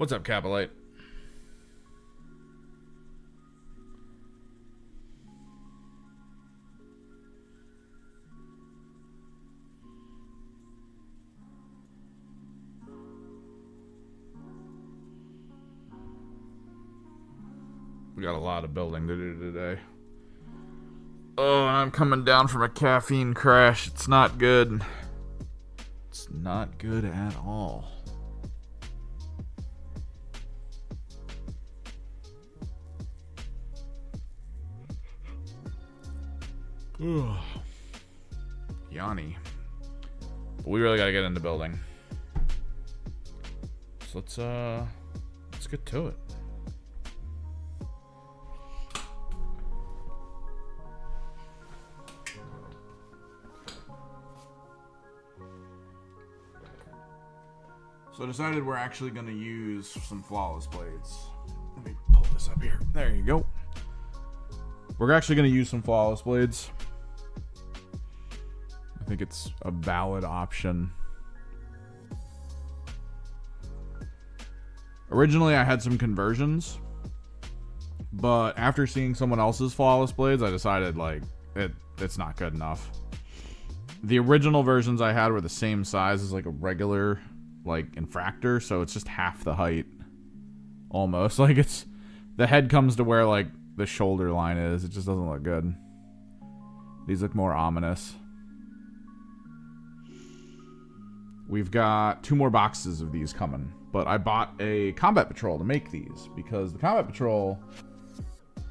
What's up, Capelite? We got a lot of building to do today. Oh, I'm coming down from a caffeine crash. It's not good. It's not good at all. Ugh. Yanni. But we really gotta get into building. So let's get to it. So I decided we're actually going to use some flawless blades. Let me pull this up here. There you go. We're actually going to use some flawless blades. I think it's a valid option. Originally, I had some conversions, but after seeing someone else's flawless blades, I decided like it's not good enough. The original versions I had were the same size as like a regular like infractor, so it's just half the height almost. Like it's the head comes to where like the shoulder line is. It just doesn't look good. These look more ominous. We've got 2 more boxes of these coming, but I bought a Combat Patrol to make these because the Combat Patrol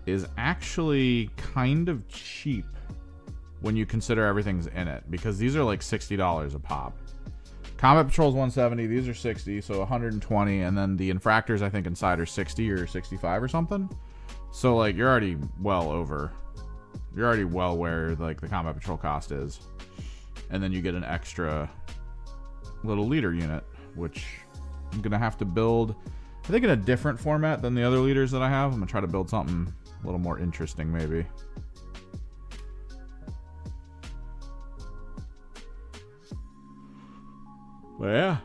is actually kind of cheap when you consider everything's in it, because these are like $60 a pop. Combat Patrol's 170, these are 60, so 120, and then the infractors I think inside are 60 or 65 or something. So like you're already well where like the Combat Patrol cost is. And then you get an extra little leader unit, which I'm gonna have to build, I think in a different format than the other leaders that I have. I'm gonna try to build something a little more interesting maybe. But yeah,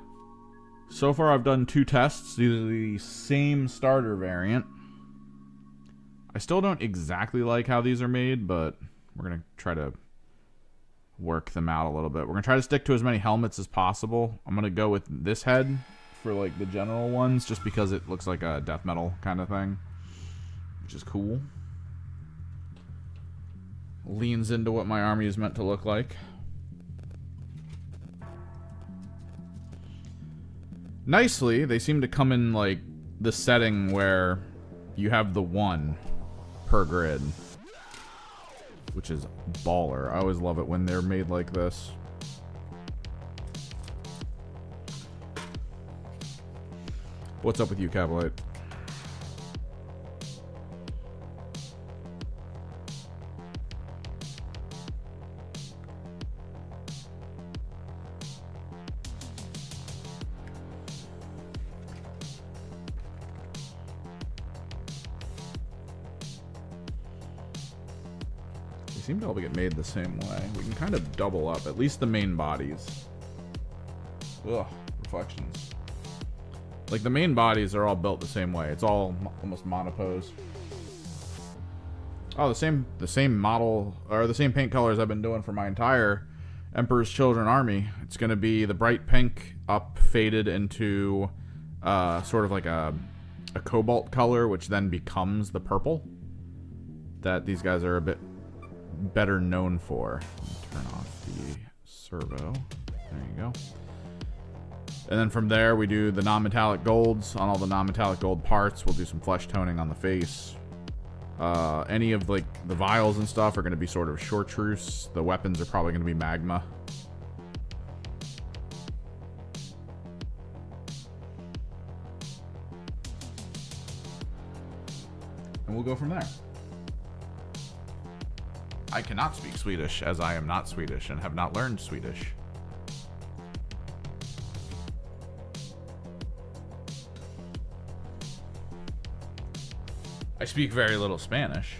so far I've done 2 tests. These are the same starter variant. I still don't exactly like how these are made, but we're going to try to work them out a little bit. We're going to try to stick to as many helmets as possible. I'm going to go with this head for like the general ones, just because it looks like a death metal kind of thing, which is cool. Leans into what my army is meant to look like. Nicely, they seem to come in like the setting where you have the 1 per grid, which is baller. I always love it when they're made like this. What's up with you, Capelite? Seem to all get made the same way. We can kind of double up, at least the main bodies. Ugh, reflections. Like the main bodies are all built the same way. It's all almost monopose. Oh, the same model, or the same paint colors I've been doing for my entire Emperor's Children army. It's going to be the bright pink up faded into sort of like a cobalt color, which then becomes the purple that these guys are a bit better known for. Turn off the servo. There you go. And then from there we do the non-metallic golds on all the non-metallic gold parts. We'll do some flesh toning on the face. Any of like the vials and stuff are going to be sort of chartreuse. The weapons are probably going to be magma. And we'll go from there. I cannot speak Swedish, as I am not Swedish and have not learned Swedish. I speak very little Spanish.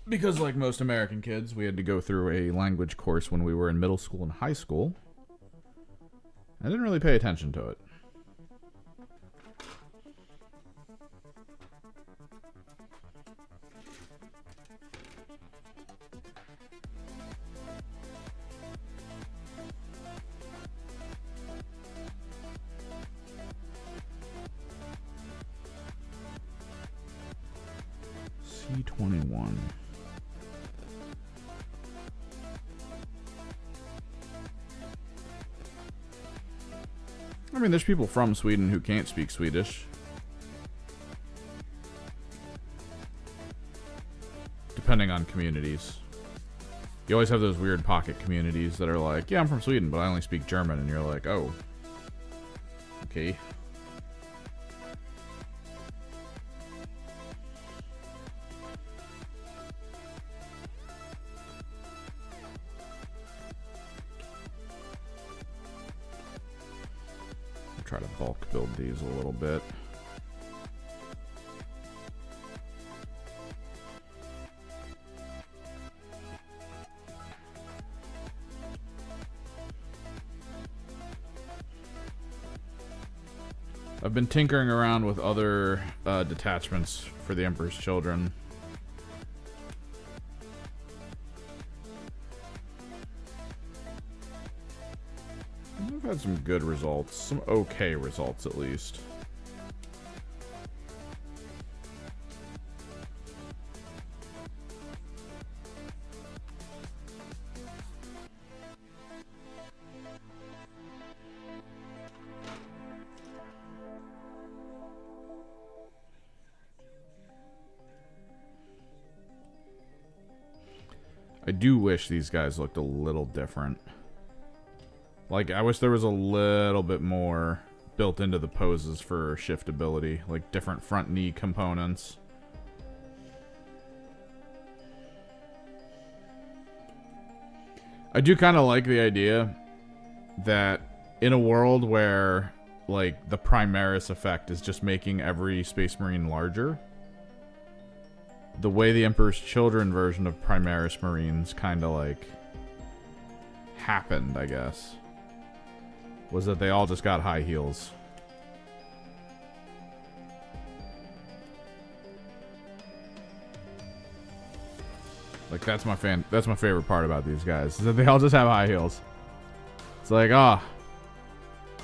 Because like most American kids, we had to go through a language course when we were in middle school and high school. I didn't really pay attention to it. C21. I mean, there's people from Sweden who can't speak Swedish. Depending on communities. You always have those weird pocket communities that are like, yeah, I'm from Sweden, but I only speak German. And you're like, oh. Okay. Try to bulk build these a little bit. I've been tinkering around with other detachments for the Emperor's Children. I've had some good results. Some okay results, at least. I do wish these guys looked a little different. Like, I wish there was a little bit more built into the poses for shiftability. Like, different front knee components. I do kind of like the idea that in a world where, like, the Primaris effect is just making every Space Marine larger, the way the Emperor's Children version of Primaris Marines kind of, like, happened, I guess, was that they all just got high heels. Like, that's my favorite part about these guys, is that they all just have high heels. It's like, ah,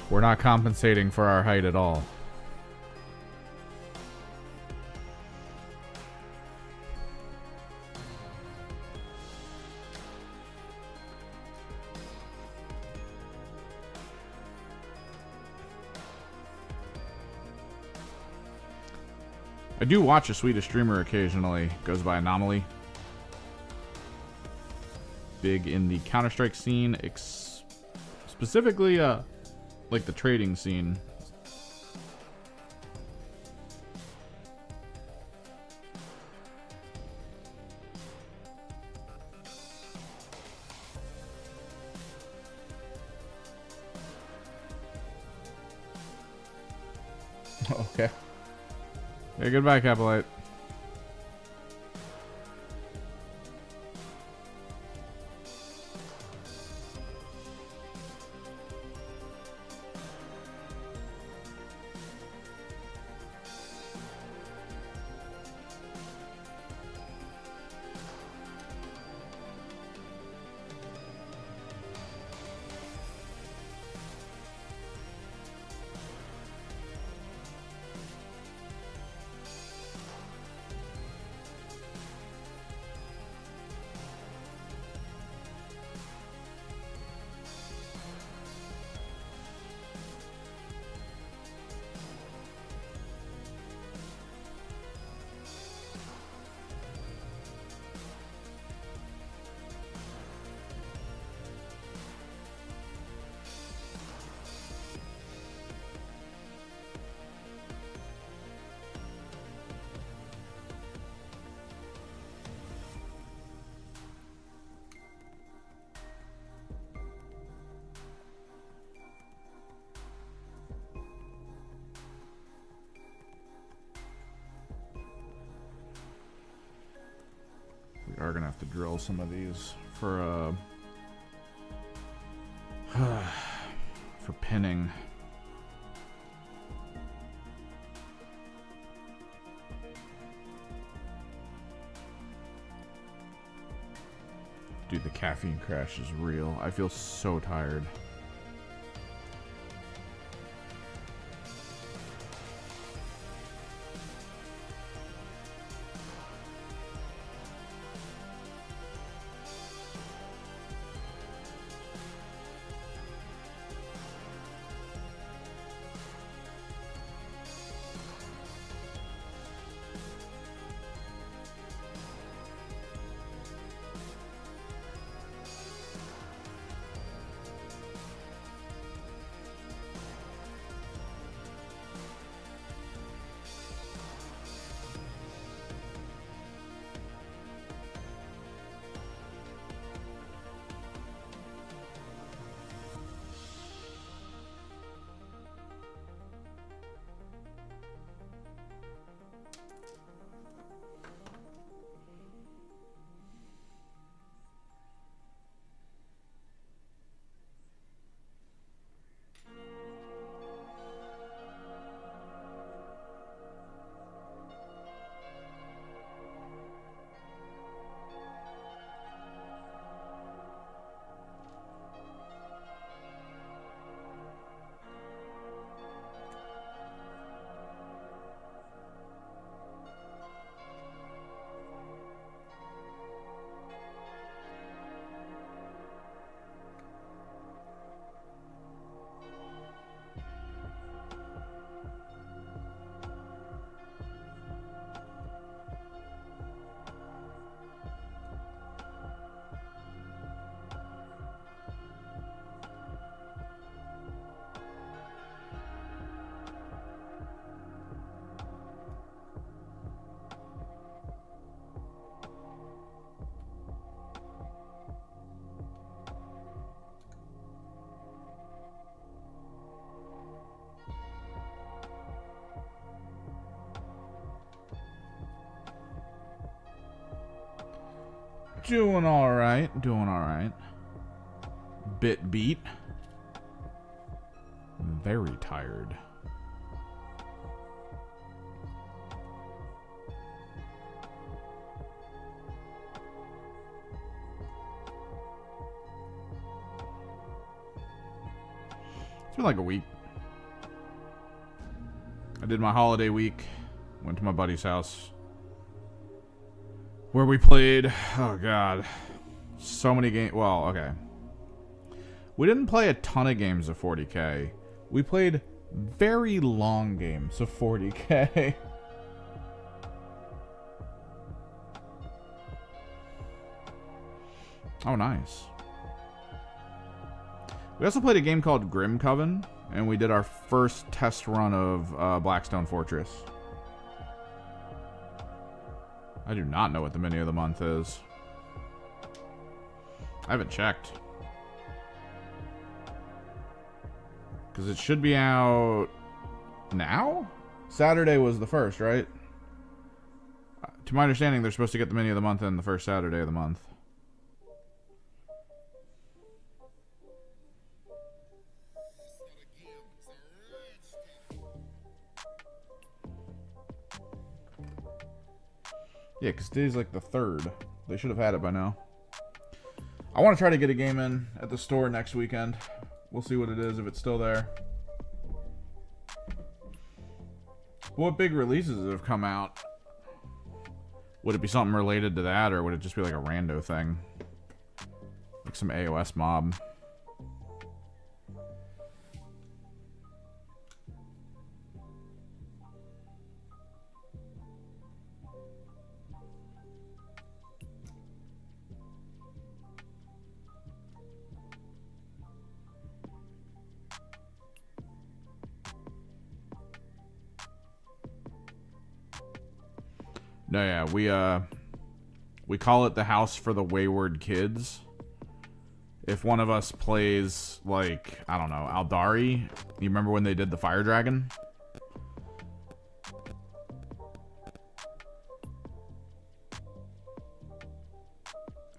we're not compensating for our height at all. I do watch a Swedish streamer occasionally. Goes by Anomaly. Big in the Counter-Strike scene. Specifically, like the trading scene. Okay. Yeah, goodbye, Capelite. We are gonna have to drill some of these for for pinning. Dude, the caffeine crash is real. I feel so tired. Doing alright, doing alright. Bit beat. Very tired. It's been like a week. I did my holiday week. Went to my buddy's house, where we played, oh god, so many games. Well, okay. We didn't play a ton of games of 40K. We played very long games of 40K. Oh, nice. We also played a game called Grim Coven, and we did our first test run of Blackstone Fortress. I do not know what the menu of the month is. I haven't checked. Because it should be out now? Saturday was the first, right? To my understanding, they're supposed to get the menu of the month in the first Saturday of the month. Yeah, because today's like the 3rd. They should have had it by now. I want to try to get a game in at the store next weekend. We'll see what it is, if it's still there. What big releases have come out? Would it be something related to that, or would it just be like a rando thing? Like some AOS mob? No, yeah, we call it the House for the Wayward Kids. If one of us plays, like, I don't know, Aldari, you remember when they did the Fire Dragon?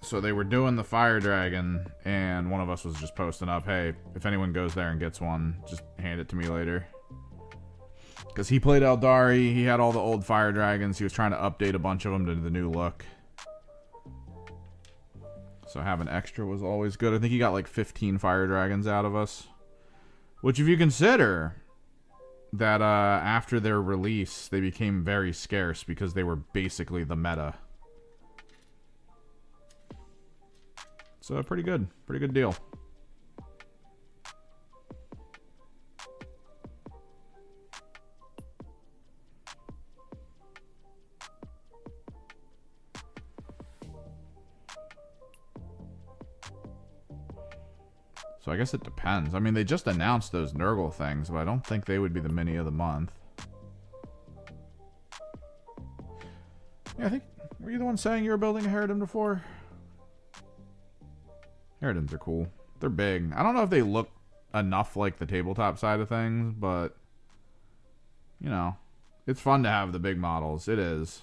So they were doing the fire dragon, and one of us was just posting up, hey, if anyone goes there and gets one, just hand it to me later. Because he played Eldari, he had all the old fire dragons, he was trying to update a bunch of them to the new look. So having extra was always good. I think he got like 15 fire dragons out of us. Which, if you consider that after their release, they became very scarce because they were basically the meta. So pretty good deal. So I guess it depends. I mean, they just announced those Nurgle things, but I don't think they would be the mini of the month. Yeah, I think... Were you the one saying you were building a Harridan before? Harridans are cool. They're big. I don't know if they look enough like the tabletop side of things, but... You know. It's fun to have the big models. It is.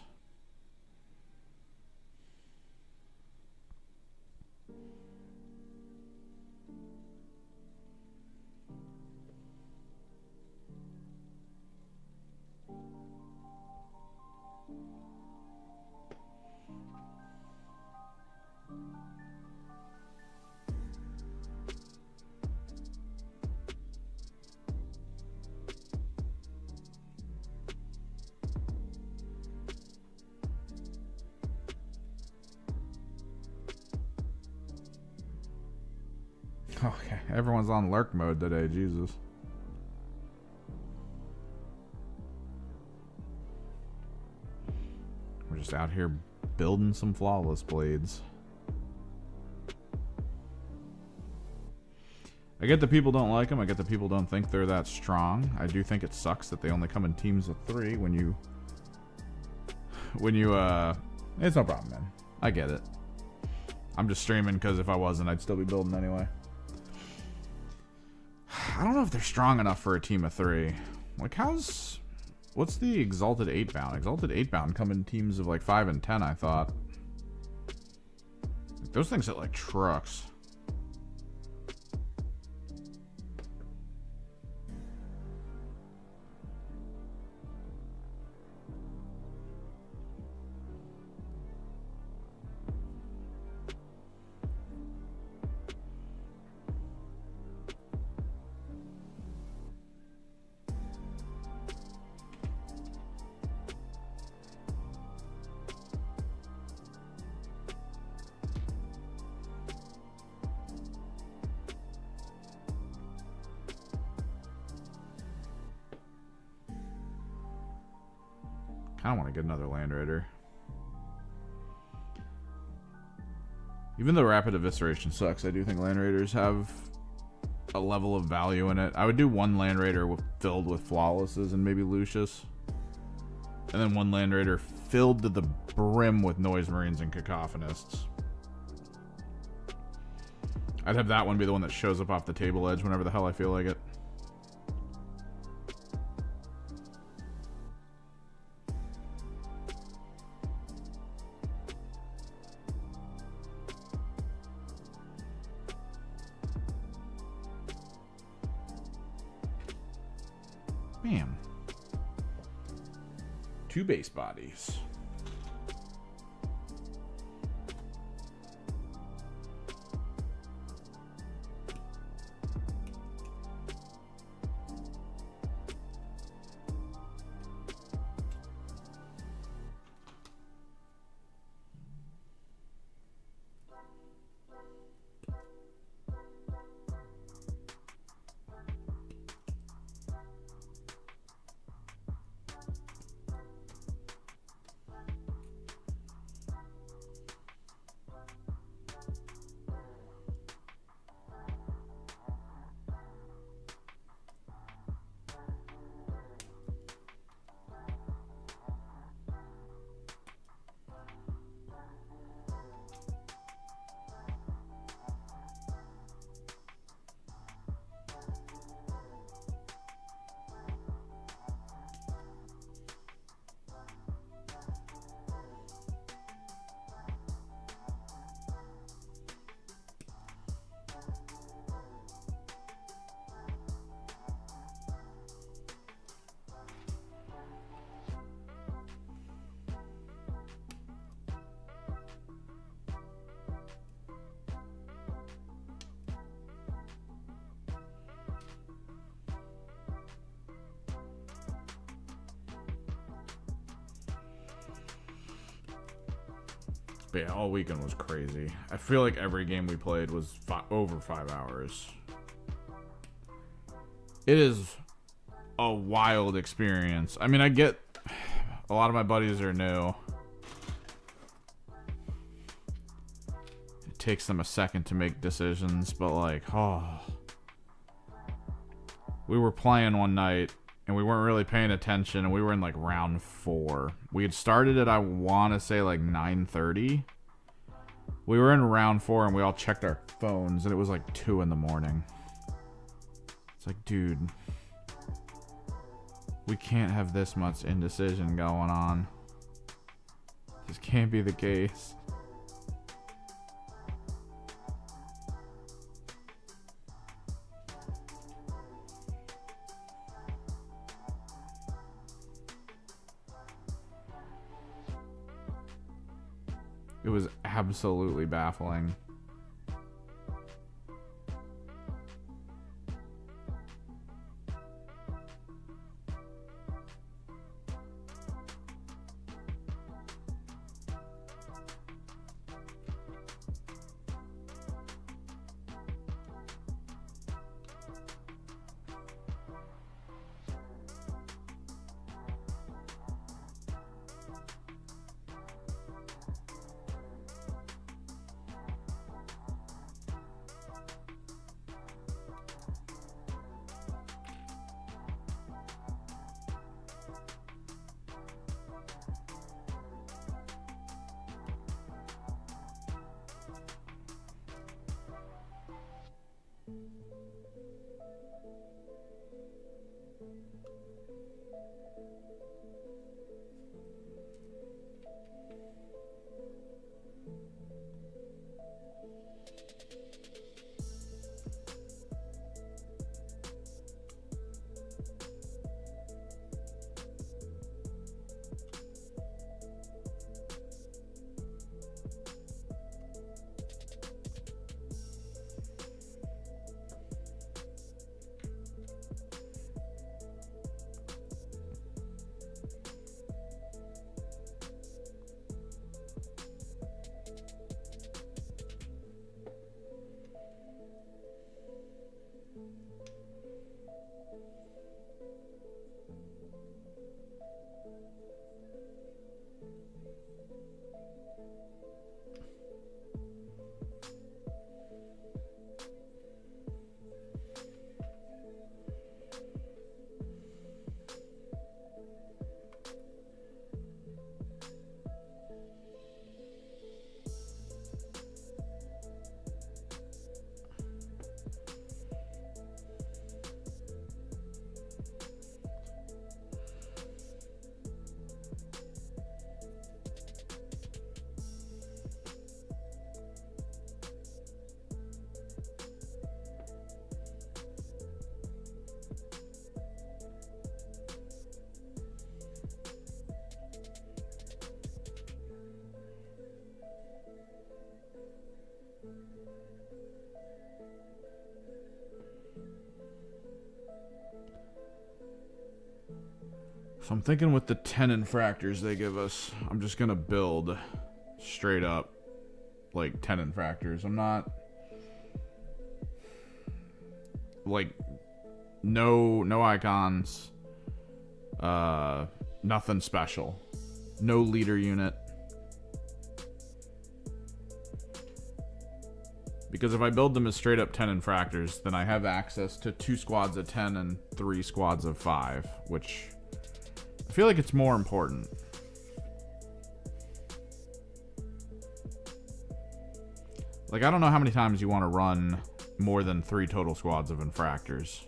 Okay, everyone's on lurk mode today, Jesus. We're just out here building some flawless blades. I get that people don't like them. I get that people don't think they're that strong. I do think it sucks that they only come in teams of 3 when you... It's no problem, man. I get it. I'm just streaming because if I wasn't, I'd still be building anyway. I don't know if they're strong enough for a team of 3. Like, what's the Exalted 8-bound? Exalted 8-bound come in teams of like 5 and 10, I thought. Like, those things hit like trucks. I don't want to get another Land Raider. Even though Rapid Evisceration sucks, I do think Land Raiders have a level of value in it. I would do one Land Raider filled with Flawlesses and maybe Lucius. And then one Land Raider filled to the brim with Noise Marines and Cacophonists. I'd have that one be the one that shows up off the table edge whenever the hell I feel like it. Bam. 2 base bodies. But yeah, all weekend was crazy. I feel like every game we played was over 5 hours. It is a wild experience. I mean, I get a lot of my buddies are new. It takes them a second to make decisions, but like, oh. We were playing one night and we weren't really paying attention, and we were in like round 4. We had started at, I want to say, like 9:30. We were in round 4 and we all checked our phones and it was like 2 in the morning. It's like, dude, we can't have this much indecision going on. This can't be the case. It was absolutely baffling. So I'm thinking with the 10 infractors they give us, I'm just going to build straight up like 10 infractors. I'm not like no icons, nothing special, no leader unit. Because if I build them as straight up 10 infractors, then I have access to 2 squads of 10 and 3 squads of 5, which I feel like it's more important. Like, I don't know how many times you want to run more than 3 total squads of infractors.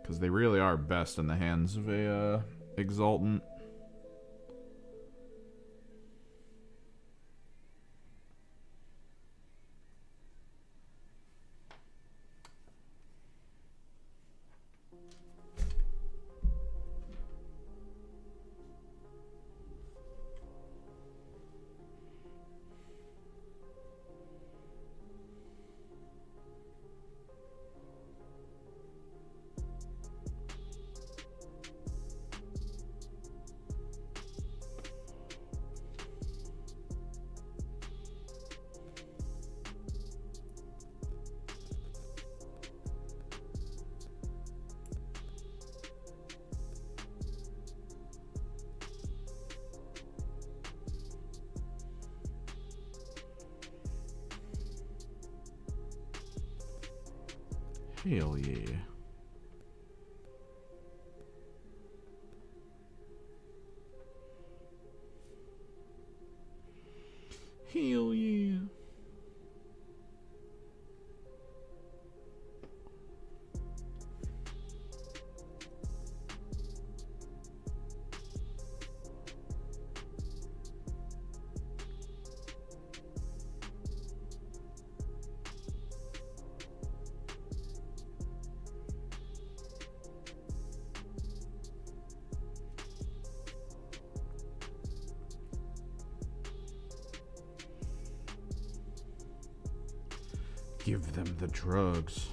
Because they really are best in the hands of a exultant. Hell yeah. Hell yeah. Give them the drugs.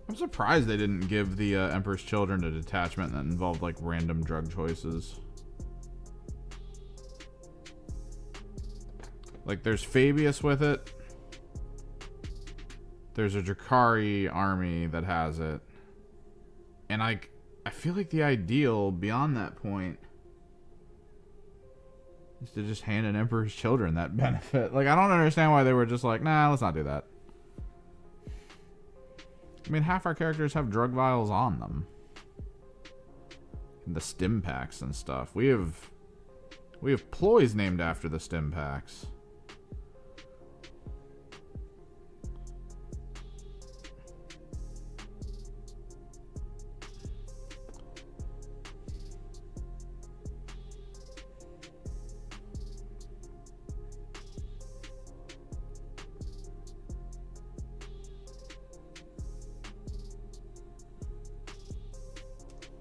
I'm surprised they didn't give the Emperor's Children a detachment that involved like random drug choices. Like there's Fabius with it. There's a Drakari army that has it. And I feel like the ideal beyond that point is to just hand an Emperor's Children that benefit. Like, I don't understand why they were just like, nah, let's not do that. I mean, half our characters have drug vials on them. The stim packs and stuff. We have ploys named after the stim packs.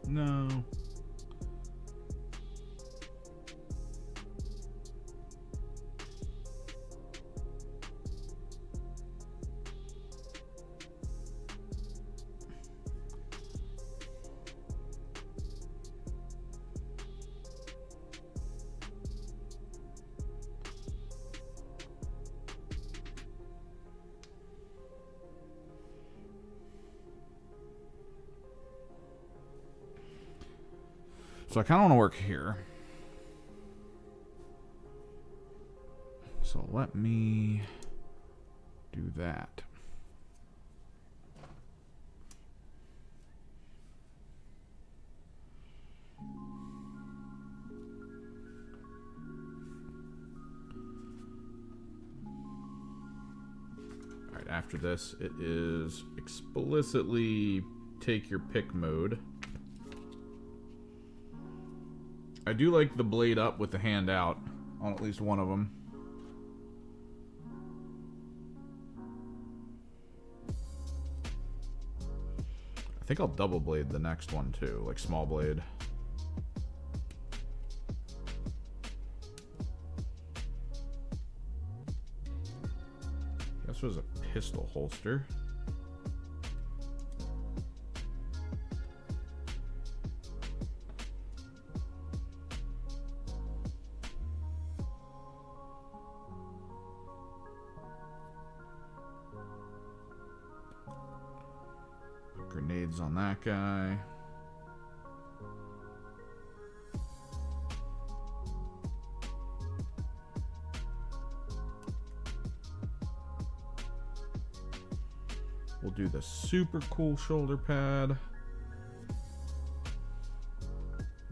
No. So I kind of want to work here. So let me do that. All right, after this, it is explicitly take your pick mode. I do like the blade up with the hand out on at least one of them. I think I'll double blade the next one too, like small blade. This was a pistol holster. Grenades on that guy. We'll do the super cool shoulder pad.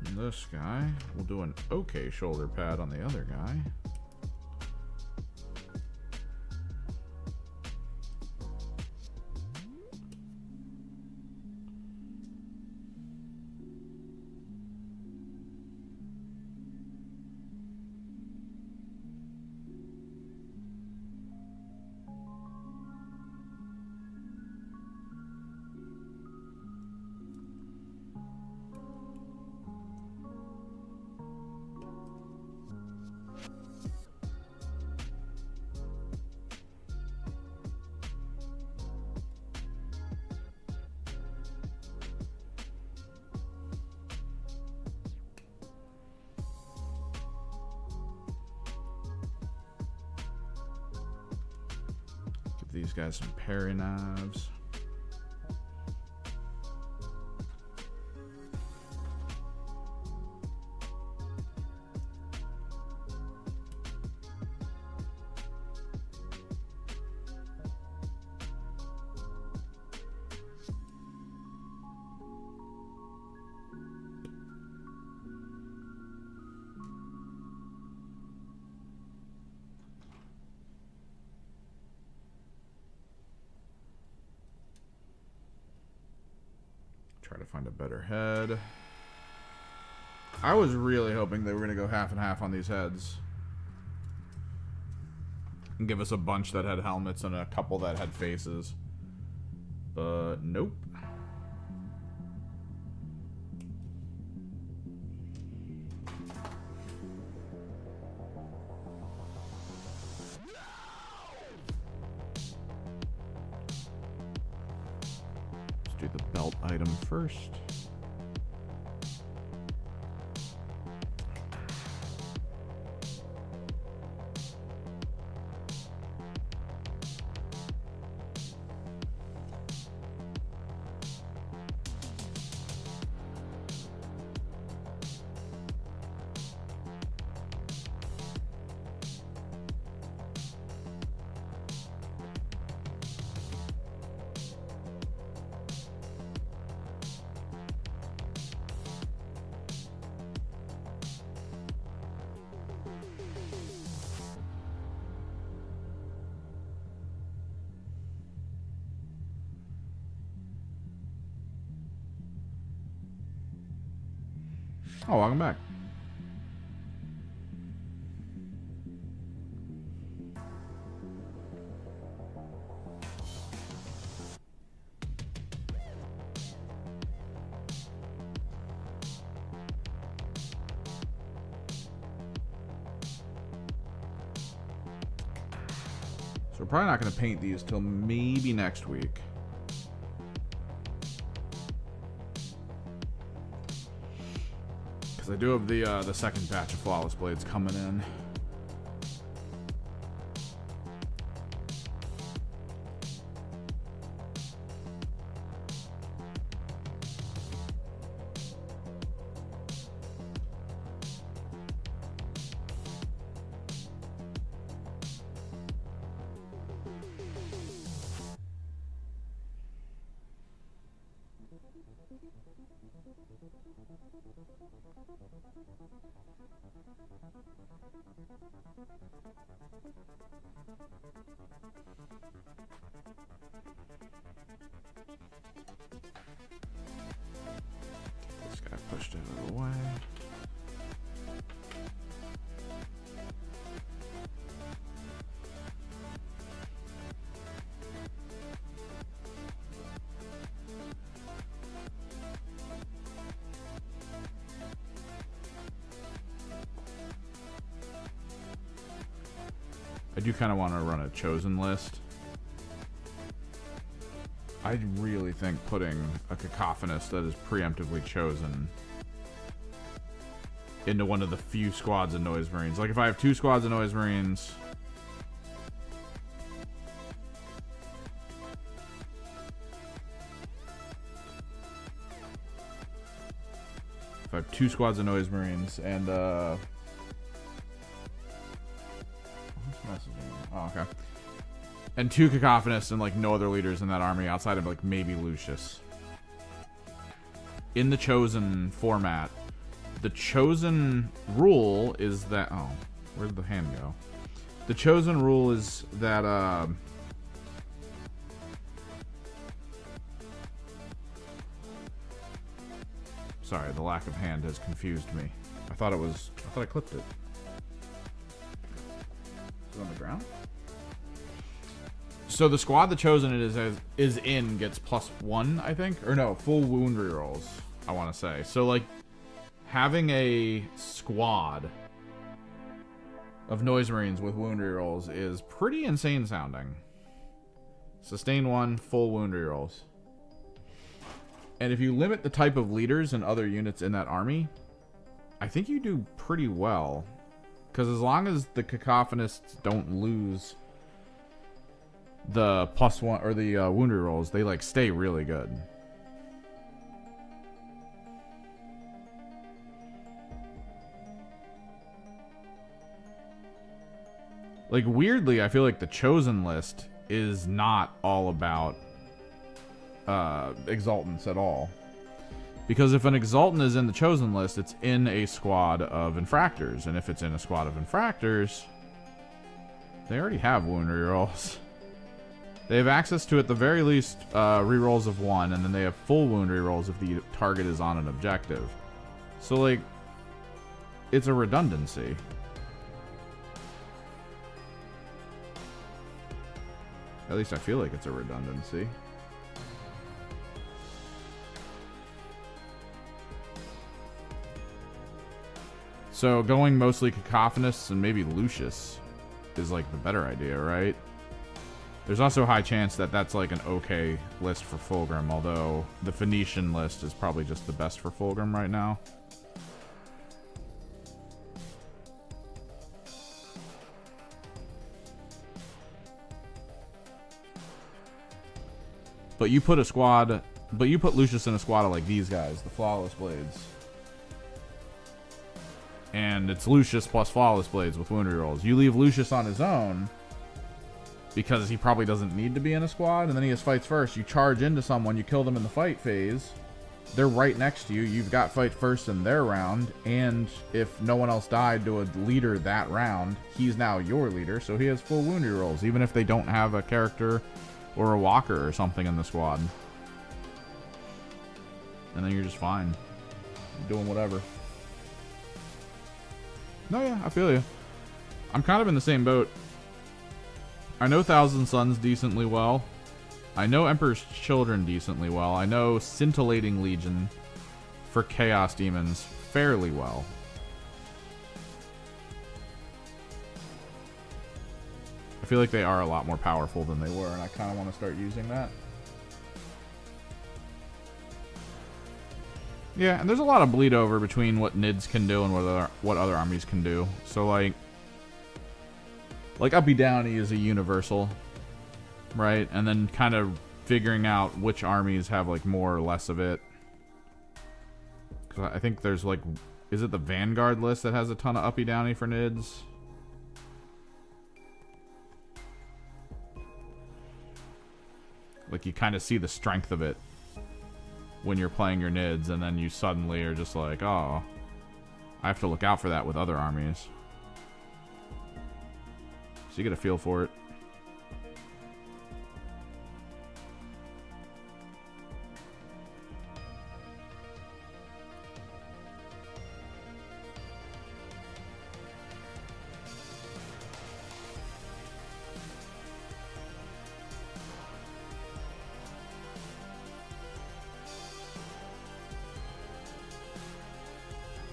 And this guy. We'll do an okay shoulder pad on the other guy. These guys some parry knives. Try to find a better head. I was really hoping they were going to go half and half on these heads. And give us a bunch that had helmets and a couple that had faces. But nope. Let's do the belt item first. Oh, welcome back. So we're probably not going to paint these till maybe next week. Because I do have the second batch of Flawless Blades coming in. This guy pushed out of the way. I do kind of want to run a chosen list. I really think putting a cacophonist that is preemptively chosen into one of the few squads of Noise Marines. Like if I have 2 squads of Noise Marines, if I have 2 squads of Noise Marines and oh, okay. And 2 cacophonists and like no other leaders in that army outside of like maybe Lucius. In the chosen format, the chosen rule is that where did the hand go? The chosen rule is that sorry, the lack of hand has confused me. I thought I clipped it. Is it on the ground? So the squad the chosen is in gets +1, I think, or no, full wound rerolls. I want to say so. Like having a squad of Noise Marines with wound rerolls is pretty insane sounding. Sustain 1, full wound rerolls, and if you limit the type of leaders and other units in that army, I think you do pretty well. Because as long as the cacophonists don't lose the +1 or the wound rolls, they like stay really good. Like weirdly, I feel like the chosen list is not all about exaltants at all. Because if an exaltant is in the chosen list, it's in a squad of infractors, and if it's in a squad of infractors, they already have wound rerolls. They have access to, at the very least, rerolls of 1, and then they have full wound rerolls if the target is on an objective. So, like, it's a redundancy. At least I feel like it's a redundancy. So going mostly Cacophonous and maybe Lucius is like the better idea, right? There's also a high chance that that's like an okay list for Fulgrim, although the Phoenician list is probably just the best for Fulgrim right now. But you put Lucius in a squad of like these guys, the Flawless Blades. And it's Lucius plus Flawless Blades with wound rerolls. You leave Lucius on his own because he probably doesn't need to be in a squad, and then he has fights first. You charge into someone, you kill them in the fight phase. They're right next to you. You've got fight first in their round, and if no one else died to a leader that round, he's now your leader, so he has full wound rerolls, even if they don't have a character or a walker or something in the squad. And then you're just fine. You're doing whatever. No, yeah, I feel you. I'm kind of in the same boat. I know Thousand Suns decently well. I know Emperor's Children decently well. I know Scintillating Legion for Chaos Demons fairly well. I feel like they are a lot more powerful than they were, and I kind of want to start using that. Yeah, and there's a lot of bleed over between what NIDS can do and what other armies can do. So like Uppy Downy is a universal, right? And then kind of figuring out which armies have like more or less of it. Because I think there's like, is it the Vanguard list that has a ton of Uppy Downy for NIDS? Like you kind of see the strength of it when you're playing your NIDS, and then you suddenly are just like, oh, I have to look out for that with other armies. So you get a feel for it.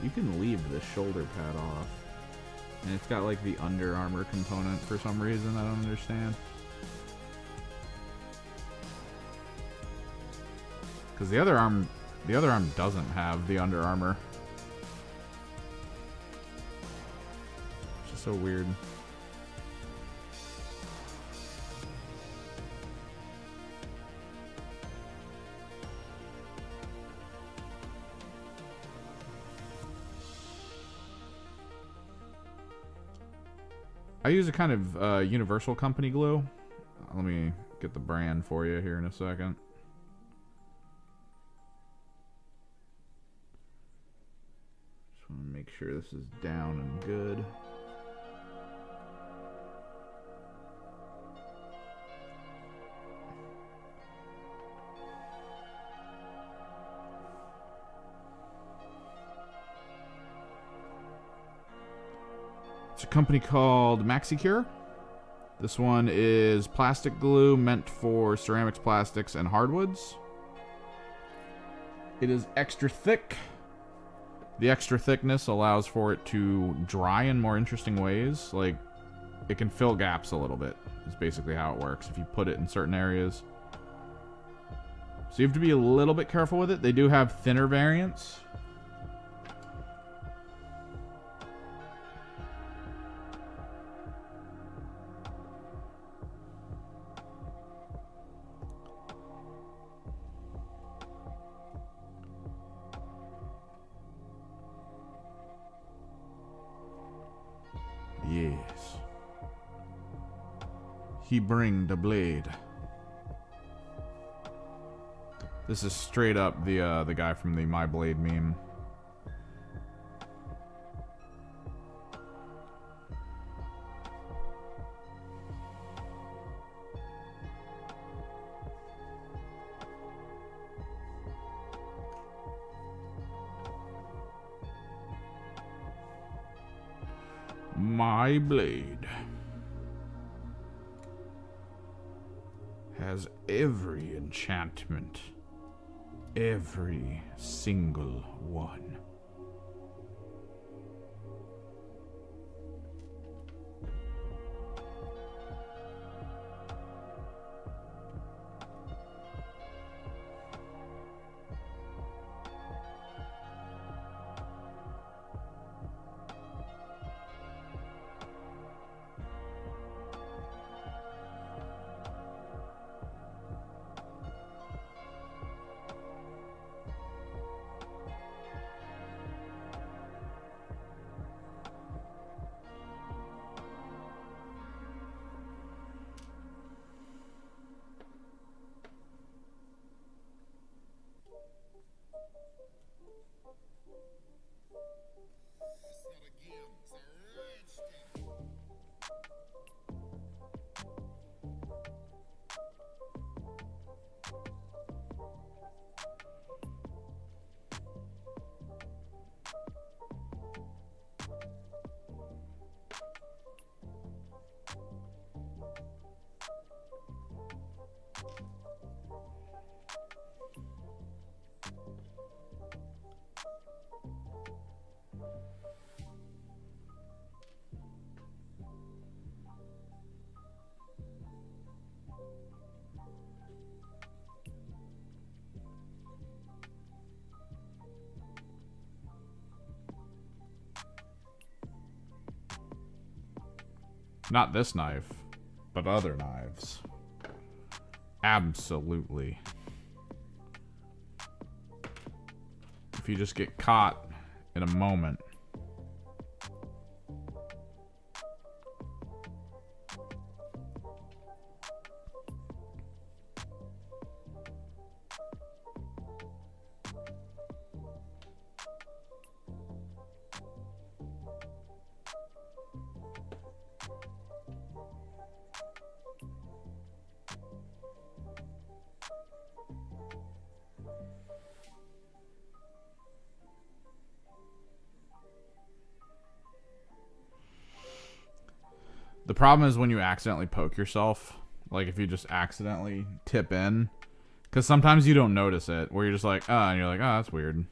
You can leave the shoulder pad off. And it's got like the under armor component for some reason I don't understand. Because the other arm doesn't have the under armor. It's just so weird. I use a kind of universal company glue. Let me get the brand for you here in a second. Just want to make sure this is down and good. It's a company called MaxiCure. This one is plastic glue meant for ceramics, plastics, and hardwoods. It is extra thick. The extra thickness allows for it to dry in more interesting ways. Like, it can fill gaps a little bit, is basically how it works if you put it in certain areas. So you have to be a little bit careful with it. They do have thinner variants. Yes. He bring the blade. This is straight up the guy from the My Blade meme. My blade has every enchantment, every single one. Not this knife, but other knives. Absolutely. If you just get caught in a moment. The problem is when you accidentally poke yourself, like if you just accidentally tip in, because sometimes you don't notice it, where you're just like, oh, and you're like, oh, that's weird.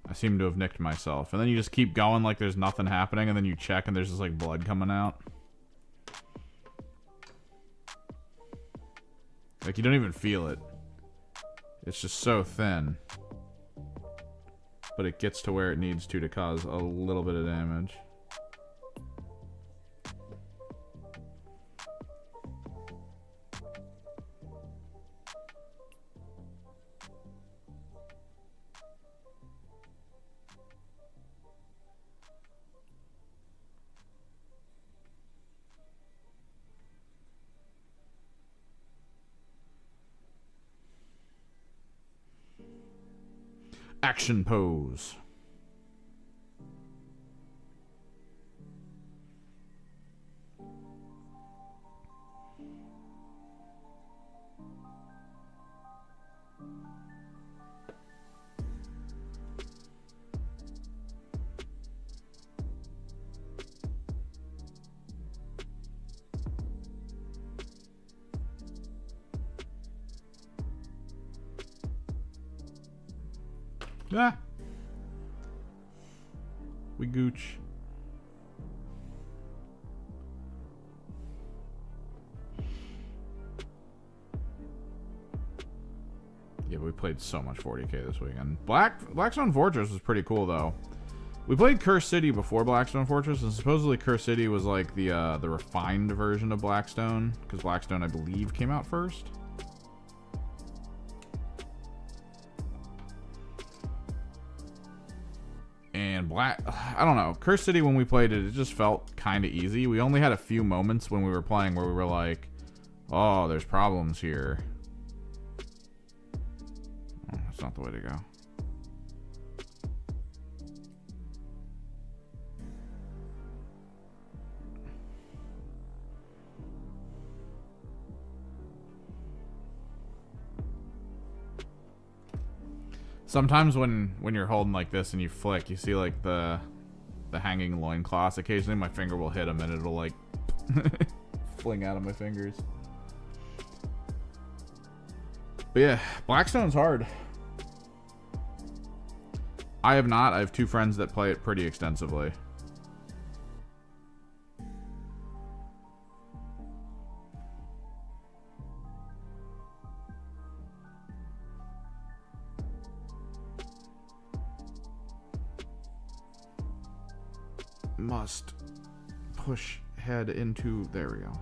I seem to have nicked myself. And then you just keep going like there's nothing happening, and then you check and there's just like blood coming out. Like you don't even feel it. It's just so thin. But it gets to where it needs to cause a little bit of damage. Action pose. Ah. We gooch. Yeah, but we played so much 40k this weekend. Blackstone Fortress was pretty cool though. We played Curse City before Blackstone Fortress, and supposedly Curse City was like the refined version of Blackstone, because Blackstone I believe came out first. And I don't know. Curse City, when we played it, it just felt kind of easy. We only had a few moments when we were playing where we were like, oh, there's problems here. Oh, that's not the way to go. Sometimes when you're holding like this and you flick, you see like the the hanging loincloths. Occasionally my finger will hit them and it'll like fling out of my fingers. But yeah, Blackstone's hard. I have not. I have 2 friends that play it pretty extensively. Must push head into, there we go.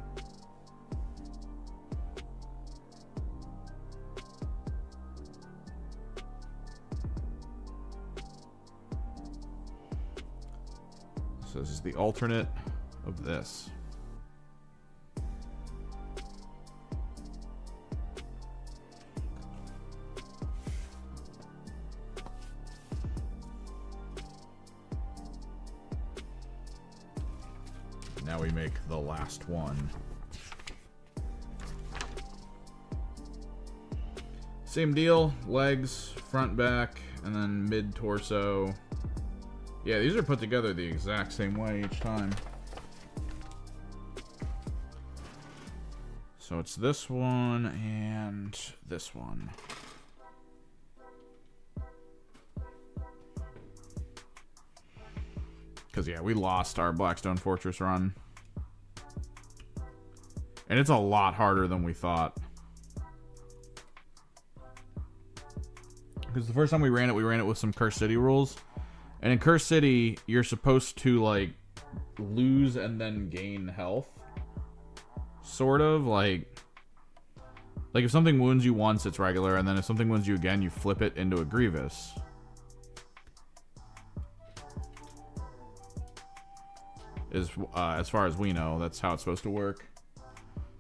So this is the alternate of this. Now we make the last one. Same deal, legs, front, back, and then mid torso. Yeah, these are put together the exact same way each time. So it's this one and this one. Because, yeah, we lost our Blackstone Fortress run. And it's a lot harder than we thought. Because the first time we ran it with some Curse City rules. And in Curse City, you're supposed to, like, lose and then gain health. Sort of, like if something wounds you once, it's regular. And then if something wounds you again, you flip it into a Grievous. As far as we know, that's how it's supposed to work.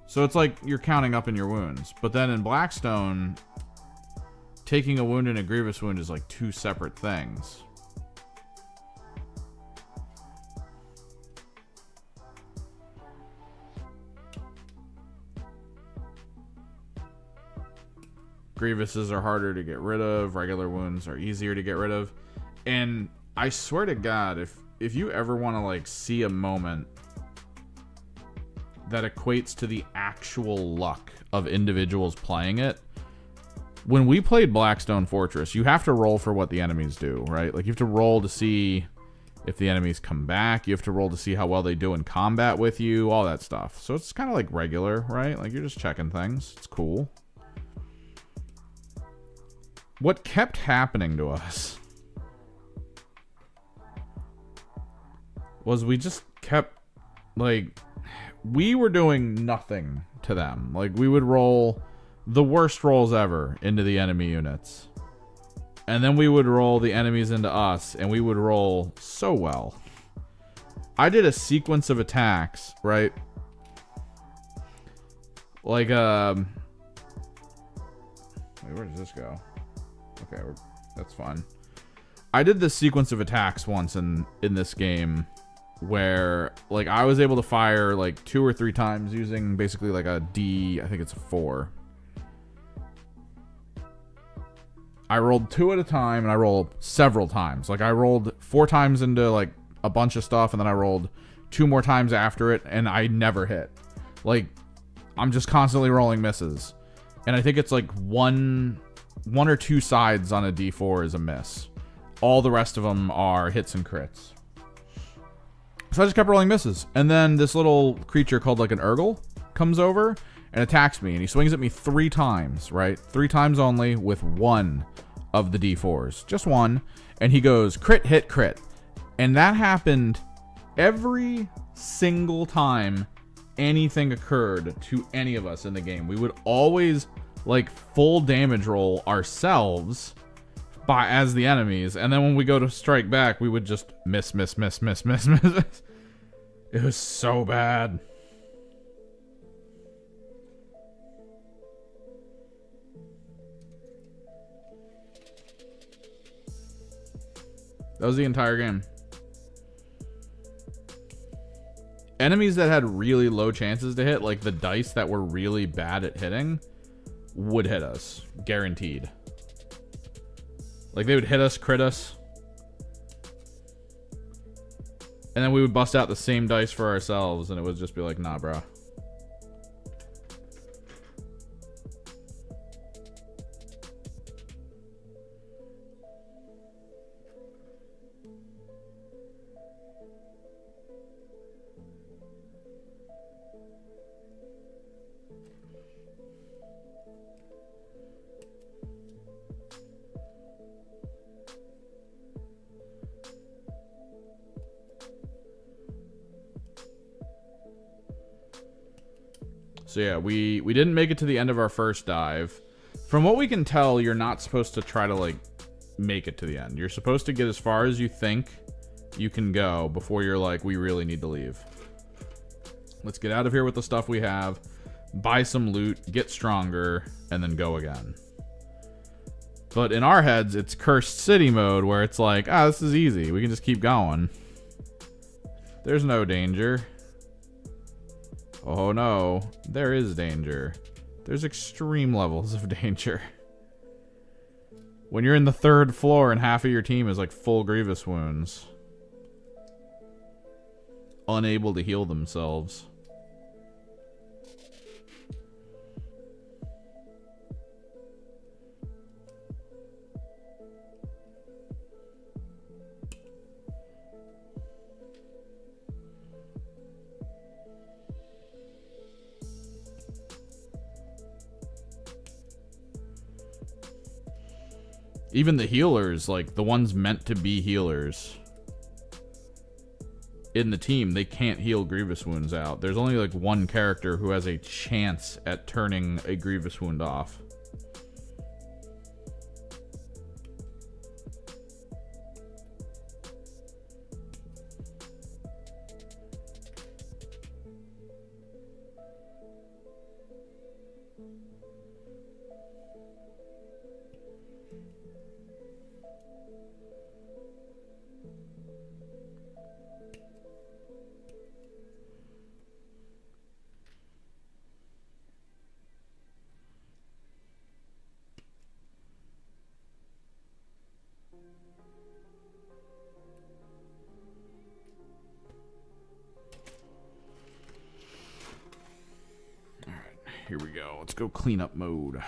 So it's like you're counting up in your wounds. But then in Blackstone, taking a wound and a Grievous wound is like 2 separate things. Grievouses are harder to get rid of. Regular wounds are easier to get rid of. And I swear to God, if you ever want to like see a moment that equates to the actual luck of individuals playing it, when we played Blackstone Fortress, you have to roll for what the enemies do, right? Like you have to roll to see if the enemies come back. You have to roll to see how well they do in combat with you, all that stuff. So it's kind of like regular, right? Like you're just checking things. It's cool. What kept happening to us was we just kept, like, we were doing nothing to them. Like, we would roll the worst rolls ever into the enemy units. And then we would roll the enemies into us, and we would roll so well. I did a sequence of attacks, right? Like, wait, where does this go? Okay, that's fine. I did this sequence of attacks once in this game where, like, I was able to fire, like, 2 or 3 times using basically, like, a D, I think it's a 4. I rolled 2 at a time, and I rolled several times. Like, I rolled 4 times into, like, a bunch of stuff, and then I rolled 2 more times after it, and I never hit. Like, I'm just constantly rolling misses. And I think it's, like, one or 2 sides on a D4 is a miss. All the rest of them are hits and crits. So I just kept rolling misses. And then this little creature called like an Urgle comes over and attacks me. And he swings at me 3 times, right? 3 times only with 1 of the D4s. Just 1. And he goes crit, hit, crit. And that happened every single time anything occurred to any of us in the game. We would always like full damage roll ourselves as the enemies, and then when we go to strike back, we would just miss. It was so bad. That was the entire game. Enemies that had really low chances to hit, like the dice that were really bad at hitting, would hit us. Guaranteed. Like, they would hit us, crit us. And then we would bust out the same dice for ourselves, and it would just be like, nah, bro. So yeah, we didn't make it to the end of our first dive. From what we can tell, you're not supposed to try to, like, make it to the end. You're supposed to get as far as you think you can go before you're like, we really need to leave. Let's get out of here with the stuff we have, buy some loot, get stronger, and then go again. But in our heads, it's Cursed City mode, where it's like, this is easy. We can just keep going. There's no danger. Oh no, there is danger. There's extreme levels of danger. When you're in the 3rd floor and half of your team is like full grievous wounds. Unable to heal themselves. Even the healers, like the ones meant to be healers in the team, they can't heal grievous wounds out. There's only like one character who has a chance at turning a grievous wound off. Here we go. Let's go cleanup mode.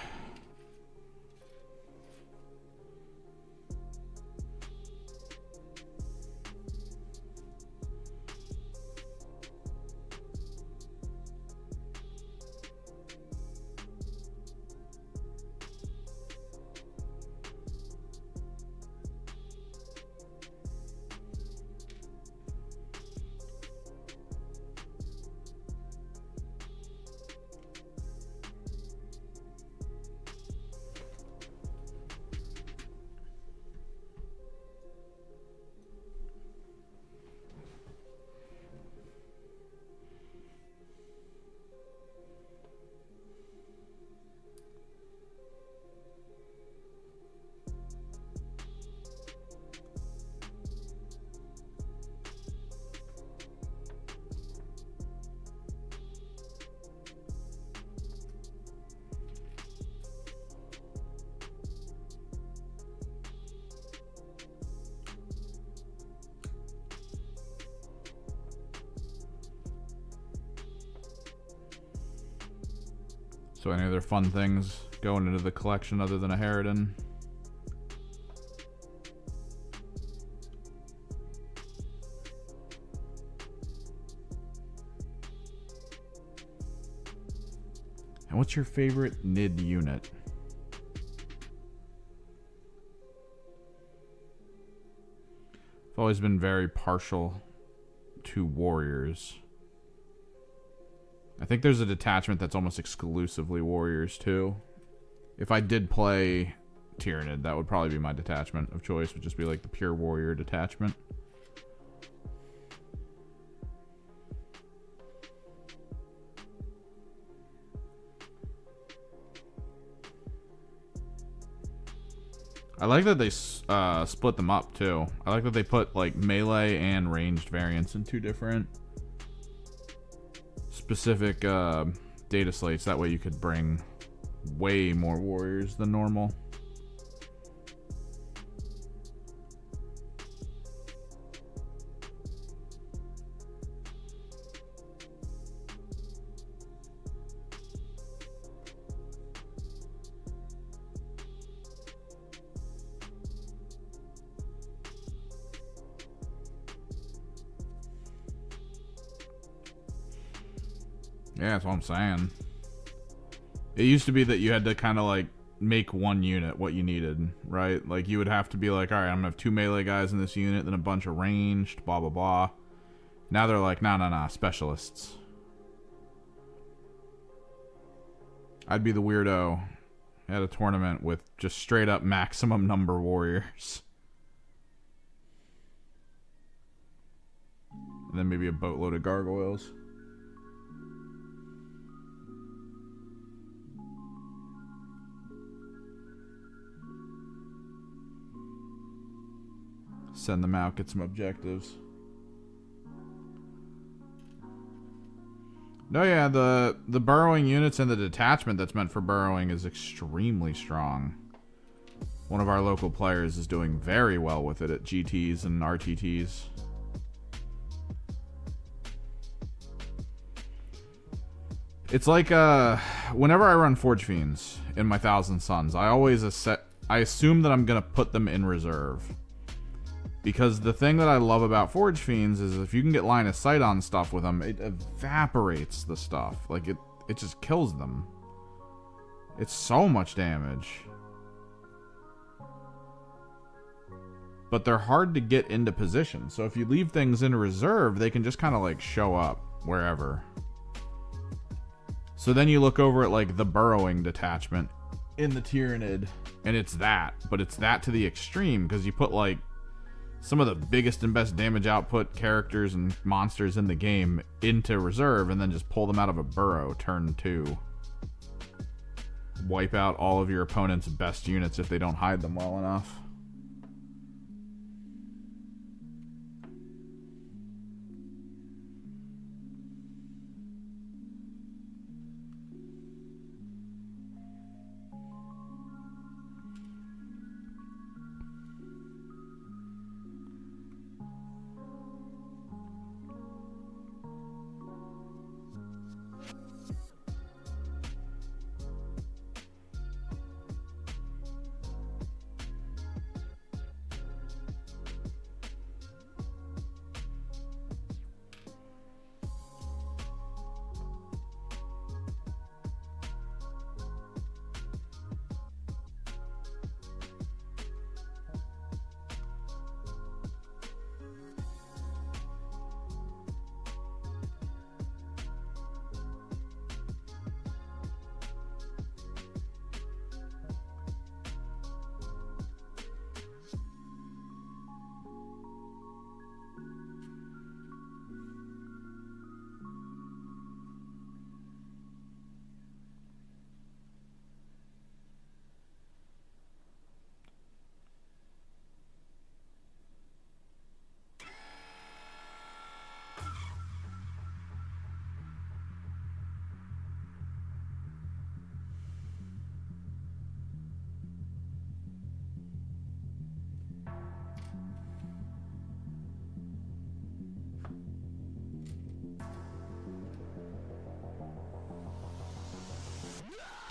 So any other fun things going into the collection other than a Harridan? And what's your favorite NID unit? I've always been very partial to warriors. I think there's a detachment that's almost exclusively warriors too. If I did play Tyrannid, that would probably be my detachment of choice, would just be like the pure warrior detachment. I like that they split them up too. I like that they put like melee and ranged variants in 2 different specific data slates. That way you could bring way more warriors than normal. Yeah, that's what I'm saying. It used to be that you had to kind of like make one unit what you needed, right? Like you would have to be like, all right, I'm gonna have 2 melee guys in this unit, then a bunch of ranged, blah blah blah. Now they're like, nah, specialists. I'd be the weirdo at a tournament with just straight up maximum number warriors. And then maybe a boatload of gargoyles. Send them out, get some objectives. No, yeah, the burrowing units and the detachment that's meant for burrowing is extremely strong. One of our local players is doing very well with it at GTs and RTTs. It's like whenever I run Forge Fiends in my Thousand Suns, I assume that I'm gonna put them in reserve. Because the thing that I love about Forge Fiends is if you can get line of sight on stuff with them, it evaporates the stuff. Like, it just kills them. It's so much damage. But they're hard to get into position. So if you leave things in reserve, they can just kind of, like, show up wherever. So then you look over at, like, the burrowing detachment in the Tyranid, and it's that. But it's that to the extreme, because you put, like, some of the biggest and best damage output characters and monsters in the game into reserve and then just pull them out of a burrow turn 2. Wipe out all of your opponent's best units if they don't hide them well enough.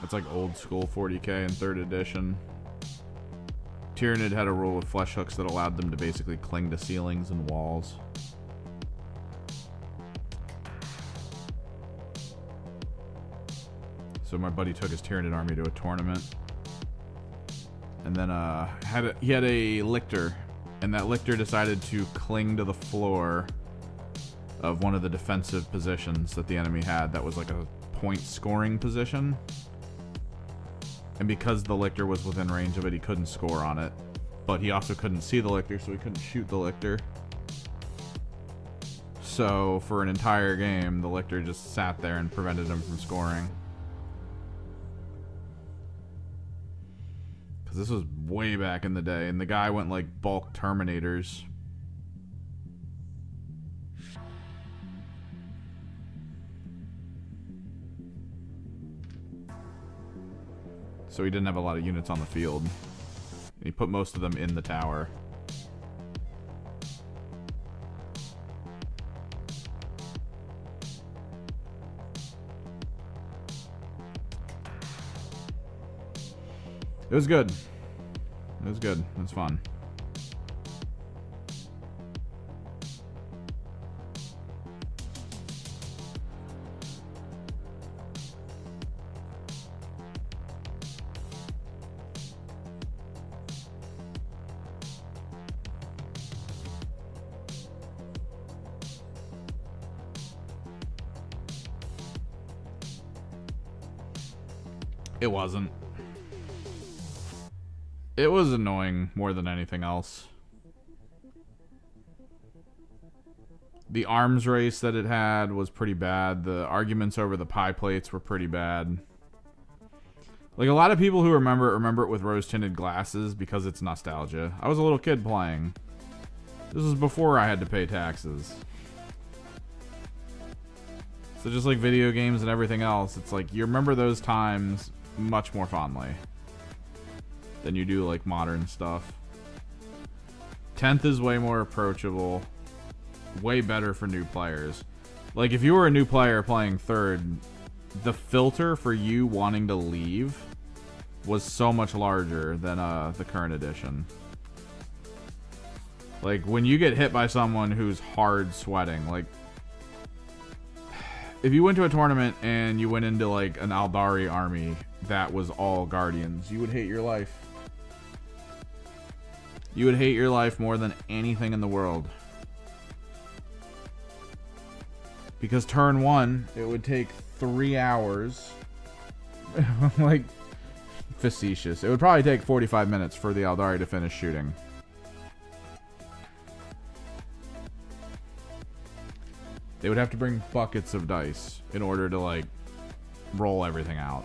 It's like old school 40k in 3rd edition. Tyranid had a rule of flesh hooks that allowed them to basically cling to ceilings and walls. So my buddy took his Tyranid army to a tournament. And then he had a lictor. And that lictor decided to cling to the floor of one of the defensive positions that the enemy had. That was like a point scoring position. And because the lictor was within range of it, he couldn't score on it. But he also couldn't see the lictor, so he couldn't shoot the lictor. So for an entire game, the lictor just sat there and prevented him from scoring. Because this was way back in the day, and the guy went like bulk Terminators. So he didn't have a lot of units on the field. And he put most of them in the tower. It was good. It was good. It was fun. It wasn't. It was annoying more than anything else. The arms race that it had was pretty bad. The arguments over the pie plates were pretty bad. Like, a lot of people who remember it with rose-tinted glasses because it's nostalgia. I was a little kid playing. This was before I had to pay taxes. So just like video games and everything else, it's like you remember those times much more fondly than you do like modern stuff. 10th is way more approachable. Way better for new players. Like, if you were a new player playing 3rd, the filter for you wanting to leave was so much larger than the current edition. Like, when you get hit by someone who's hard sweating, like, if you went to a tournament and you went into like an Aldari army that was all Guardians, you would hate your life. You would hate your life more than anything in the world. Because turn 1, it would take 3 hours. Like, facetious. It would probably take 45 minutes for the Aldari to finish shooting. They would have to bring buckets of dice in order to, like, roll everything out.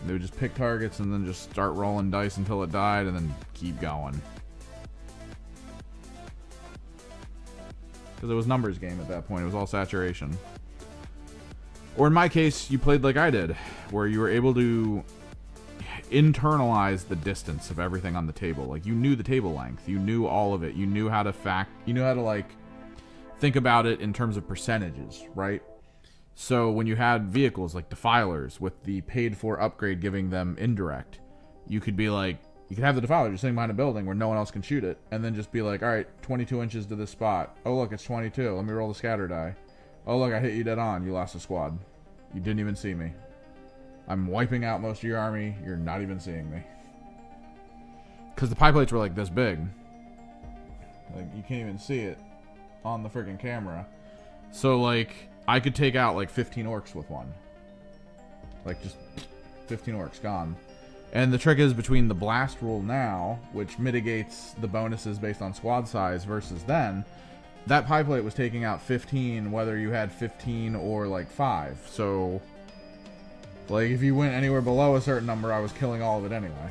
They would just pick targets and then just start rolling dice until it died and then keep going. Because it was numbers game at that point. It was all saturation. Or in my case, you played like I did, where you were able to internalize the distance of everything on the table. Like, you knew the table length. You knew all of it. You knew how to like think about it in terms of percentages, right? So when you had vehicles like Defilers with the paid for upgrade giving them indirect, you could be like, you could have the Defiler just sitting behind a building where no one else can shoot it, and then just be like, all right, 22 inches to this spot. Oh, look, it's 22. Let me roll the scatter die. Oh, look, I hit you dead on. You lost a squad. You didn't even see me. I'm wiping out most of your army. You're not even seeing me. Because the pie plates were like this big. Like, you can't even see it on the freaking camera. So, like, I could take out like 15 orcs with one. Like, just 15 orcs gone. And the trick is between the blast rule now, which mitigates the bonuses based on squad size, versus then, that pie plate was taking out 15 whether you had 15 or like 5. So, like, if you went anywhere below a certain number, I was killing all of it anyway.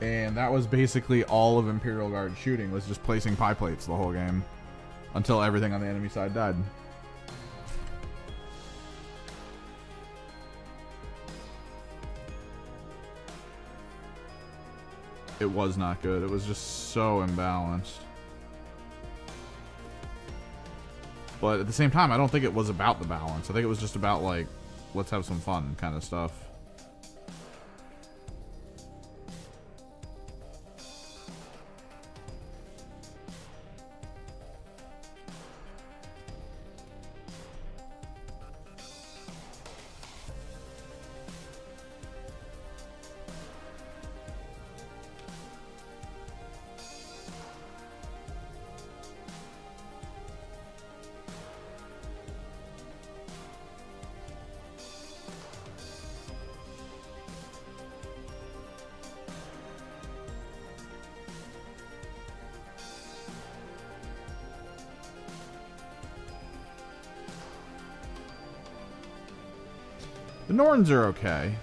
And that was basically all of Imperial Guard shooting, was just placing pie plates the whole game. Until everything on the enemy side died. It was not good. It was just so imbalanced. But at the same time, I don't think it was about the balance. I think it was just about, like, let's have some fun kind of stuff. The Norns are okay.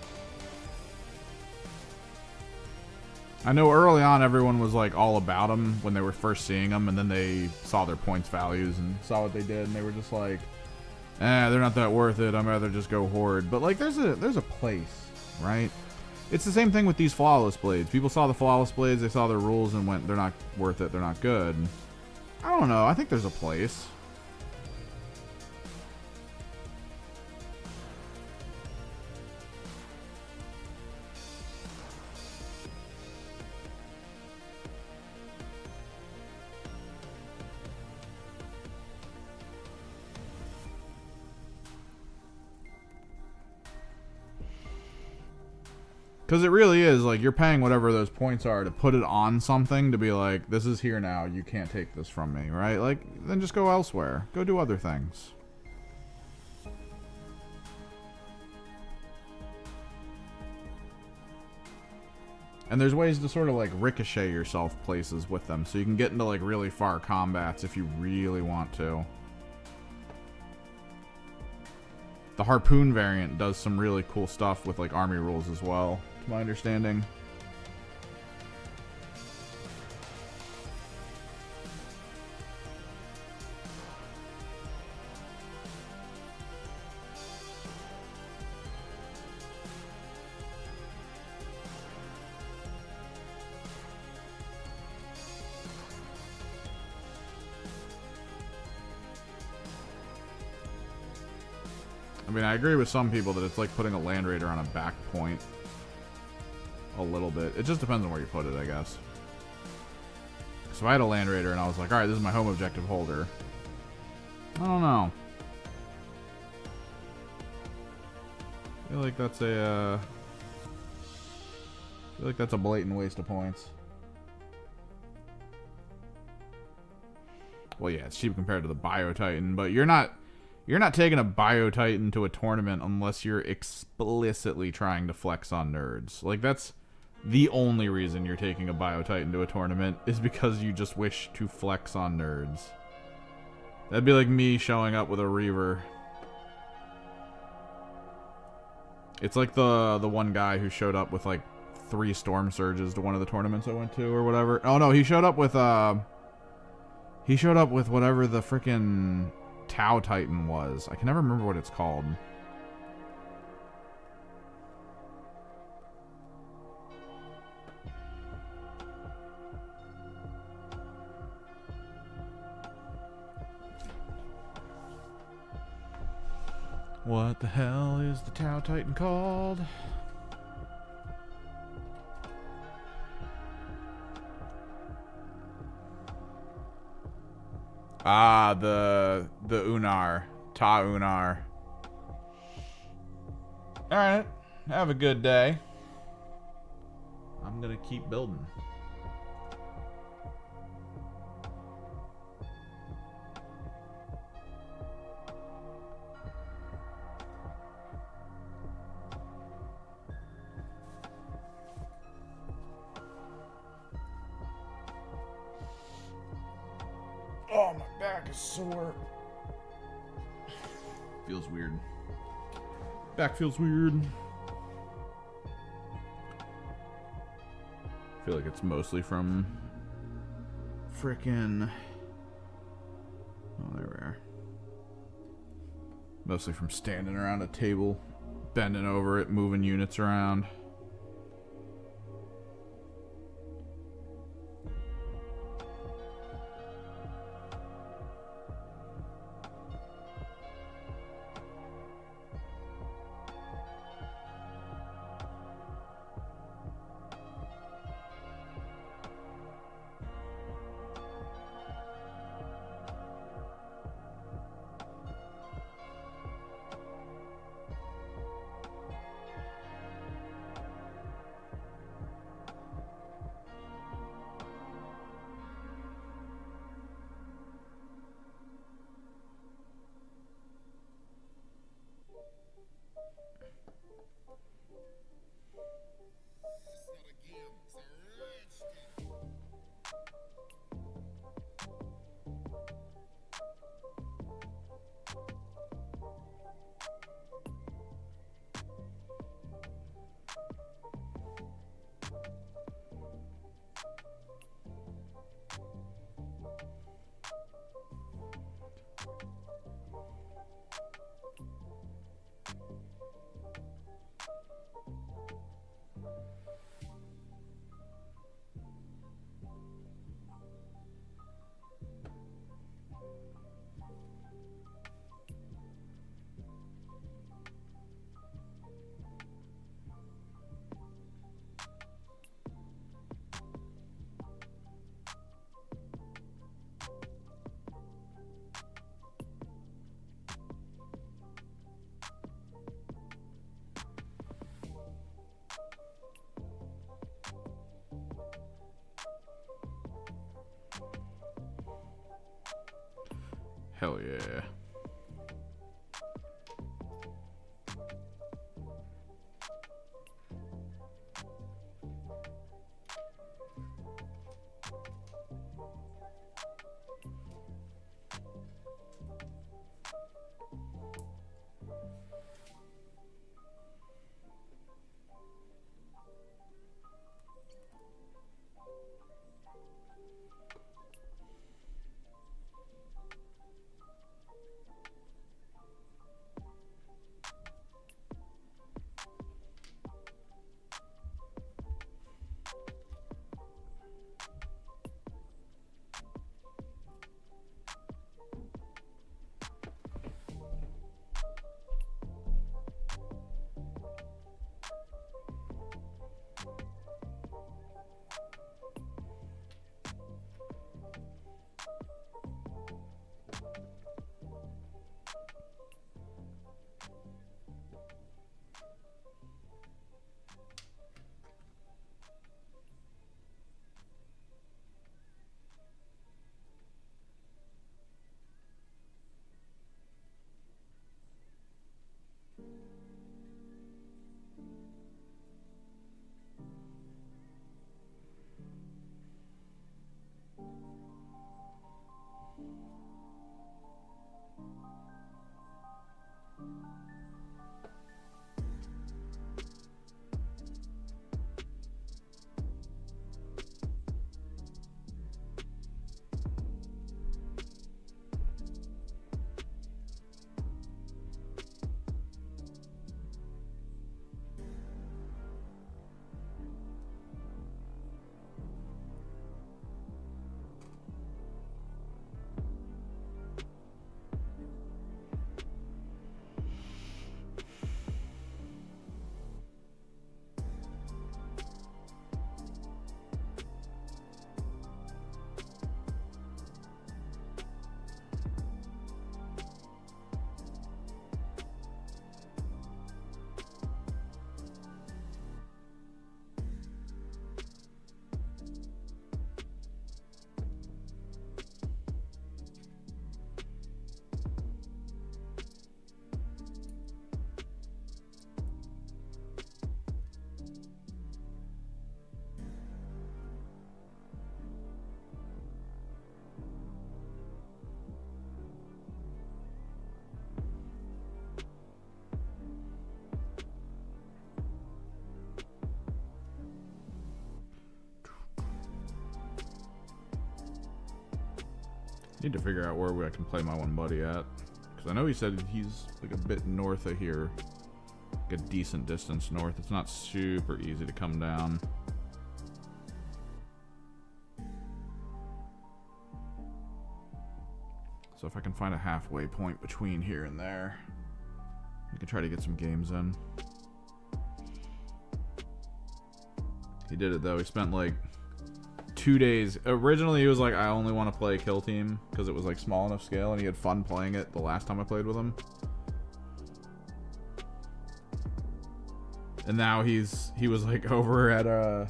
I know early on everyone was like all about them when they were first seeing them, and then they saw their points values and saw what they did, and they were just like, they're not that worth it. I'd rather just go Horde. But like, there's a place, right? It's the same thing with these Flawless Blades. People saw the Flawless Blades, they saw their rules and went, they're not worth it, they're not good. I don't know, I think there's a place. Because it really is, like, you're paying whatever those points are to put it on something to be like, this is here now, you can't take this from me, right? Like, then just go elsewhere. Go do other things. And there's ways to sort of, like, ricochet yourself places with them, so you can get into, like, really far combats if you really want to. The harpoon variant does some really cool stuff with, like, army rules as well, to my understanding. I mean, I agree with some people that it's like putting a Land Raider on a back point. A little bit. It just depends on where you put it, I guess. So I had a Land Raider and I was like, alright, this is my home objective holder. I don't know. I feel like that's a, I feel like that's a blatant waste of points. Well, yeah, it's cheap compared to the Bio Titan, but you're not taking a Bio Titan to a tournament unless you're explicitly trying to flex on nerds. Like, that's the only reason you're taking a Bio Titan to a tournament is because you just wish to flex on nerds. That'd be like me showing up with a Reaver. It's like the one guy who showed up with like 3 Storm Surges to one of the tournaments I went to or whatever. Oh no, he showed up with whatever the frickin' Tau Titan was. I can never remember what it's called. What the hell is the Tau Titan called? Ah, the Unar. Ta Unar. Alright. Have a good day. I'm gonna keep building. Oh, my back is sore. Feels weird. Back feels weird. I feel like it's mostly from frickin'... Oh, there we are. Mostly from standing around a table, bending over it, moving units around. Hell yeah. Need to figure out where I can play my one buddy at. Because I know he said he's like a bit north of here. Like a decent distance north. It's not super easy to come down. So if I can find a halfway point between here and there, we can try to get some games in. He did it though. He spent like 2 days. Originally he was like, I only want to play Kill Team because it was like small enough scale, and he had fun playing it the last time I played with him. And now he was like over at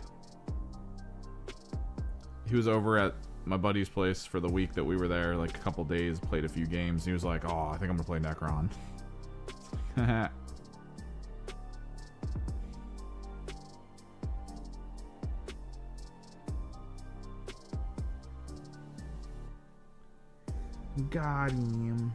he was over at my buddy's place for the week that we were there, like a couple days, played a few games, and he was like, oh, I think I'm gonna play Necron. Got him.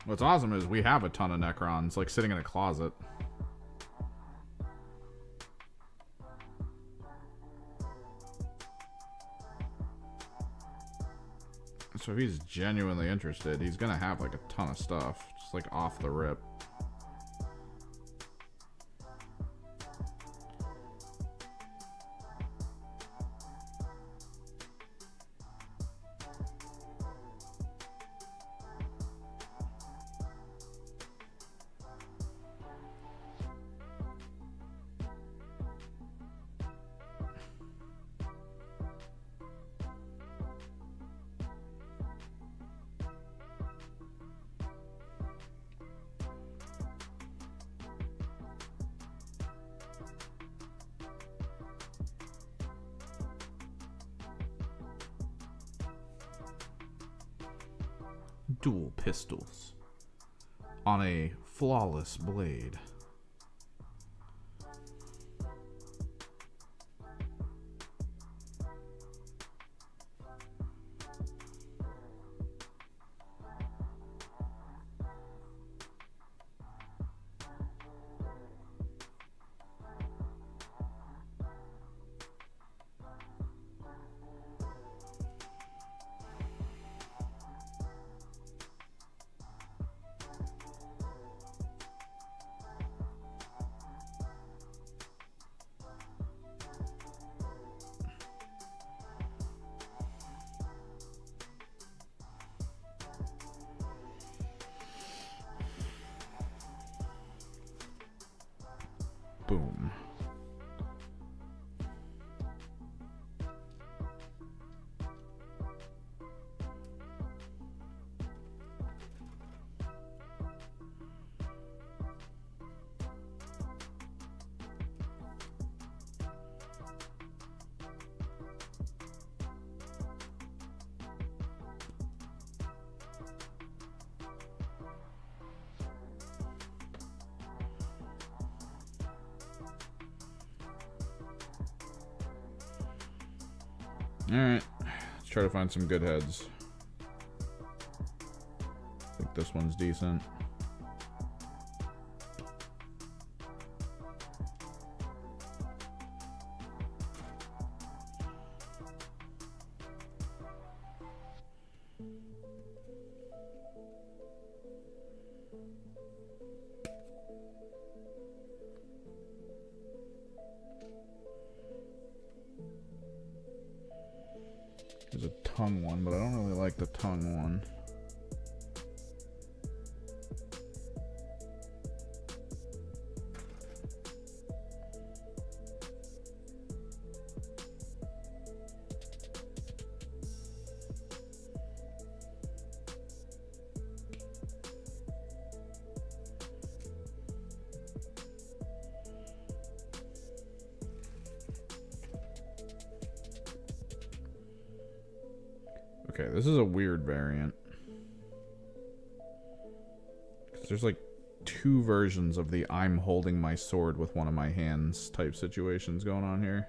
What's awesome is we have a ton of Necrons, like, sitting in a closet. So if he's genuinely interested, he's gonna have, like, a ton of stuff, just, like, off the rip. dual pistols on a flawless blade. Boom. Alright, let's try to find some good heads. I think this one's decent. There's a tongue one, but I don't really like the tongue one. Okay, this is a weird variant. 'Cause there's like two versions of the I'm holding my sword with one of my hands type situations going on here.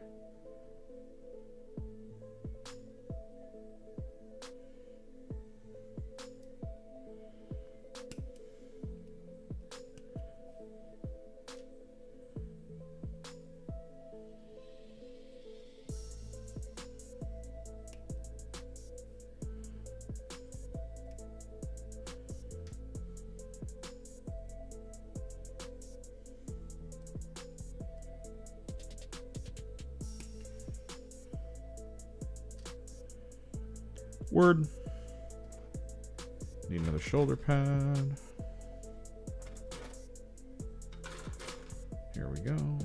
Word. Need another shoulder pad. Here we go.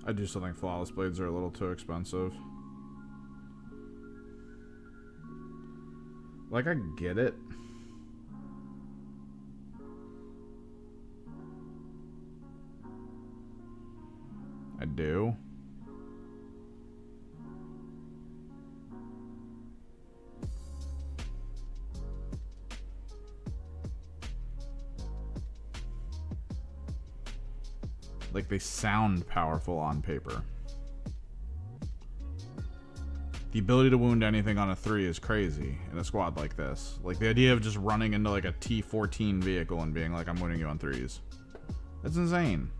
I do still think flawless blades are a little too expensive. Like, I get it. I do. Like, they sound powerful on paper. The ability to wound anything on a 3 is crazy in a squad like this. Like, the idea of just running into, like, a T-14 vehicle and being like, I'm wounding you on 3s. That's insane.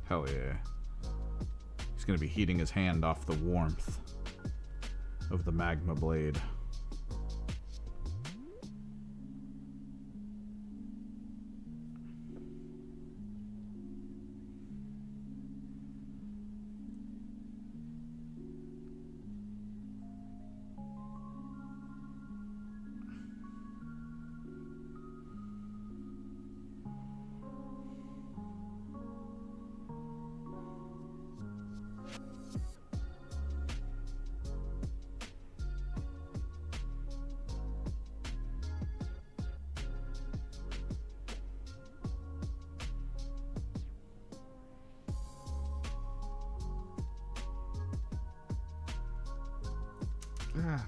Hell yeah. He's gonna be heating his hand off the warmth of the magma blade. Ah.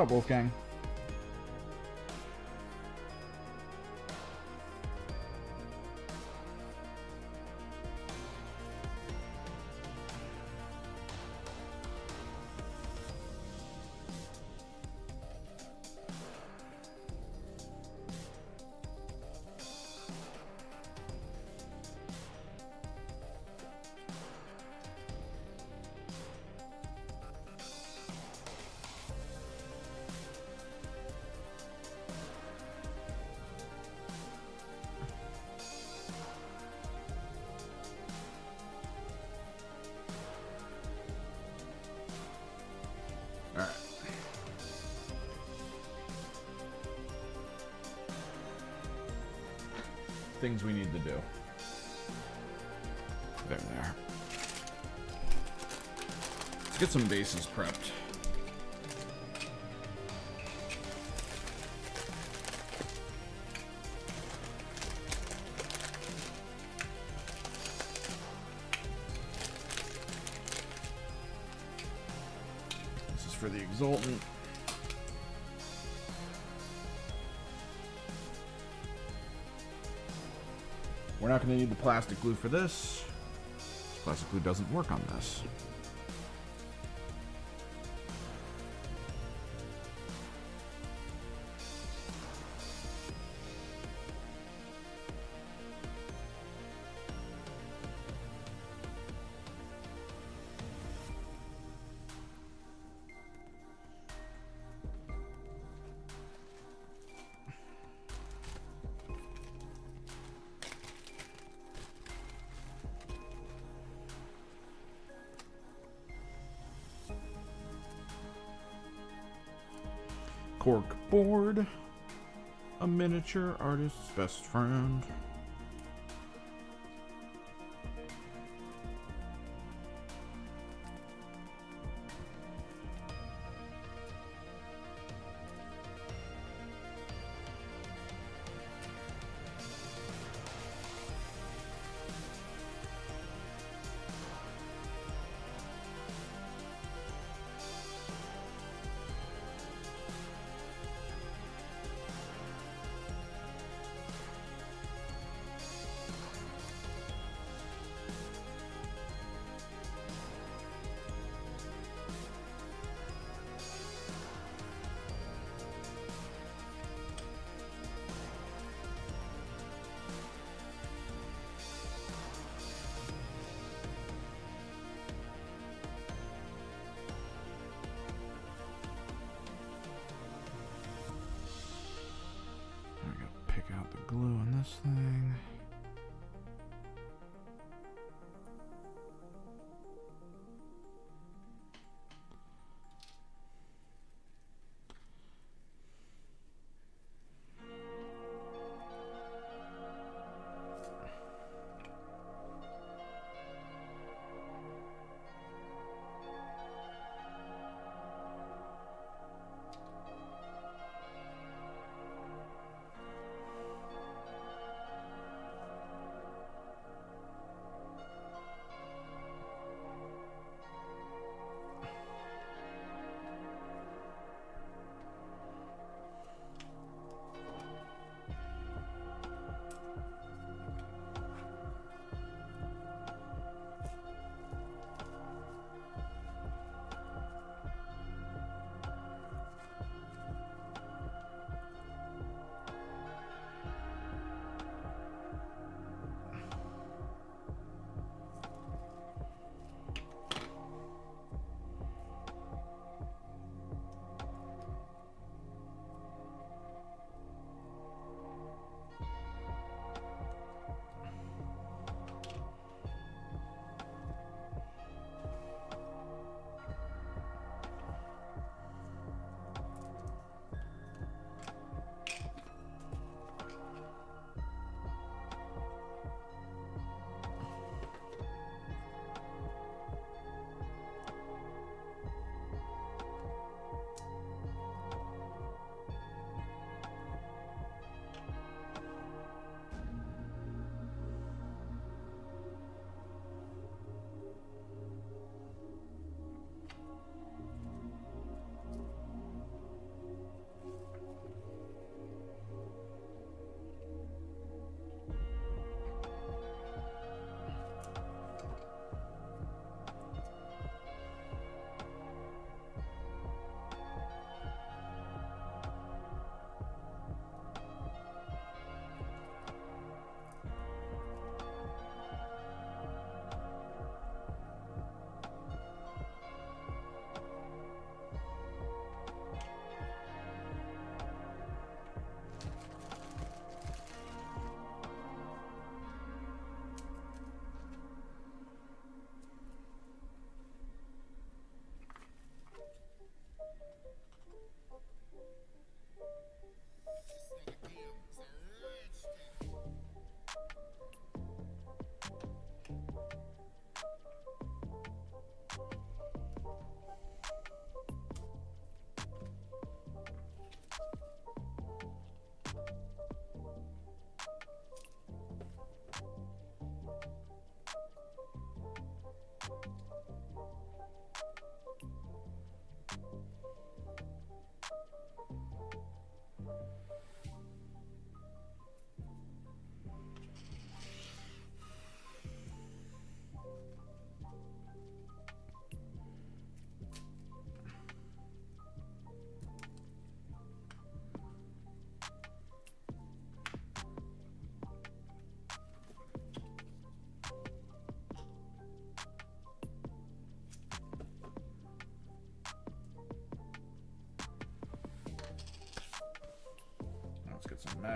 up, Wolfgang? Alright. Things we need to do. There. Let's get some bases prepped. This is for the Exultant. We're not going to need the plastic glue for this. Plastic glue doesn't work on this. Cork board, a miniature artist's best friend.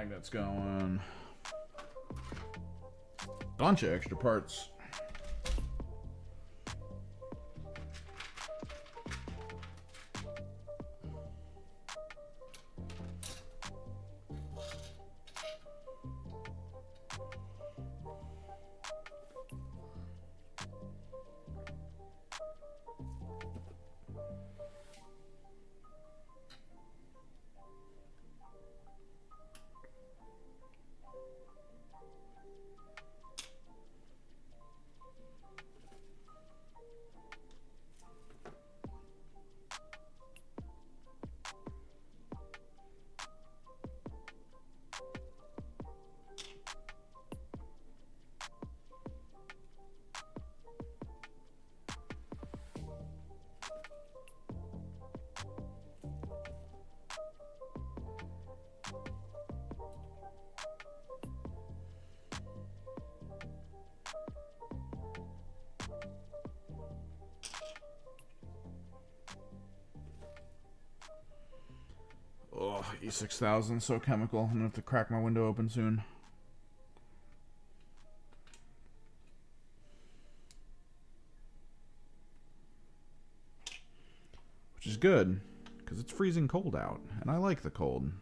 magnets going. Bunch of extra parts. Oh, E6000, so chemical. I'm gonna have to crack my window open soon. Which is good, because it's freezing cold out, and I like the cold.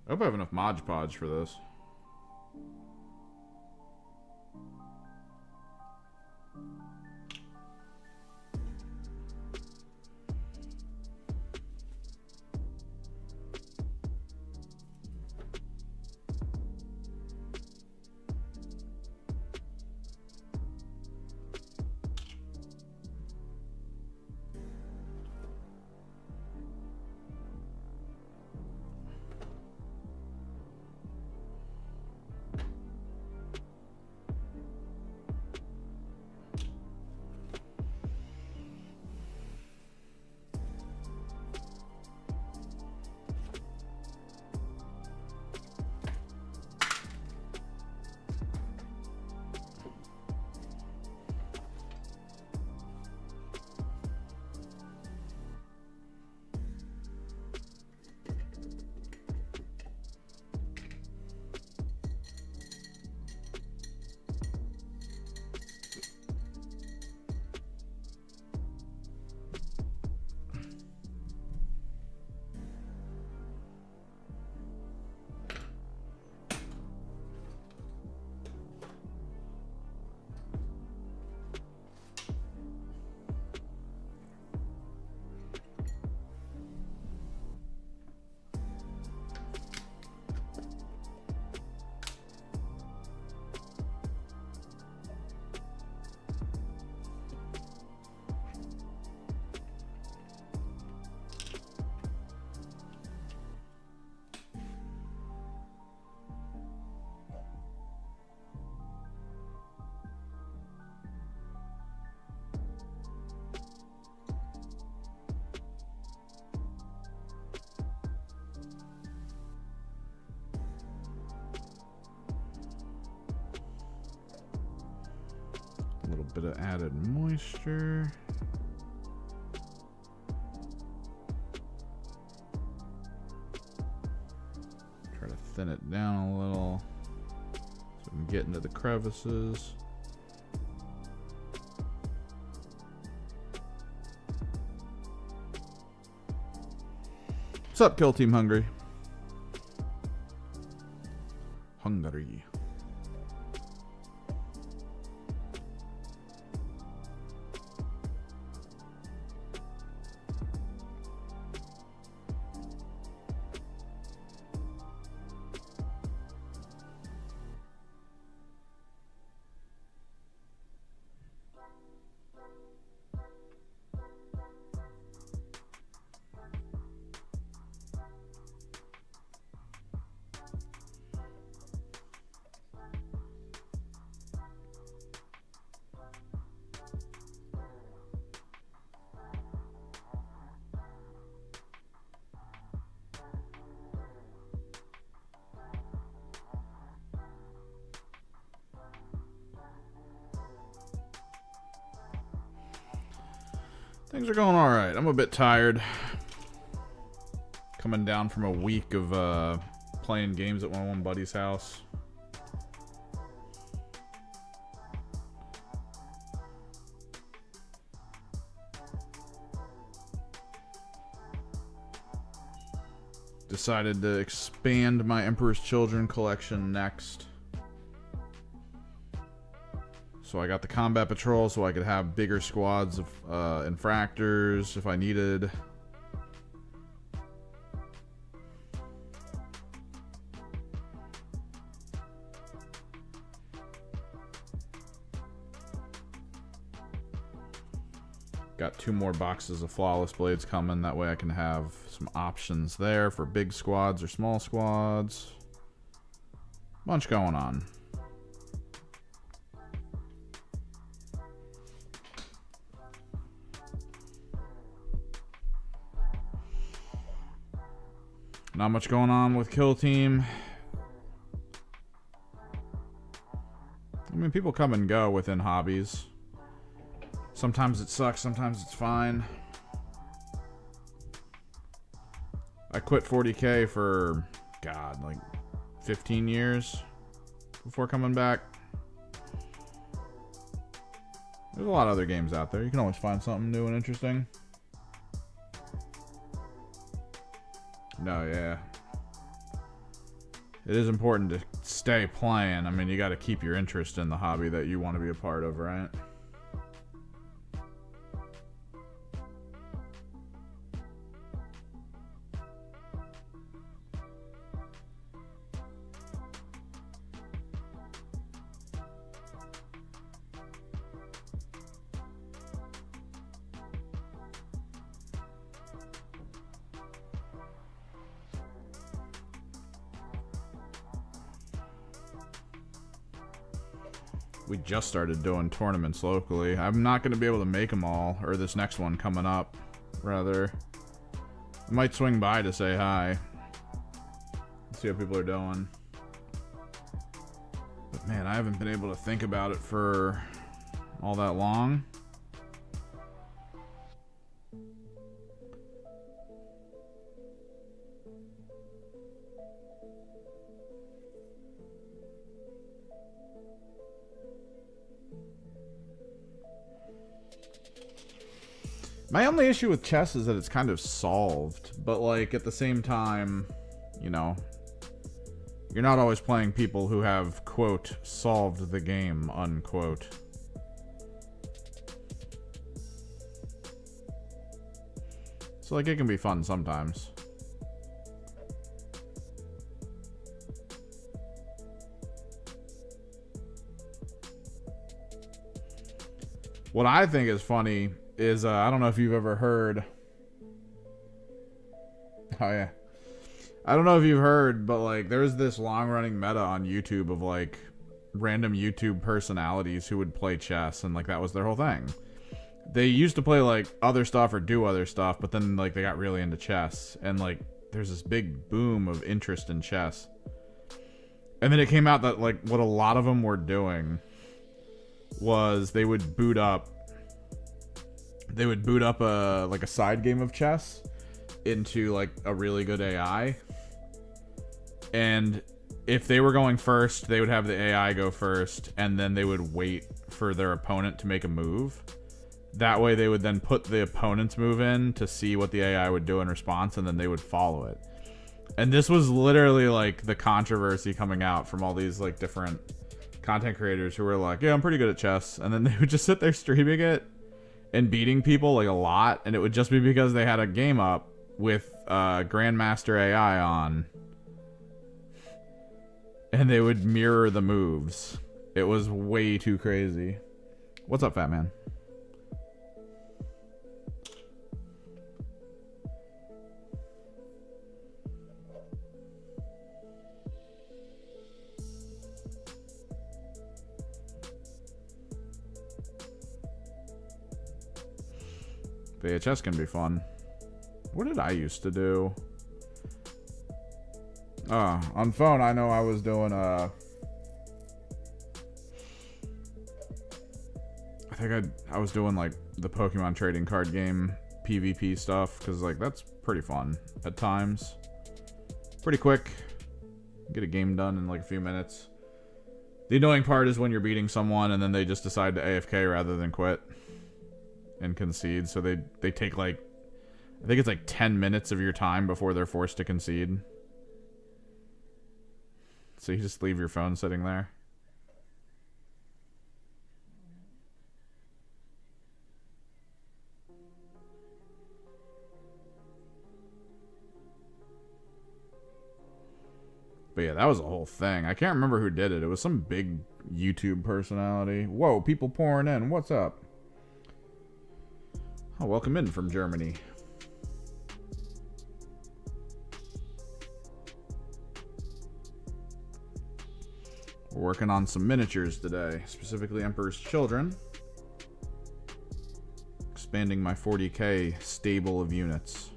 I hope I have enough Mod Podge for this. A little bit of added moisture. Try to thin it down a little so we can get into the crevices. What's up, Kill Team Hungry? Hungry. Things are going all right. I'm a bit tired. coming down from a week of playing games at one buddy's house. Decided to expand my Emperor's Children collection next. So I got the combat patrol so I could have bigger squads of infractors if I needed. Got 2 more boxes of Flawless Blades coming. That way I can have some options there for big squads or small squads. Bunch going on. Not much going on with Kill Team. I mean, people come and go within hobbies. Sometimes it sucks, sometimes it's fine. I quit 40K for, God, like 15 years before coming back. There's a lot of other games out there. You can always find something new and interesting. No, yeah. It is important to stay playing. I mean, you got to keep your interest in the hobby that you want to be a part of, right? We just started doing tournaments locally. I'm not going to be able to make them all, or this next one coming up, rather. I might swing by to say hi. See how people are doing. But man, I haven't been able to think about it for all that long. My only issue with chess is that it's kind of solved, but like at the same time, you know, you're not always playing people who have, quote, solved the game, unquote. So like it can be fun sometimes. What I think is funny is I don't know if you've ever heard. Oh yeah, I don't know if you've heard, but like there's this long-running meta on YouTube of like random YouTube personalities who would play chess, and like that was their whole thing. They used to play like other stuff or do other stuff, but then like they got really into chess, and like there's this big boom of interest in chess. And then it came out that like what a lot of them were doing was they would boot up a like a side game of chess into like a really good AI, and if they were going first, they would have the AI go first, and then they would wait for their opponent to make a move. That way they would then put the opponent's move in to see what the AI would do in response, and then they would follow it. And this was literally like the controversy coming out from all these like different content creators who were like, yeah, I'm pretty good at chess, and then they would just sit there streaming it and beating people like a lot, and it would just be because they had a game up with Grandmaster AI on, and they would mirror the moves. It was way too crazy. What's up, fat man? VHS can be fun. What did I used to do? On phone, I know I was doing I think I was doing like the Pokemon trading card game PvP stuff, because like that's pretty fun at times. Pretty quick. Get a game done in like a few minutes. The annoying part is when you're beating someone and then they just decide to AFK rather than quit and concede. So they take like, I think it's like 10 minutes of your time before they're forced to concede. So you just leave your phone sitting there. But yeah, that was a whole thing. I can't remember who did it. It was some big YouTube personality. Whoa, people pouring in. What's up? Oh, welcome in from Germany. We're working on some miniatures today, specifically Emperor's Children. Expanding my 40k stable of units.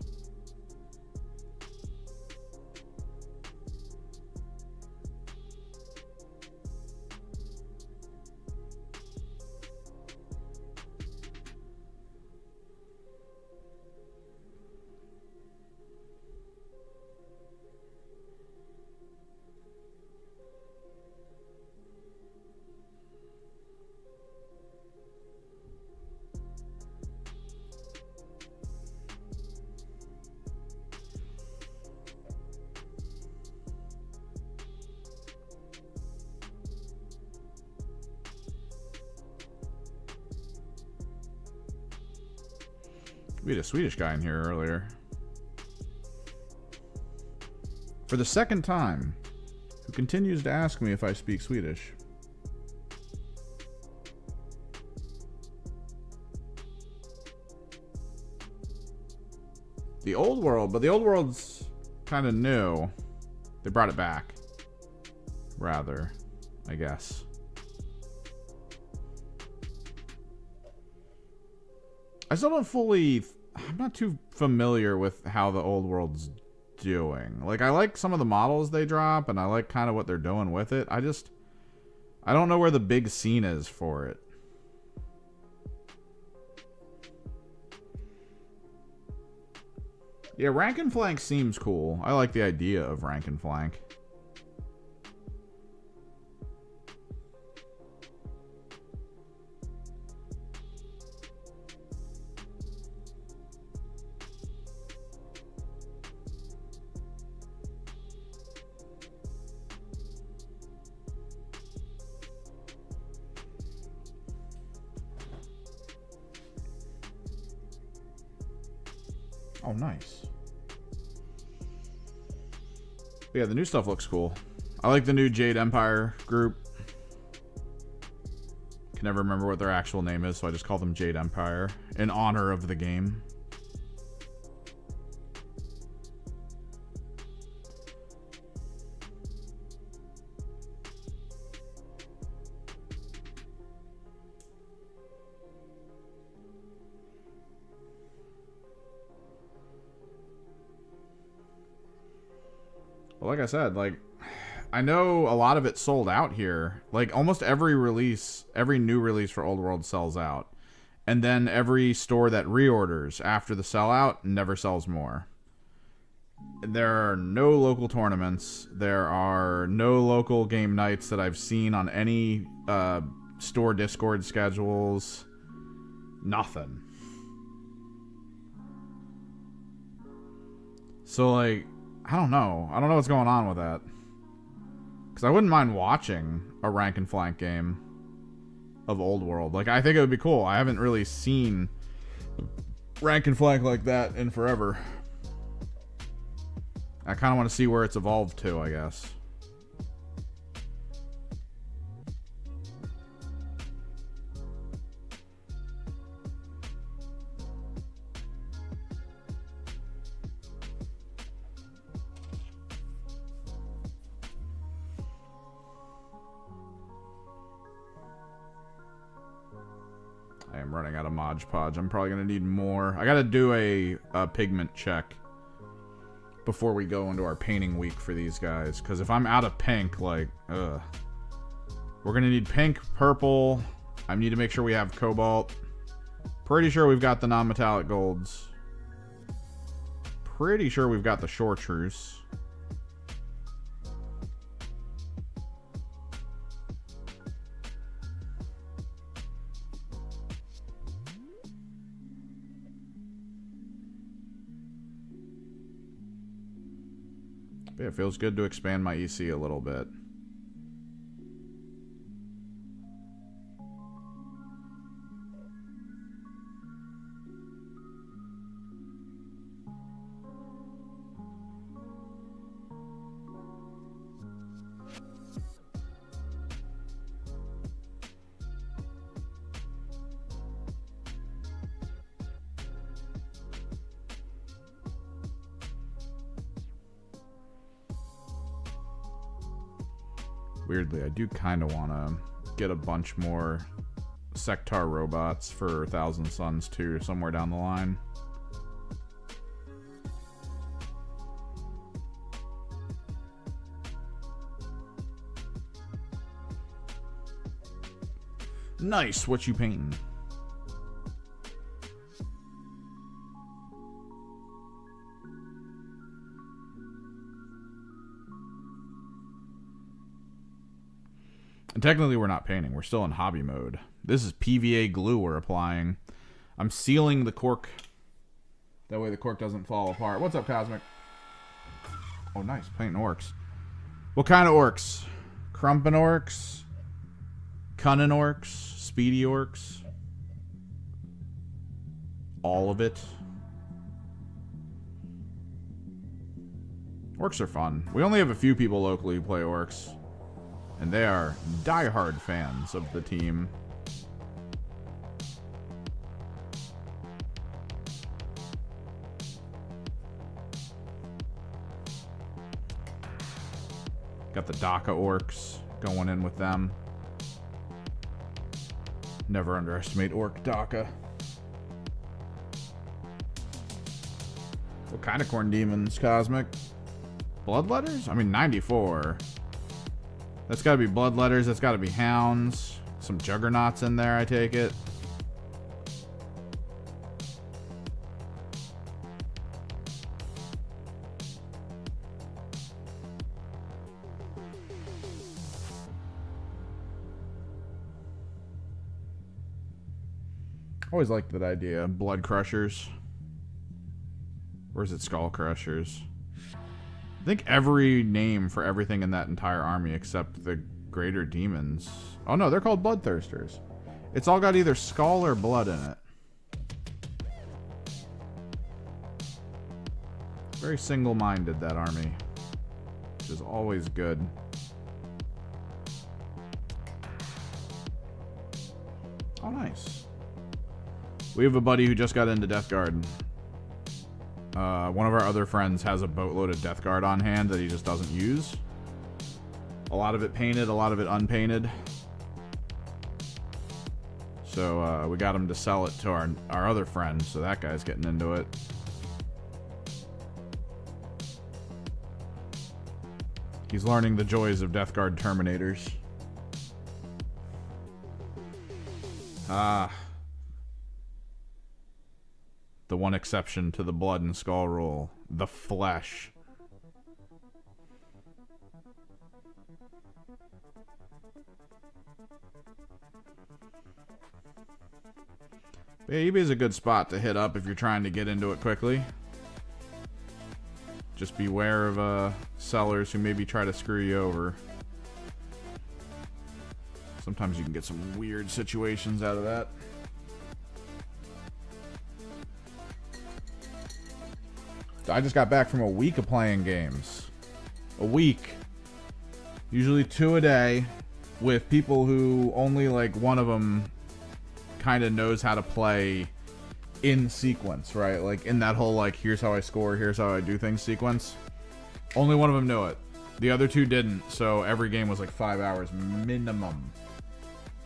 We had a Swedish guy in here earlier. For the second time, who continues to ask me if I speak Swedish. The old world, but the old world's kind of new. They brought it back. Rather, I guess. I still don't fully... I'm not too familiar with how the old world's doing. Like, I like some of the models they drop, and I like kind of what they're doing with it. I don't know where the big scene is for it. Yeah, rank and flank seems cool. I like the idea of rank and flank. Oh, nice. But yeah, the new stuff looks cool. I like the new Jade Empire group. Can never remember what their actual name is, so I just call them Jade Empire in honor of the game. Like I said, like, I know a lot of it sold out here. Like, almost every release, every new release for Old World sells out. And then every store that reorders after the sellout never sells more. There are no local tournaments. There are no local game nights that I've seen on any store Discord schedules. Nothing. So, like... I don't know. I don't know what's going on with that. Because I wouldn't mind watching a rank and flank game of Old World. Like, I think it would be cool. I haven't really seen rank and flank like that in forever. I kind of want to see where it's evolved to, I guess. I am running out of Mod Podge. I'm probably going to need more. I got to do a pigment check before we go into our painting week for these guys. Because if I'm out of pink, like, ugh. We're going to need pink, purple. I need to make sure we have cobalt. Pretty sure we've got the non-metallic golds. Pretty sure we've got the chartreuse. But yeah, it feels good to expand my EC a little bit. Weirdly, I do kind of want to get a bunch more Sectar robots for Thousand Suns too, somewhere down the line. Nice, what you painting? And technically we're not painting, we're still in hobby mode. This is PVA glue we're applying. I'm sealing the cork. That way the cork doesn't fall apart. What's up, Cosmic? Oh, nice, painting orcs. What kind of orcs? Crumpin' orcs? Cunning orcs? Speedy orcs? All of it. Orcs are fun. We only have a few people locally who play orcs. And they are diehard fans of the team. Got the DACA orcs going in with them. Never underestimate orc DACA. What kind of corn demons, Cosmic? Bloodletters? I mean, 94. That's got to be bloodletters. That's got to be hounds. Some juggernauts in there, I take it. Always liked that idea. Blood crushers. Or is it skull crushers? I think every name for everything in that entire army except the greater demons. Oh no, they're called bloodthirsters. It's all got either skull or blood in it. Very single-minded, that army. Which is always good. Oh, nice. We have a buddy who just got into Death Guard. One of our other friends has a boatload of Death Guard on hand that he just doesn't use. A lot of it painted, a lot of it unpainted. So we got him to sell it to our other friend, so that guy's getting into it. He's learning the joys of Death Guard Terminators. The one exception to the blood and skull rule. The flesh. But yeah, eBay is a good spot to hit up if you're trying to get into it quickly. Just beware of sellers who maybe try to screw you over. Sometimes you can get some weird situations out of that. I just got back from a week of playing games. A week. Usually 2 a day with people who only like one of them kind of knows how to play in sequence, right? Like in that whole like here's how I score, here's how I do things sequence. Only one of them knew it. The other 2 didn't, so every game was like 5 hours minimum.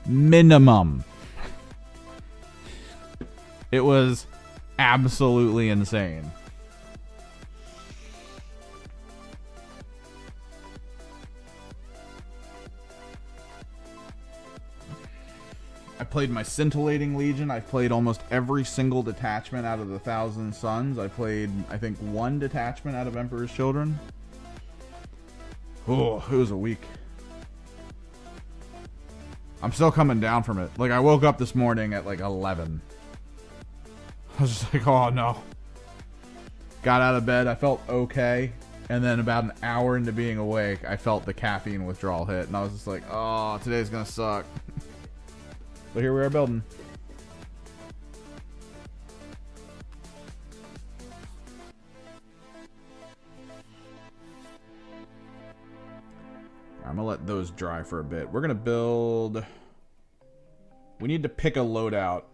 Minimum. It was absolutely insane. I played my Scintillating Legion. I played almost every single detachment out of the Thousand Suns. I played, I think, 1 detachment out of Emperor's Children. Oh, it was a week. I'm still coming down from it. Like, I woke up this morning at like 11. I was just like, oh no. Got out of bed. I felt okay. And then about an hour into being awake, I felt the caffeine withdrawal hit, and I was just like, oh, today's gonna suck. But here we are building. I'm gonna let those dry for a bit. We're gonna build... We need to pick a loadout.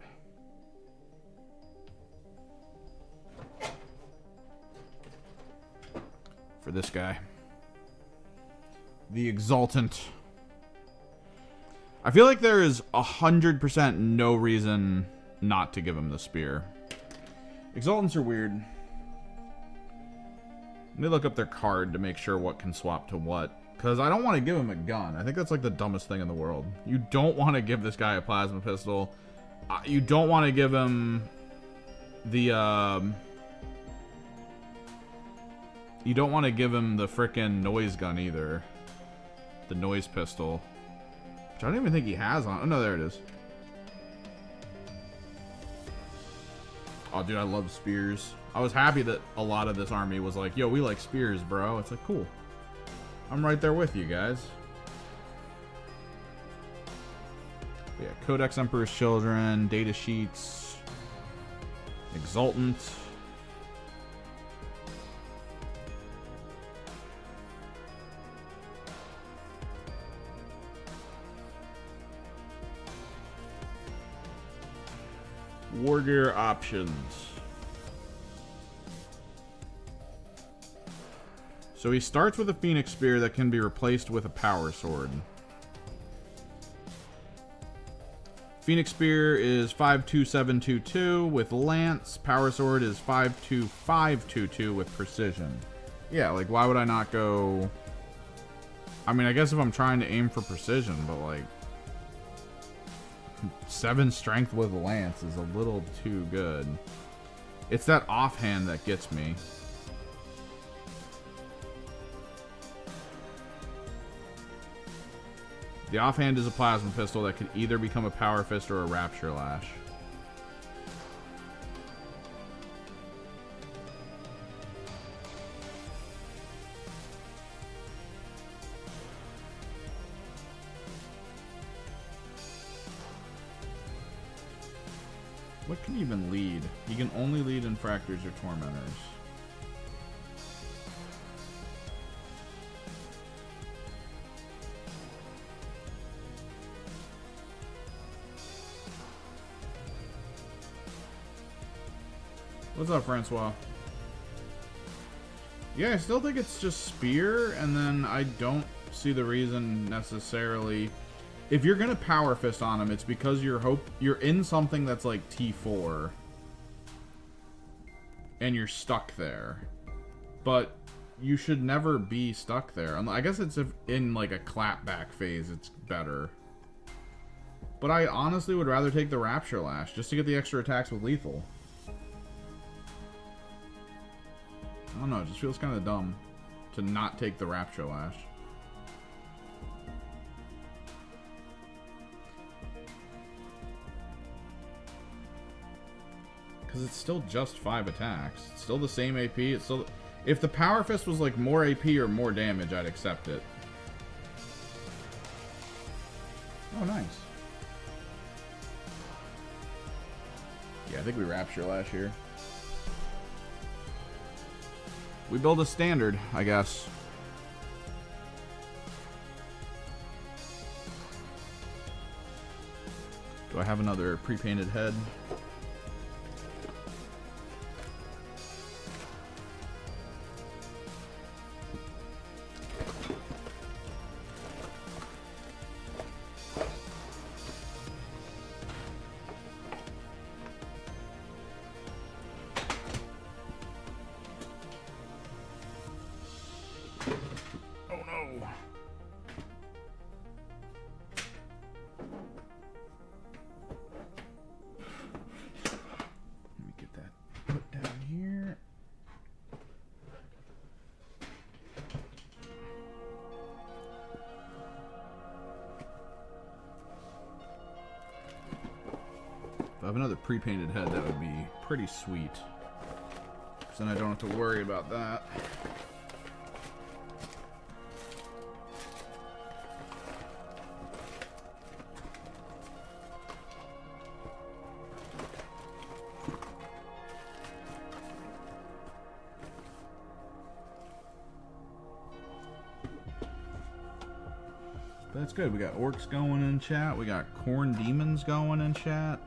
For this guy. The Exultant. I feel like there is 100% no reason not to give him the spear. Exultants are weird. Let me look up their card to make sure what can swap to what. Because I don't want to give him a gun. I think that's like the dumbest thing in the world. You don't want to give this guy a plasma pistol. You don't want to give him the... You don't want to give him the frickin' noise gun either. The noise pistol. Which I don't even think he has on. Oh, no, there it is. Oh, dude, I love spears. I was happy that a lot of this army was like, yo, we like spears, bro. It's like, cool. I'm right there with you guys. Yeah, Codex Emperor's Children, data sheets, Exultant. War gear options. So he starts with a Phoenix Spear that can be replaced with a Power Sword. Phoenix Spear is 52722 with Lance. Power Sword is 52522 with Precision. Yeah, like why would I not go... I mean, I guess if I'm trying to aim for precision, but like... 7 strength with Lance is a little too good. It's that offhand that gets me. The offhand is a plasma pistol that could either become a power fist or a rapture lash. What can he even lead? He can only lead Infractors or Tormentors. What's up, Francois? Yeah, I still think it's just Spear, and then I don't see the reason necessarily... If you're gonna Power Fist on him, it's because you're in something that's like T4. And you're stuck there. But you should never be stuck there. I guess it's if in like a clapback phase, it's better. But I honestly would rather take the Rapture Lash, just to get the extra attacks with lethal. I don't know, it just feels kind of dumb to not take the Rapture Lash. Because it's still just 5 attacks. It's still the same AP. It's still... If the Power Fist was like more AP or more damage, I'd accept it. Oh, nice. Yeah, I think we Rapture Lash here. We build a standard, I guess. Do I have another pre-painted head? I have another pre-painted head, that would be pretty sweet. So then I don't have to worry about that. That's good. We got orcs going in chat. We got corn demons going in chat.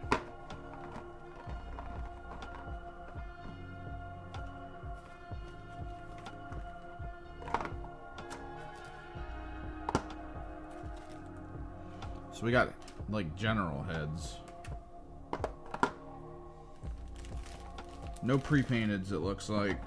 So we got like general heads. No pre-painteds, it looks like.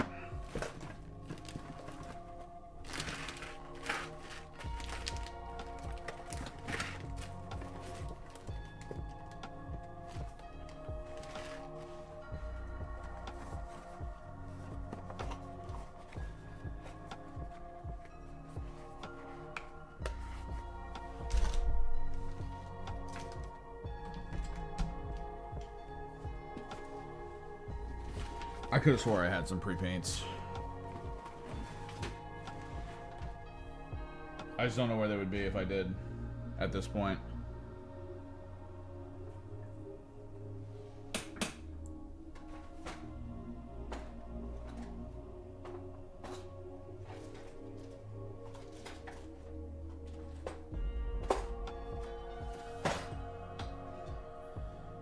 I could have swore I had some pre-paints. I just don't know where they would be if I did at this point.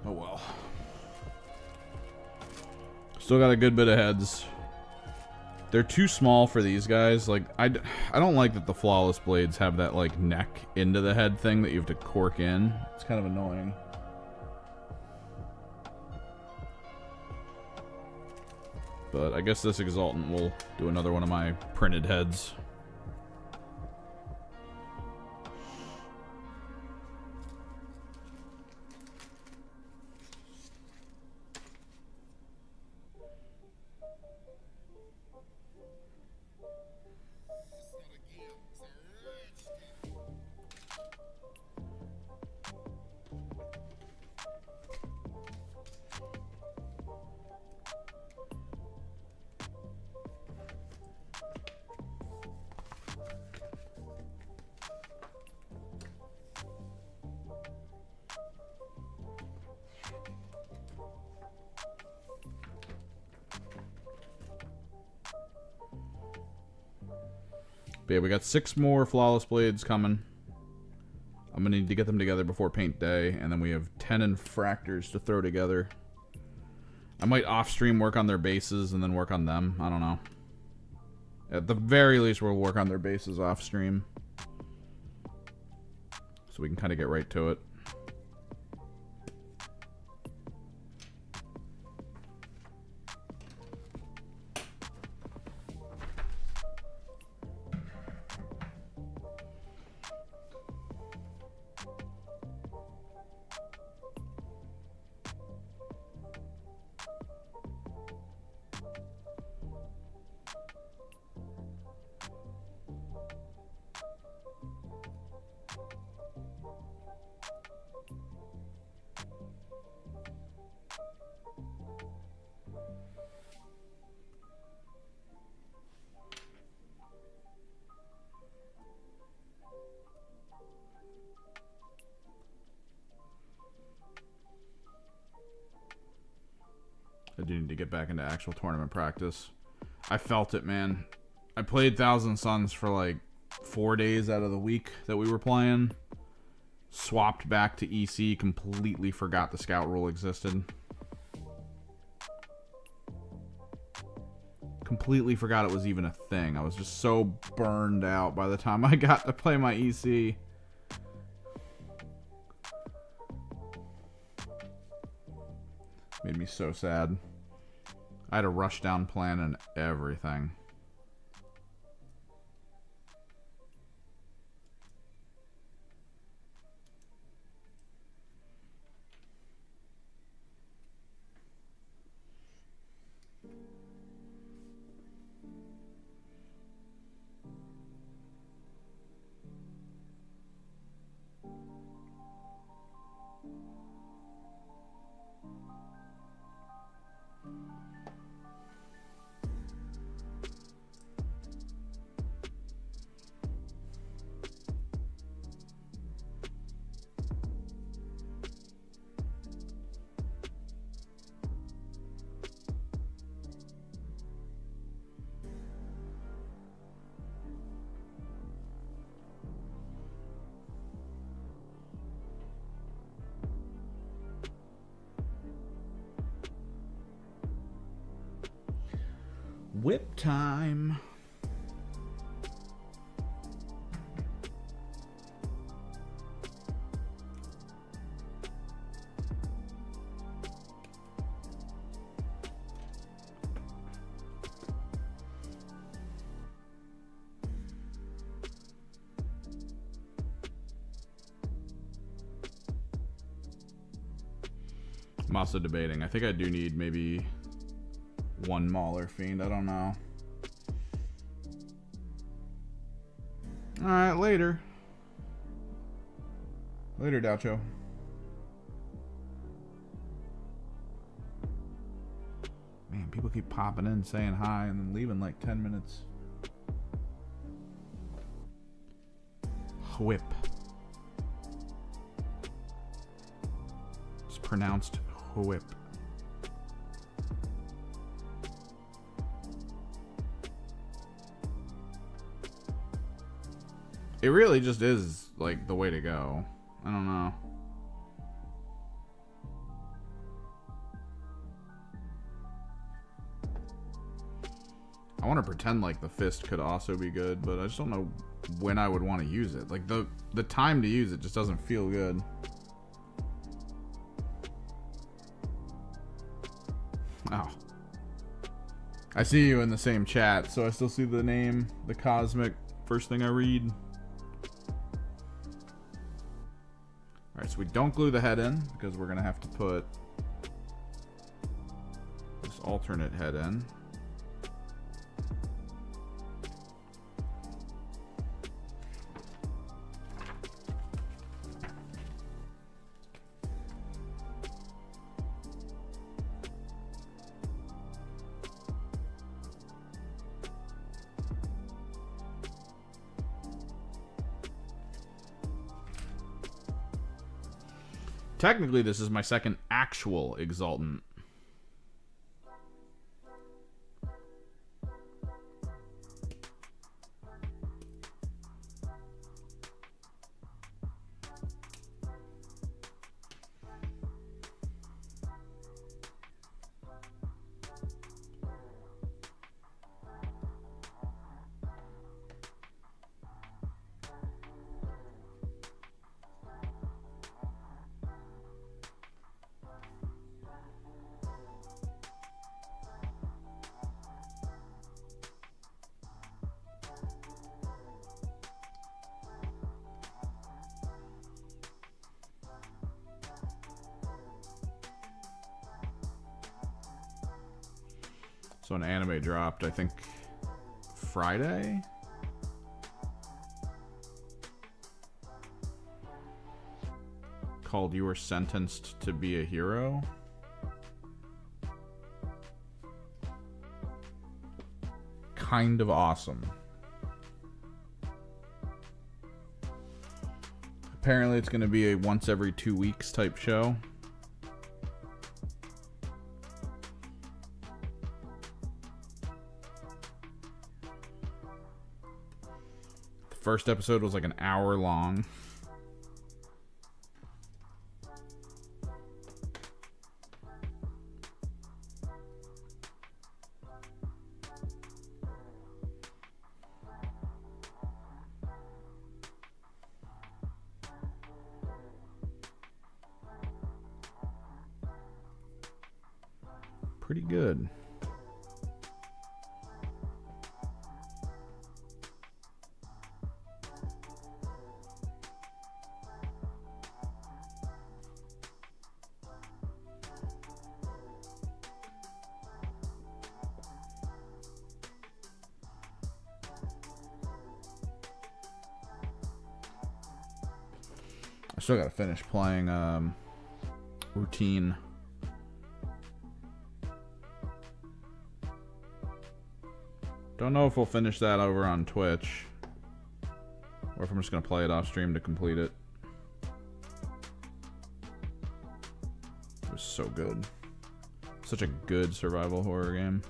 Oh well. Still got a good bit of heads. They're too small for these guys. Like, I don't like that the flawless blades have that, like, neck into the head thing that you have to cork in. It's kind of annoying. But I guess this Exaltant will do another one of my printed heads. But yeah, we got 6 more flawless blades coming. I'm gonna need to get them together before paint day, and then we have 10 infractors to throw together. I might off-stream work on their bases and then work on them. I don't know. At the very least, we'll work on their bases off-stream, so we can kind of get right to it. I do need to get back into actual tournament practice. I felt it, man. I played Thousand Suns for like 4 days out of the week that we were playing. Swapped back to EC, completely forgot the scout rule existed. Completely forgot it was even a thing. I was just so burned out by the time I got to play my EC. Made me so sad. I had a rush down plan and everything. Whip time. I'm also debating. I think I do need maybe one Mauler Fiend. I don't know. Alright, later. Later, Doucho. Man, people keep popping in, saying hi, and then leaving like 10 minutes. Whip. It's pronounced whip. It really just is like the way to go. I don't know. I want to pretend like the fist could also be good, but I just don't know when I would want to use it. Like the time to use it just doesn't feel good. Oh. I see you in the same chat, so I still see the name, the Cosmic, first thing I read. Alright, so we don't glue the head in, because we're going to have to put this alternate head in. Technically, this is my second actual Exultant. So an anime dropped, I think, Friday? Called You Were Sentenced to Be a Hero. Kind of awesome. Apparently it's going to be a once every 2 weeks type show. First episode was like an hour long. Pretty good. I still gotta finish playing Routine. Don't know if we'll finish that over on Twitch, or if I'm just gonna play it off stream to complete it. It was so good. Such a good survival horror game.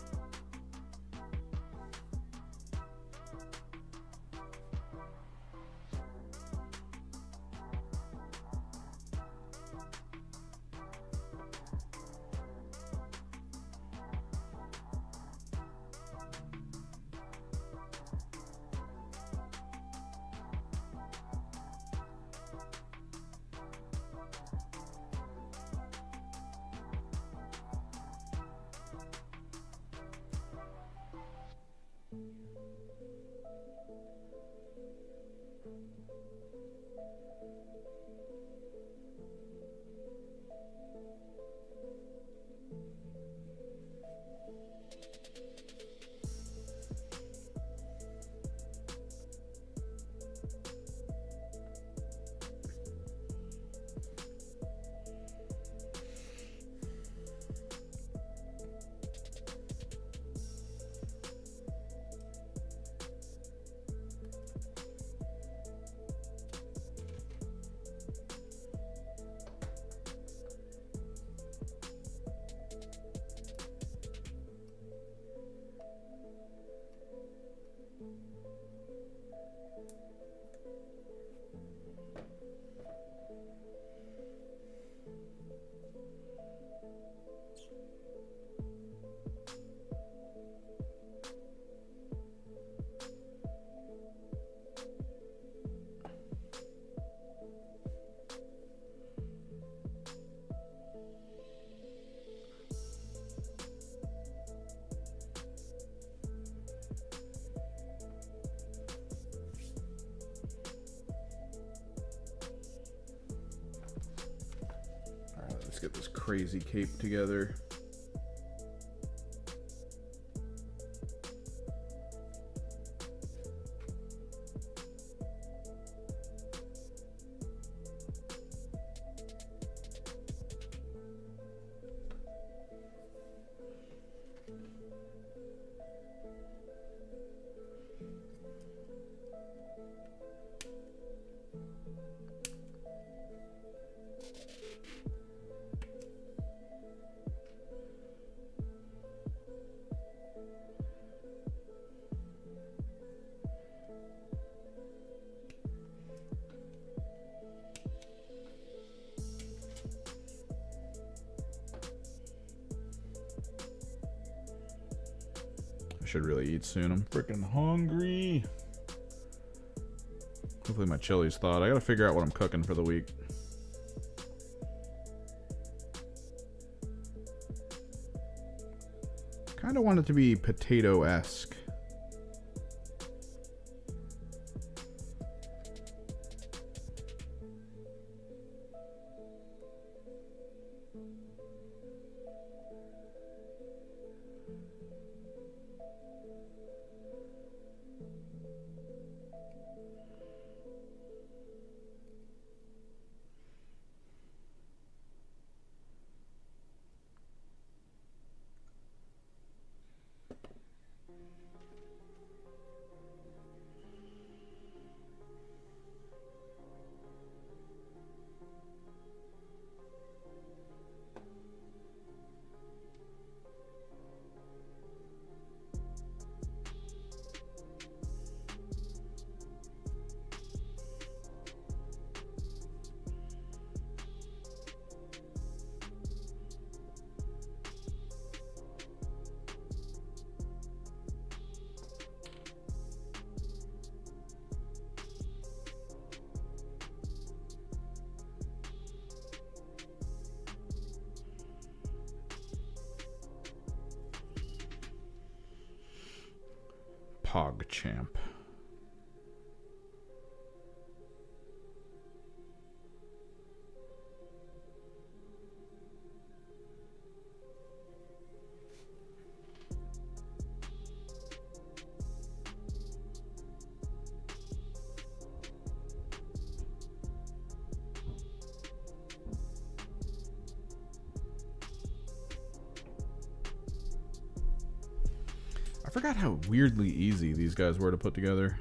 get this crazy cape together. Should really eat soon. I'm freaking hungry. Hopefully my chili's thawed. I gotta figure out what I'm cooking for the week. Kind of want it to be potato-esque. PogChamp. I forgot how weirdly easy these guys were to put together.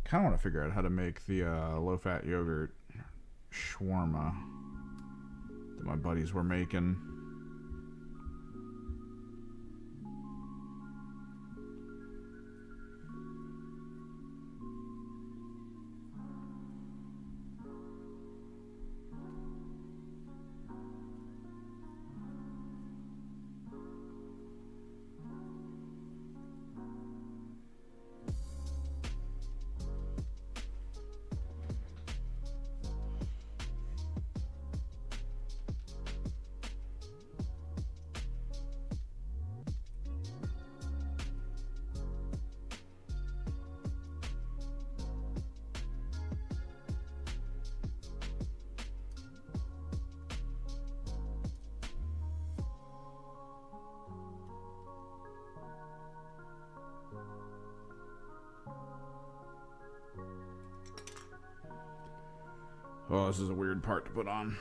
Kind of want to figure out how to make the low-fat yogurt shawarma that my buddies were making. Oh, this is a weird part to put on.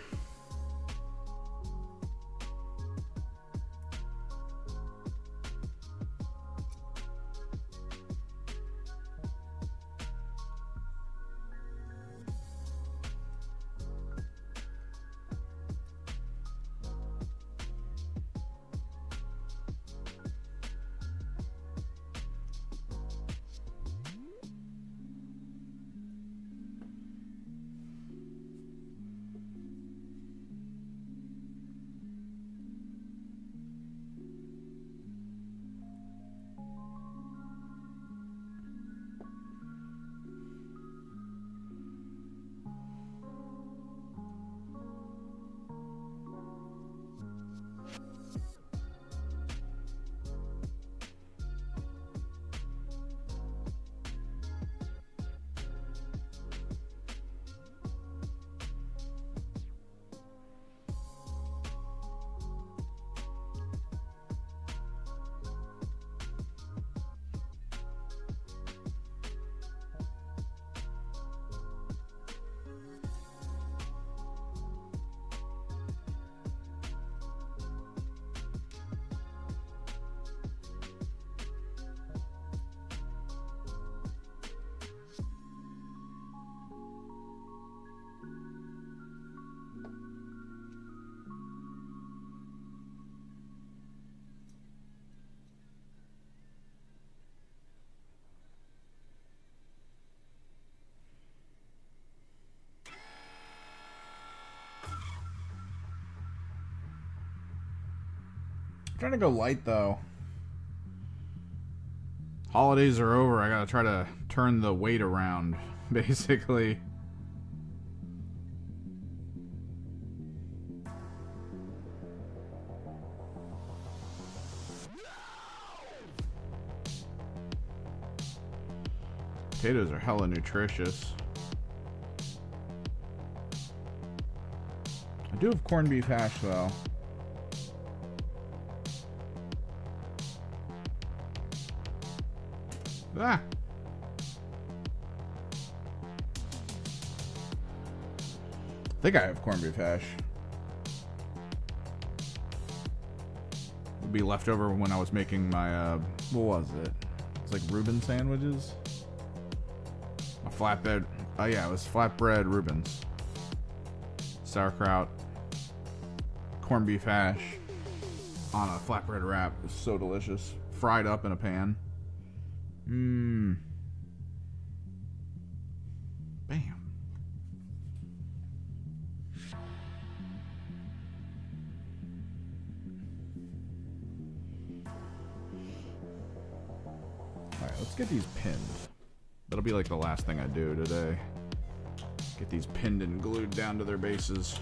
Trying to go light though. Holidays are over. I gotta try to turn the weight around, basically. Potatoes are hella nutritious. I do have corned beef hash though. Ah. I think I have corned beef hash. Would be left over when I was making my what was it? It's like Reuben sandwiches. A flatbread. Oh yeah, it was flatbread Reubens. Sauerkraut. Corned beef hash on a flatbread wrap. It was so delicious. Fried up in a pan. Mmm. Bam. Alright, let's get these pinned. That'll be like the last thing I do today. Get these pinned and glued down to their bases.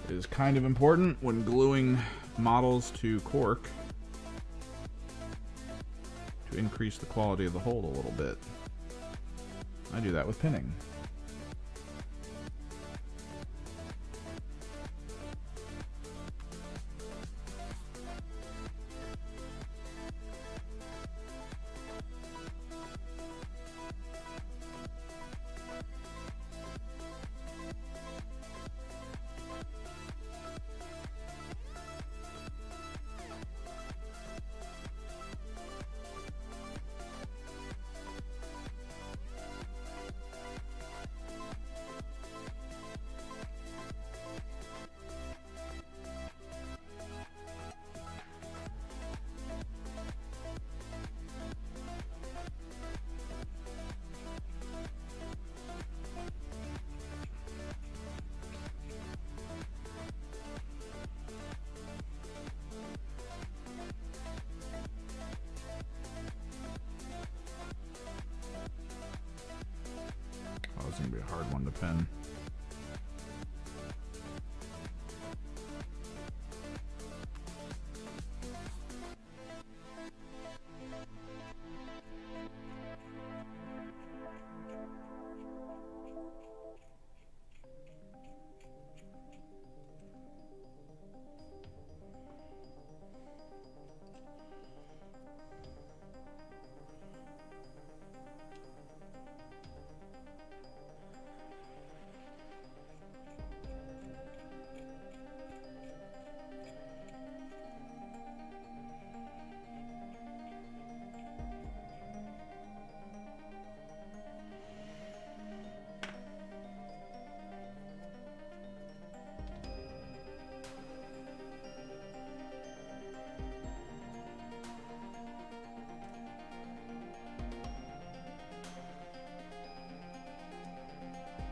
It is kind of important when gluing models to cork to increase the quality of the hold a little bit. I do that with pinning. gonna be a hard one to pin.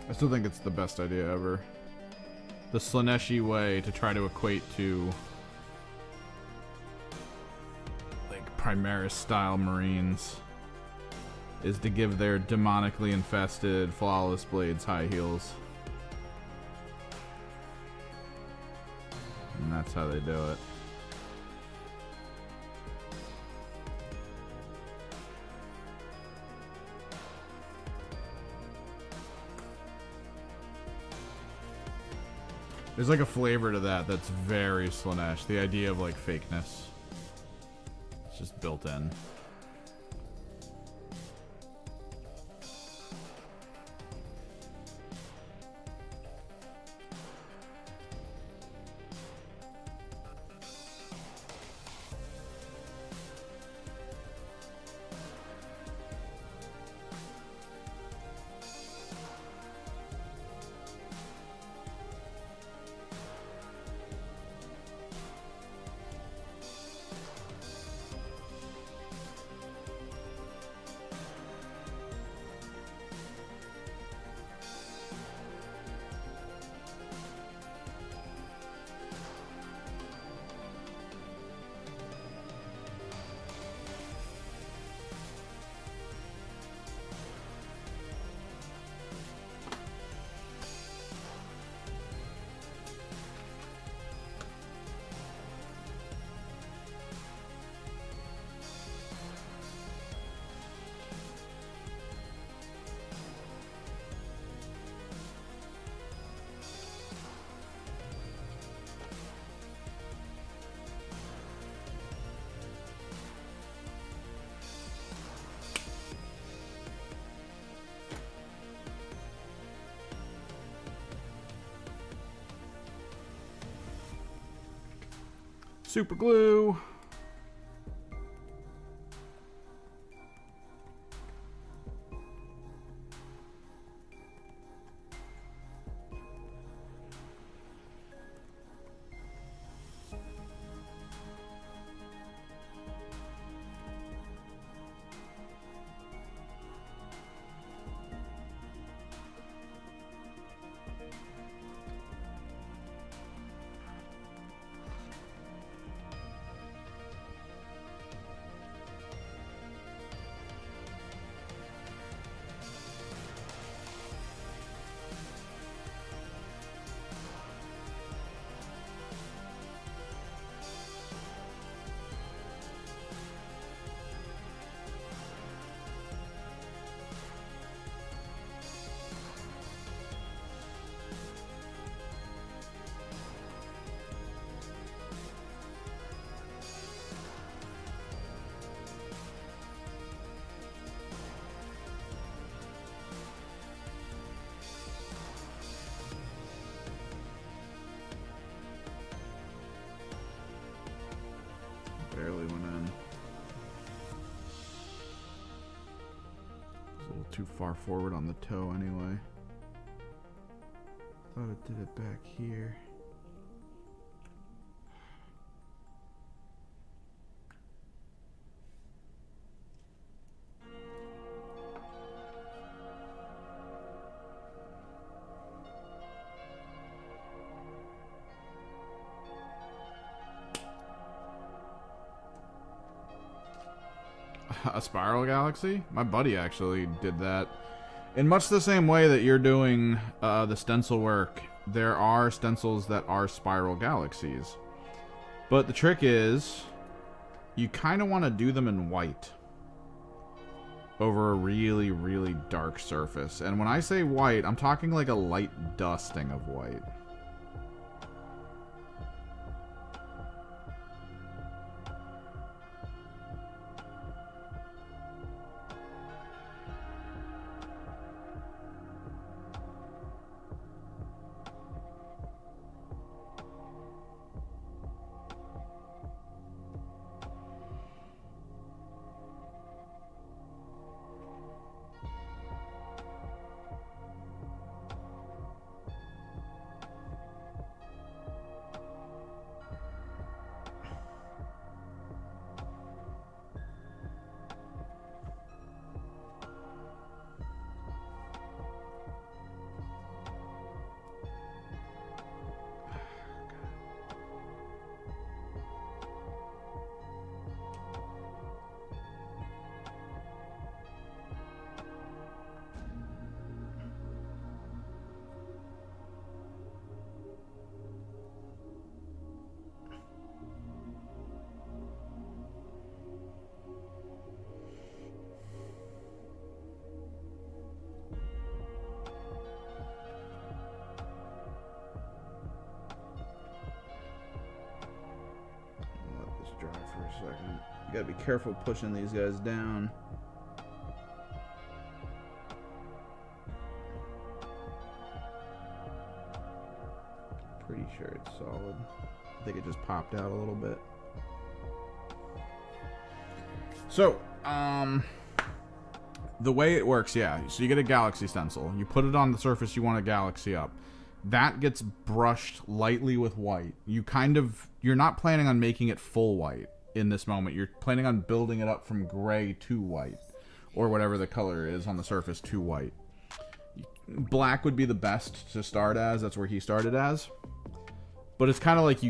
I still think it's the best idea ever. The Slaneshi way to try to equate to like Primaris style Marines is to give their demonically infested flawless blades high heels. And that's how they do it. There's like a flavor to that that's very Slanesh. The idea of like fakeness. It's just built in. Super glue. Barely went in. It's a little too far forward on the toe anyway. Thought it did it back here. A spiral galaxy? My buddy actually did that. In much the same way that you're doing the stencil work, there are stencils that are spiral galaxies. But the trick is, you kind of want to do them in white over a really, really dark surface. And when I say white, I'm talking like a light dusting of white. Dry for a second. You gotta be careful pushing these guys down. Pretty sure it's solid. I think it just popped out a little bit. So, the way it works, yeah. So you get a galaxy stencil. You put it on the surface you want a galaxy up. That gets brushed lightly with white. You're not planning on making it full white in this moment. You're planning on building it up from gray to white, or whatever the color is on the surface to white. Black would be the best to start as. That's where he started as. But it's kind of like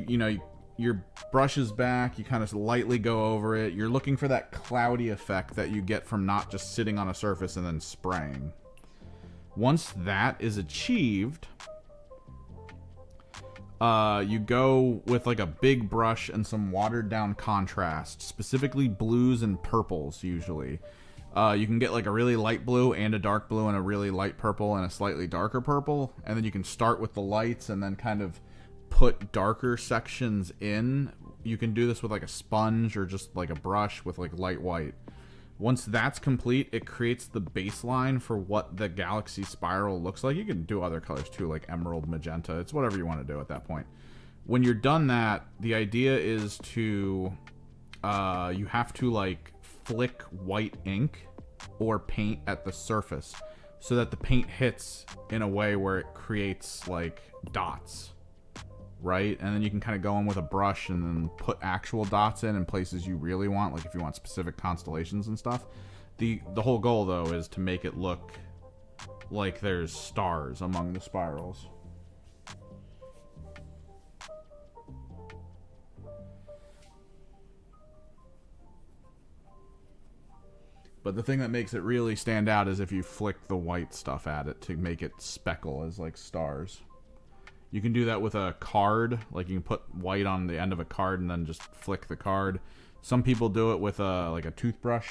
your brush is back. You kind of lightly go over it. You're looking for that cloudy effect that you get from not just sitting on a surface and then spraying. Once that is achieved, you go with like a big brush and some watered down contrast, specifically blues and purples usually. You can get like a really light blue and a dark blue and a really light purple and a slightly darker purple, and then you can start with the lights and then kind of put darker sections in. You can do this with like a sponge or just like a brush with like light white. Once that's complete, it creates the baseline for what the galaxy spiral looks like. You can do other colors too, like emerald, magenta. It's whatever you want to do at that point. When you're done that, the idea is to, you have to like flick white ink or paint at the surface so that the paint hits in a way where it creates like dots, right? And then you can kind of go in with a brush and then put actual dots in places you really want, like if you want specific constellations and stuff. The whole goal though is to make it look like there's stars among the spirals. But the thing that makes it really stand out is if you flick the white stuff at it to make it speckle as like stars. You can do that with a card. Like you can put white on the end of a card and then just flick the card. Some people do it with like a toothbrush.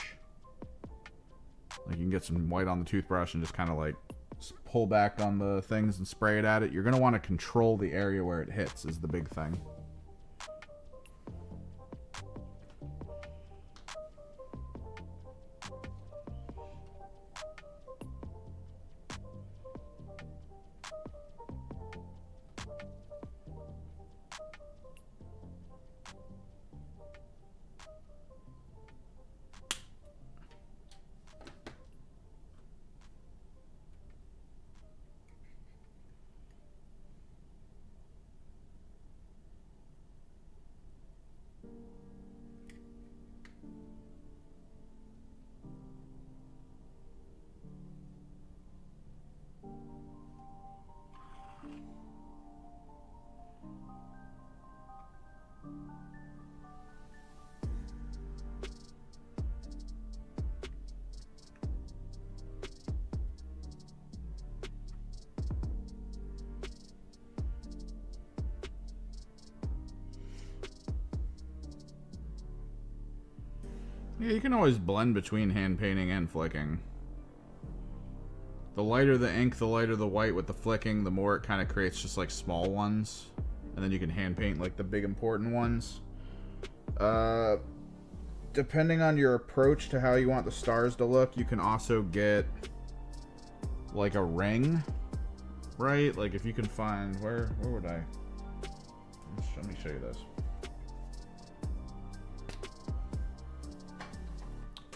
Like you can get some white on the toothbrush and just kind of like pull back on the things and spray it at it. You're going to want to control the area where it hits is the big thing. Yeah, you can always blend between hand painting and flicking. The lighter the ink, the lighter the white with the flicking, the more it kind of creates just like small ones. And then you can hand paint like the big important ones. Depending on your approach to how you want the stars to look, you can also get like a ring, right? Like if you can find, where would I? Let me show you this.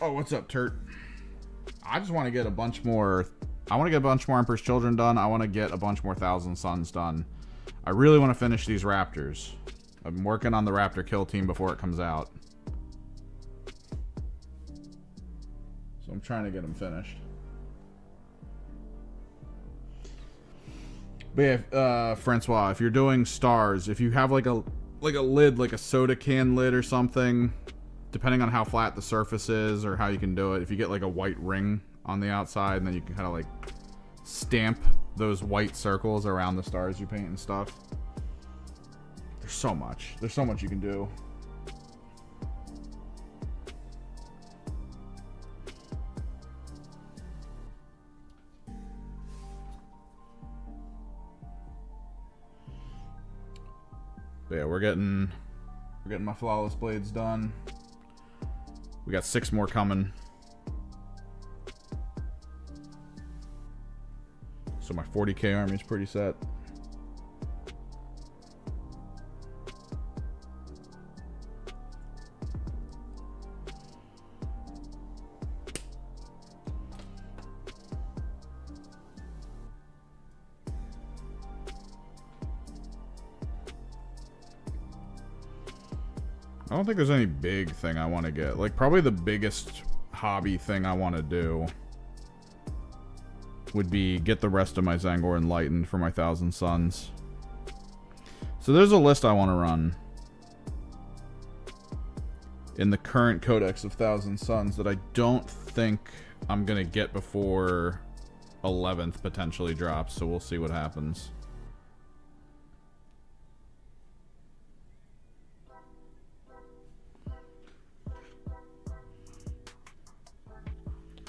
Oh, what's up, Turt? I just want to get a bunch more. I want to get a bunch more Emperor's Children done. I want to get a bunch more Thousand Suns done. I really want to finish these Raptors. I'm working on the Raptor kill team before it comes out. So I'm trying to get them finished. But yeah, Francois, if you're doing stars, if you have like a lid, like a soda can lid or something, depending on how flat the surface is or how you can do it, if you get like a white ring on the outside, and then you can kind of like stamp those white circles around the stars you paint and stuff. There's so much you can do. But yeah, we're getting my flawless blades done. We got 6 more coming. So my 40k army is pretty set. I don't think there's any big thing I want to get. Like, probably the biggest hobby thing I want to do would be get the rest of my Zangor Enlightened for my Thousand Suns. So there's a list I want to run in the current Codex of Thousand Suns that I don't think I'm going to get before 11th potentially drops, so we'll see what happens.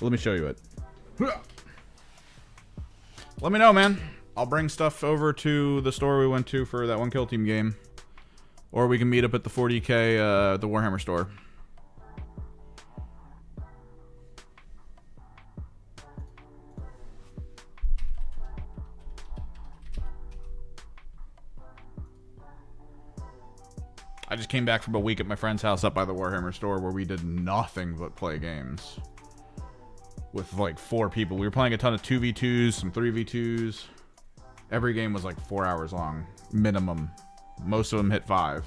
Let me show you it. Let me know, man. I'll bring stuff over to the store we went to for that one Kill Team game. Or we can meet up at the 40k, the Warhammer store. I just came back from a week at my friend's house up by the Warhammer store where we did nothing but play games. With like 4 people. We were playing a ton of 2v2s, some 3v2s. Every game was like 4 hours long, minimum. Most of them hit 5.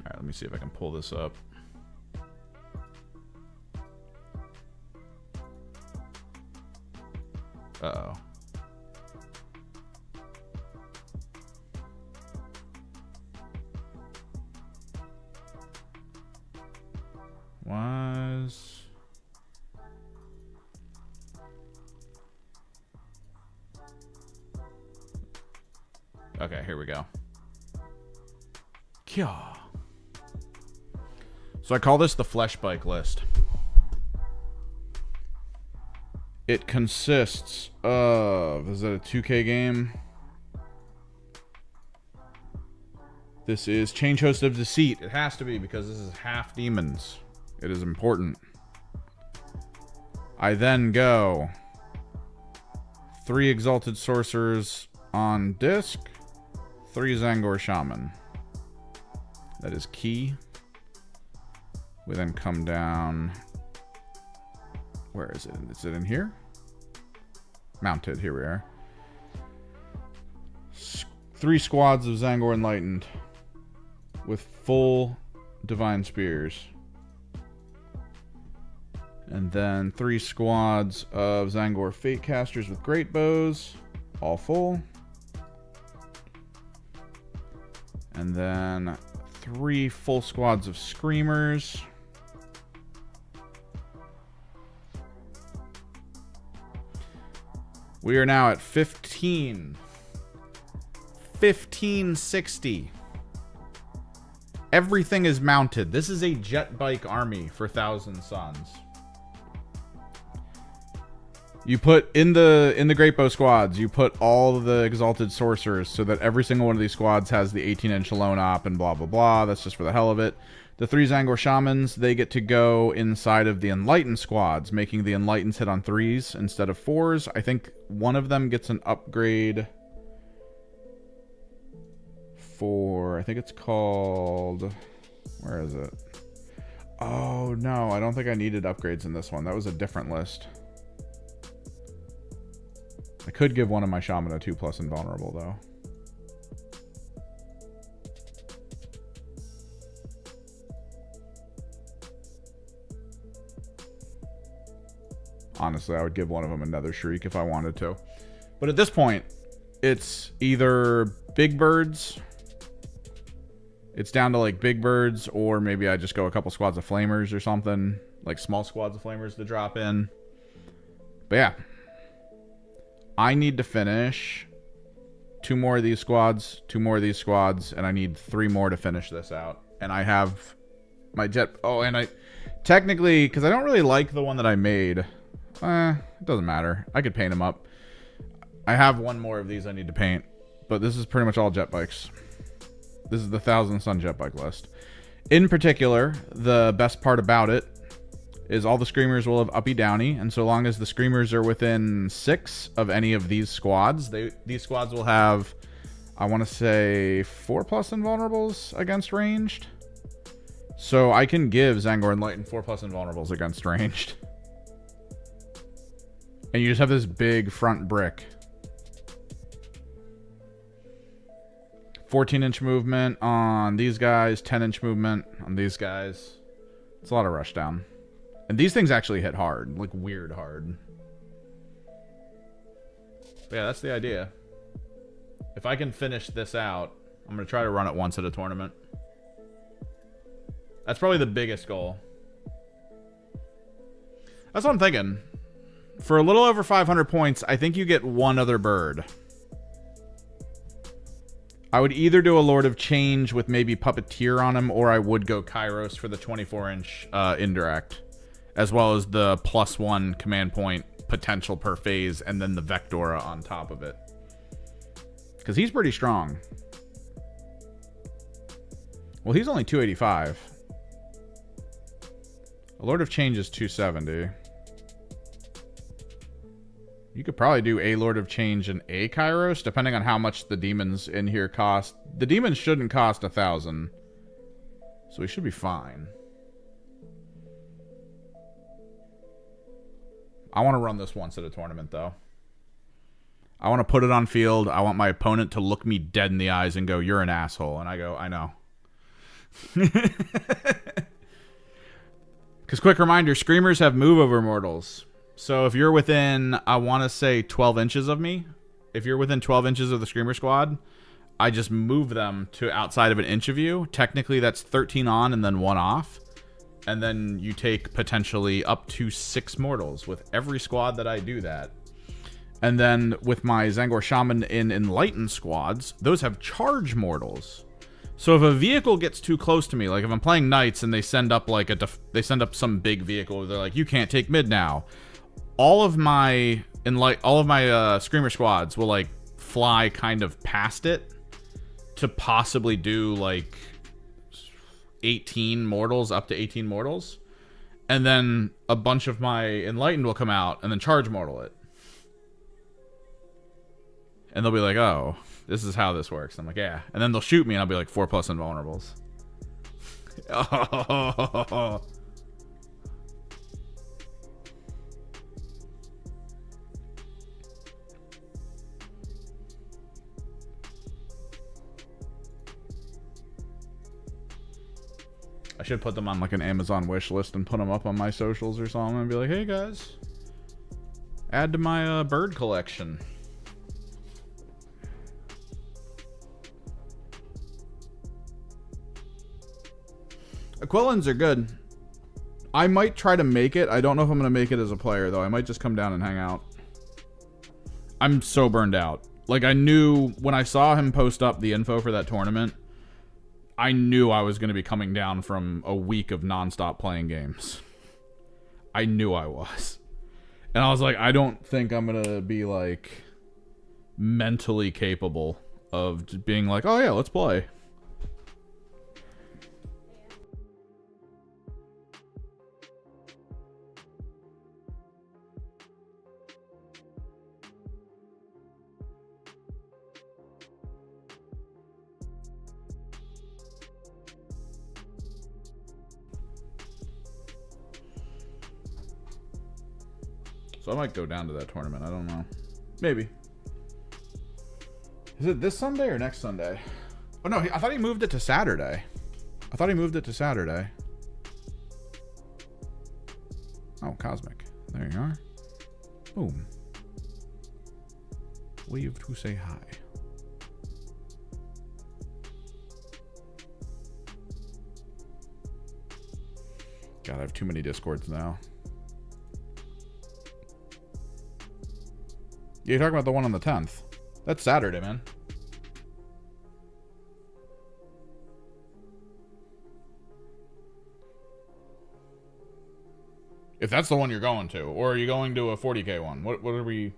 Alright, let me see if I can pull this up. Uh-oh. Was... Okay, here we go. Kya. So I call this the Flesh Bike list. It consists of... Is that a 2K game? This is Change Host of Deceit. It has to be because this is half demons. It is important. I then go 3 Exalted Sorcerers on disc, 3 Zangor Shaman. That is key. We then come down... Where is it? Is it in here? Mounted. Here we are. 3 squads of Zangor Enlightened with full Divine Spears. And then 3 squads of Zangor Fate Casters with Great Bows. All full. And then 3 full squads of screamers. We are now at 1560. Everything is mounted. This is a jet bike army for Thousand Suns. You put in the Great Bow squads, you put all of the Exalted Sorcerers so that every single one of these squads has the 18-inch Alone Op and blah, blah, blah. That's just for the hell of it. The 3 Zangor Shamans, they get to go inside of the Enlightened squads, making the Enlightened hit on 3s instead of 4s. I think one of them gets an upgrade for, I think it's called, where is it? Oh, no, I don't think I needed upgrades in this one. That was a different list. I could give one of my Shaman a 2+ invulnerable, though. Honestly, I would give one of them another Shriek if I wanted to. But at this point, it's either Big Birds. It's down to, like, Big Birds, or maybe I just go a couple squads of Flamers or something. Like, small squads of Flamers to drop in. But yeah. I need to finish 2 more of these squads, 2 more of these squads, and I need 3 more to finish this out. And I have my jet... Oh, and I... Technically, because I don't really like the one that I made... it doesn't matter. I could paint them up. I have 1 more of these I need to paint. But this is pretty much all jet bikes. This is the Thousand Sun jet bike list. In particular, the best part about it is all the Screamers will have uppy downy, and so long as the Screamers are within 6 of any of these squads, these squads will have, I want to say, 4+ invulnerables against ranged. So I can give Zangor Enlightened 4+ invulnerables against ranged. And you just have this big front brick. 14-inch movement on these guys, 10-inch movement on these guys. It's a lot of rushdown. And these things actually hit hard, like weird hard. But yeah, that's the idea. If I can finish this out, I'm going to try to run it once at a tournament. That's probably the biggest goal. That's what I'm thinking. For a little over 500 points, I think you get 1 other bird. I would either do a Lord of Change with maybe Puppeteer on him, or I would go Kairos for the 24-inch indirect. As well as the +1 command point potential per phase, and then the Vectora on top of it. Because he's pretty strong. Well, he's only 285. A Lord of Change is 270. You could probably do a Lord of Change and a Kairos, depending on how much the demons in here cost. The demons shouldn't cost 1,000. So we should be fine. I want to run this once at a tournament, though. I want to put it on field. I want my opponent to look me dead in the eyes and go, "You're an asshole." And I go, "I know." Because quick reminder, Screamers have move over mortals. So if you're within, I want to say 12 inches of me, if you're within 12 inches of the Screamer squad, I just move them to outside of an inch of you. Technically, that's 13 on and then 1 off. And then you take potentially up to 6 mortals with every squad that I do that. And then with my Zangor Shaman in Enlightened squads, those have charge mortals. So if a vehicle gets too close to me, like if I'm playing Knights and they send up like they send up some big vehicle, they're like, "You can't take mid now." All of my Screamer squads will like fly kind of past it to possibly do like 18 mortals, up to 18 mortals, and then a bunch of my Enlightened will come out and then charge mortal it, and they'll be like, "Oh, this is how this works." I'm like, "Yeah," and then they'll shoot me and I'll be like 4+ invulnerables. Oh. I should put them on like an Amazon wish list and put them up on my socials or something and be like, "Hey guys, add to my bird collection." Aquilans are good. I might try to make it. I don't know if I'm going to make it as a player, though. I might just come down and hang out. I'm so burned out. Like, I knew when I saw him post up the info for that tournament, I knew I was going to be coming down from a week of nonstop playing games. I knew I was. And I was like, I don't think I'm going to be, like, mentally capable of just being like, oh, yeah, let's play. So I might go down to that tournament. I don't know. Maybe. Is it this Sunday or next Sunday? Oh, no. I thought he moved it to Saturday. Oh, Cosmic. There you are. Boom. Wave to say hi. God, I have too many Discords now. Yeah, you're talking about the one on the 10th. That's Saturday, man. If that's the one you're going to. Or are you going to a 40K one? What are we...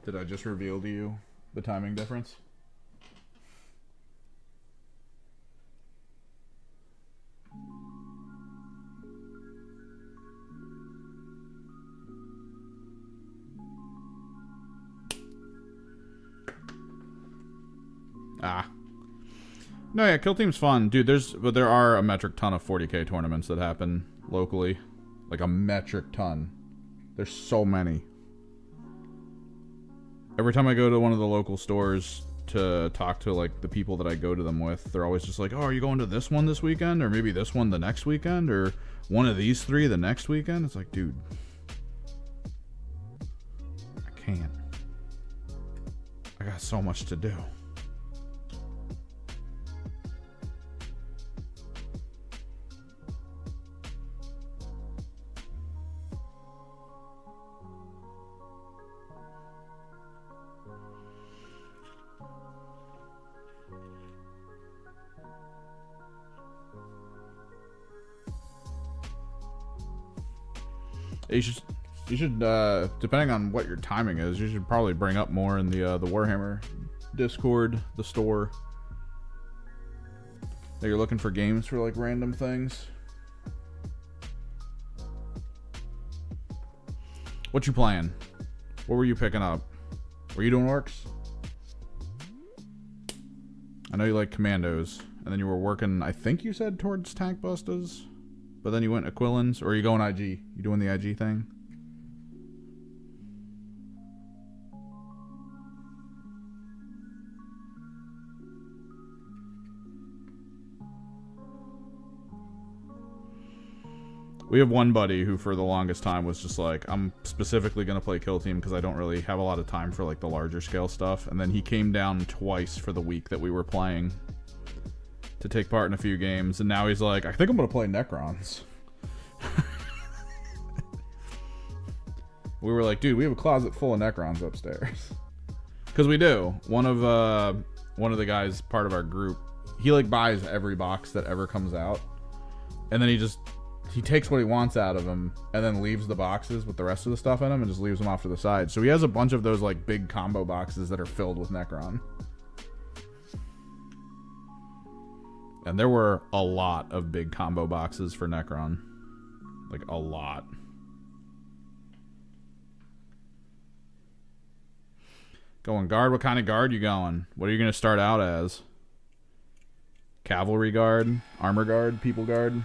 Did I just reveal to you the timing difference? Ah. No, yeah, Kill Team's fun. Dude, there are a metric ton of 40K tournaments that happen locally. Like a metric ton. There's so many. Every time I go to one of the local stores to talk to like the people that I go to them with, they're always just like, oh, are you going to this one this weekend? Or maybe this one the next weekend? Or one of these three the next weekend? It's like, dude. I can't. I got so much to do. You should depending on what your timing is, you should probably bring up more in the Warhammer Discord, the store. That you're looking for games for like random things. What you playing? What were you picking up? Were you doing orcs? I know you like commandos, and then you were working, I think you said, towards tank bustas. But then you went Aquilans, or are you going IG? You doing the IG thing? We have one buddy who for the longest time was just like, I'm specifically going to play Kill Team because I don't really have a lot of time for like the larger scale stuff. And then he came down twice for the week that we were playing to take part in a few games, and now he's like, I think I'm gonna play Necrons. We were like, dude, we have a closet full of Necrons upstairs. Because we do. One of the guys, part of our group, he like buys every box that ever comes out, and then he takes what he wants out of them, and then leaves the boxes with the rest of the stuff in them, and just leaves them off to the side. So he has a bunch of those like big combo boxes that are filled with Necron. And there were a lot of big combo boxes for Necron. Like, a lot. Going guard? What kind of guard you going? What are you going to start out as? Cavalry guard? Armor guard? People guard?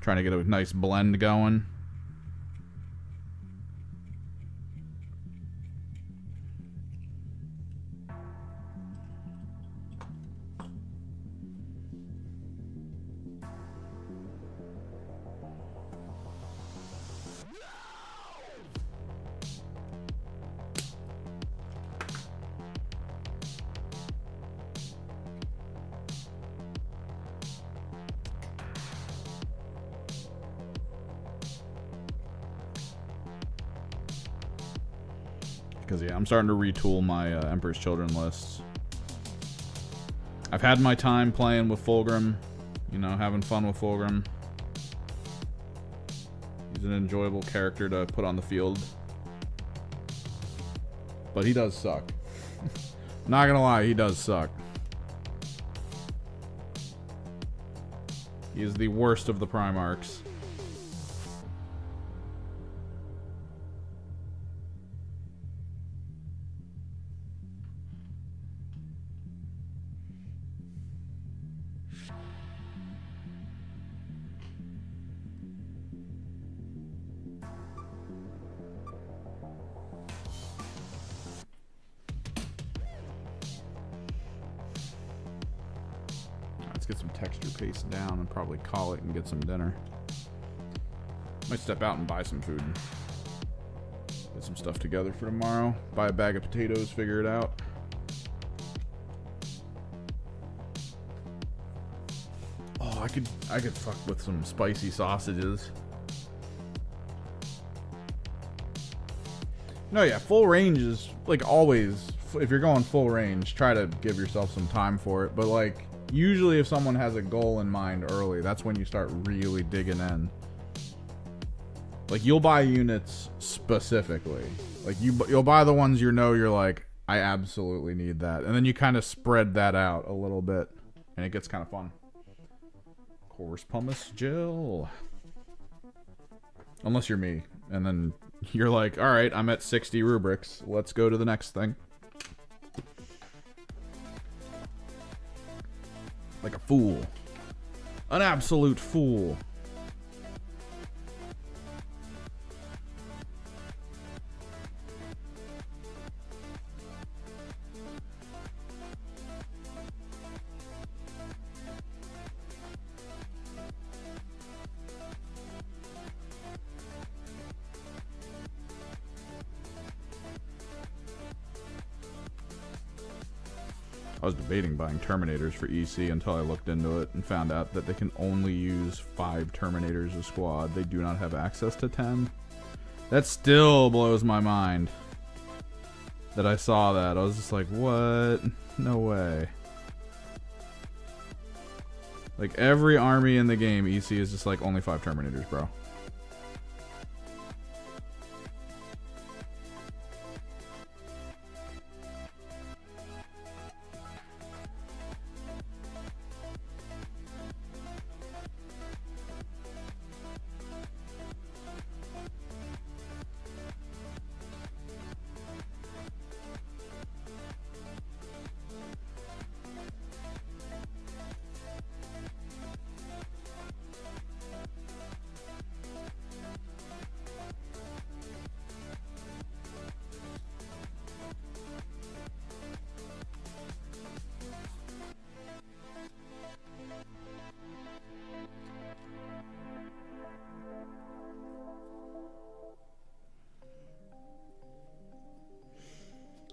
Trying to get a nice blend going. Because, yeah, I'm starting to retool my Emperor's Children lists. I've had my time playing with Fulgrim. You know, having fun with Fulgrim. He's an enjoyable character to put on the field. But he does suck. Not gonna lie, he does suck. He is the worst of the Primarchs. Get some texture paste down and probably call it and get some dinner. Might step out and buy some food. Get some stuff together for tomorrow. Buy a bag of potatoes, figure it out. Oh, I could fuck with some spicy sausages. No, yeah, full range is like always. If you're going full range, try to give yourself some time for it. But like, usually if someone has a goal in mind early, that's when you start really digging in. Like, you'll buy units specifically. Like, you'll buy the ones you know you're like, I absolutely need that. And then you kind of spread that out a little bit. And it gets kind of fun. Course pumice Jill. Unless you're me. And then you're like, alright, I'm at 60 rubrics. Let's go to the next thing. Like a fool. An absolute fool. I was debating buying Terminators for EC until I looked into it and found out that they can only use 5 Terminators a squad. They do not have access to 10. That still blows my mind. That I saw that. I was just like, what? No way. Like, every army in the game, EC is just like, only 5 Terminators, bro.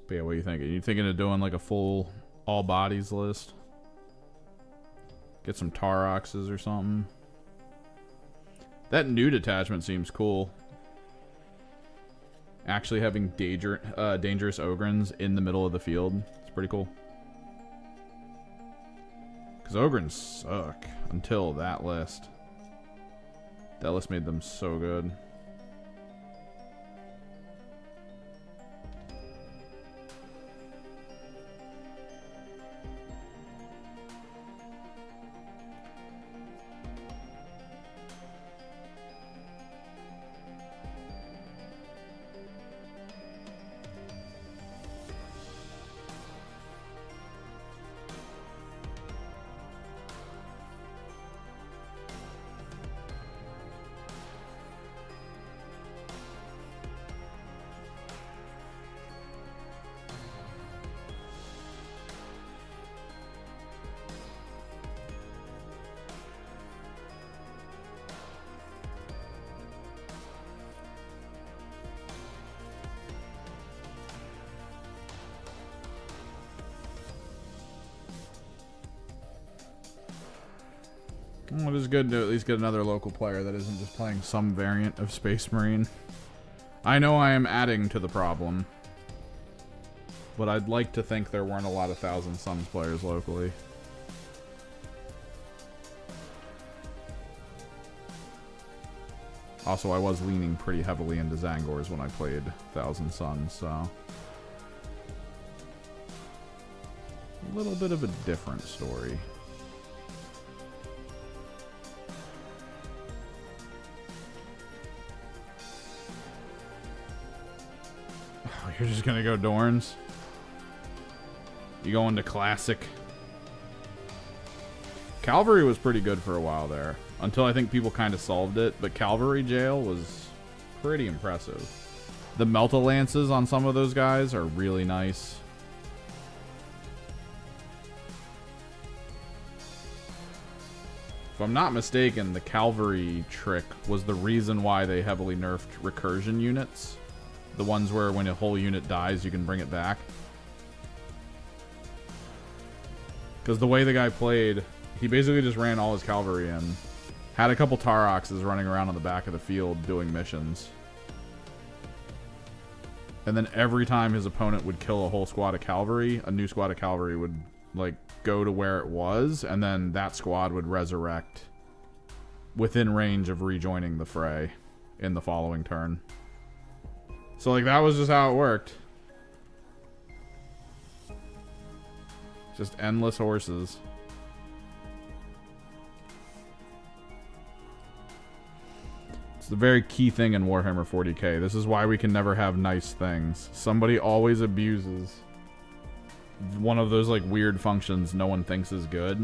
But yeah, what are you thinking? Are you thinking of doing like a full all bodies list? Get some Taroxes or something? That new detachment seems cool. Actually having dangerous Ogrins in the middle of the field. It's pretty cool. Because Ogrins suck until that list. That list made them so good. Well, it is good to at least get another local player that isn't just playing some variant of Space Marine. I know I am adding to the problem. but I'd like to think there weren't a lot of Thousand Suns players locally. Also, I was leaning pretty heavily into Zangors when I played Thousand Suns, so... a little bit of a different story. Oh, you're just gonna go Dorns? You go into Classic? Cavalry was pretty good for a while there. Until I think people kind of solved it. But Cavalry Jail was pretty impressive. The Melta Lances on some of those guys are really nice. If I'm not mistaken, the Cavalry trick was the reason why they heavily nerfed recursion units. The ones where when a whole unit dies, you can bring it back. Because the way the guy played, he basically just ran all his cavalry in. Had a couple Taroxes running around on the back of the field doing missions. And then every time his opponent would kill a whole squad of cavalry, a new squad of cavalry would, like, go to where it was, and then that squad would resurrect within range of rejoining the fray in the following turn. So, like, that was just how it worked. Just endless horses. It's the very key thing in Warhammer 40k. This is why we can never have nice things. Somebody always abuses one of those, like, weird functions no one thinks is good.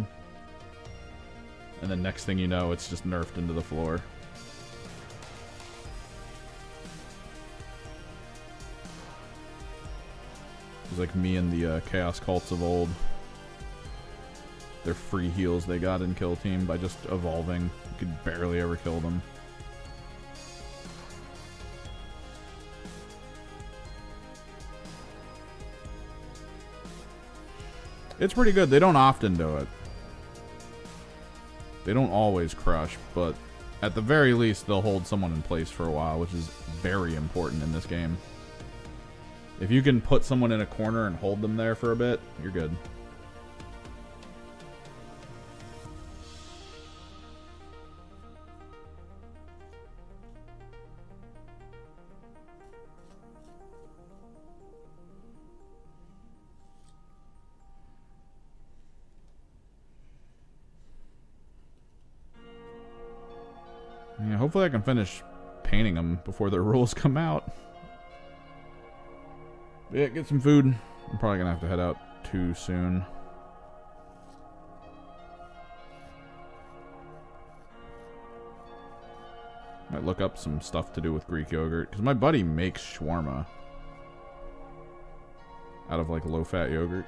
And then next thing you know, it's just nerfed into the floor. It's like me and the Chaos Cults of old. Their free heals they got in Kill Team by just evolving. You could barely ever kill them. It's pretty good. They don't often do it. They don't always crush, but at the very least, they'll hold someone in place for a while, which is very important in this game. If you can put someone in a corner and hold them there for a bit, you're good. Yeah, hopefully I can finish painting them before the rules come out. Yeah, get some food. I'm probably gonna have to head out too soon. Might look up some stuff to do with Greek yogurt, because my buddy makes shawarma out of, like, low-fat yogurt.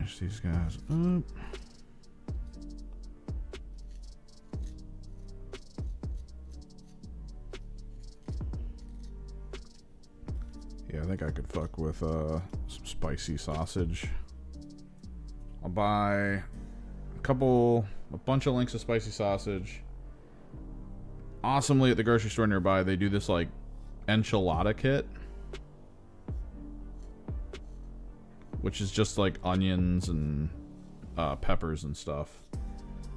finish these guys up. Yeah, I think I could fuck with some spicy sausage. I'll buy a bunch of links of spicy sausage. Awesomely, at the grocery store nearby, they do this like enchilada kit, which is just like onions and peppers and stuff.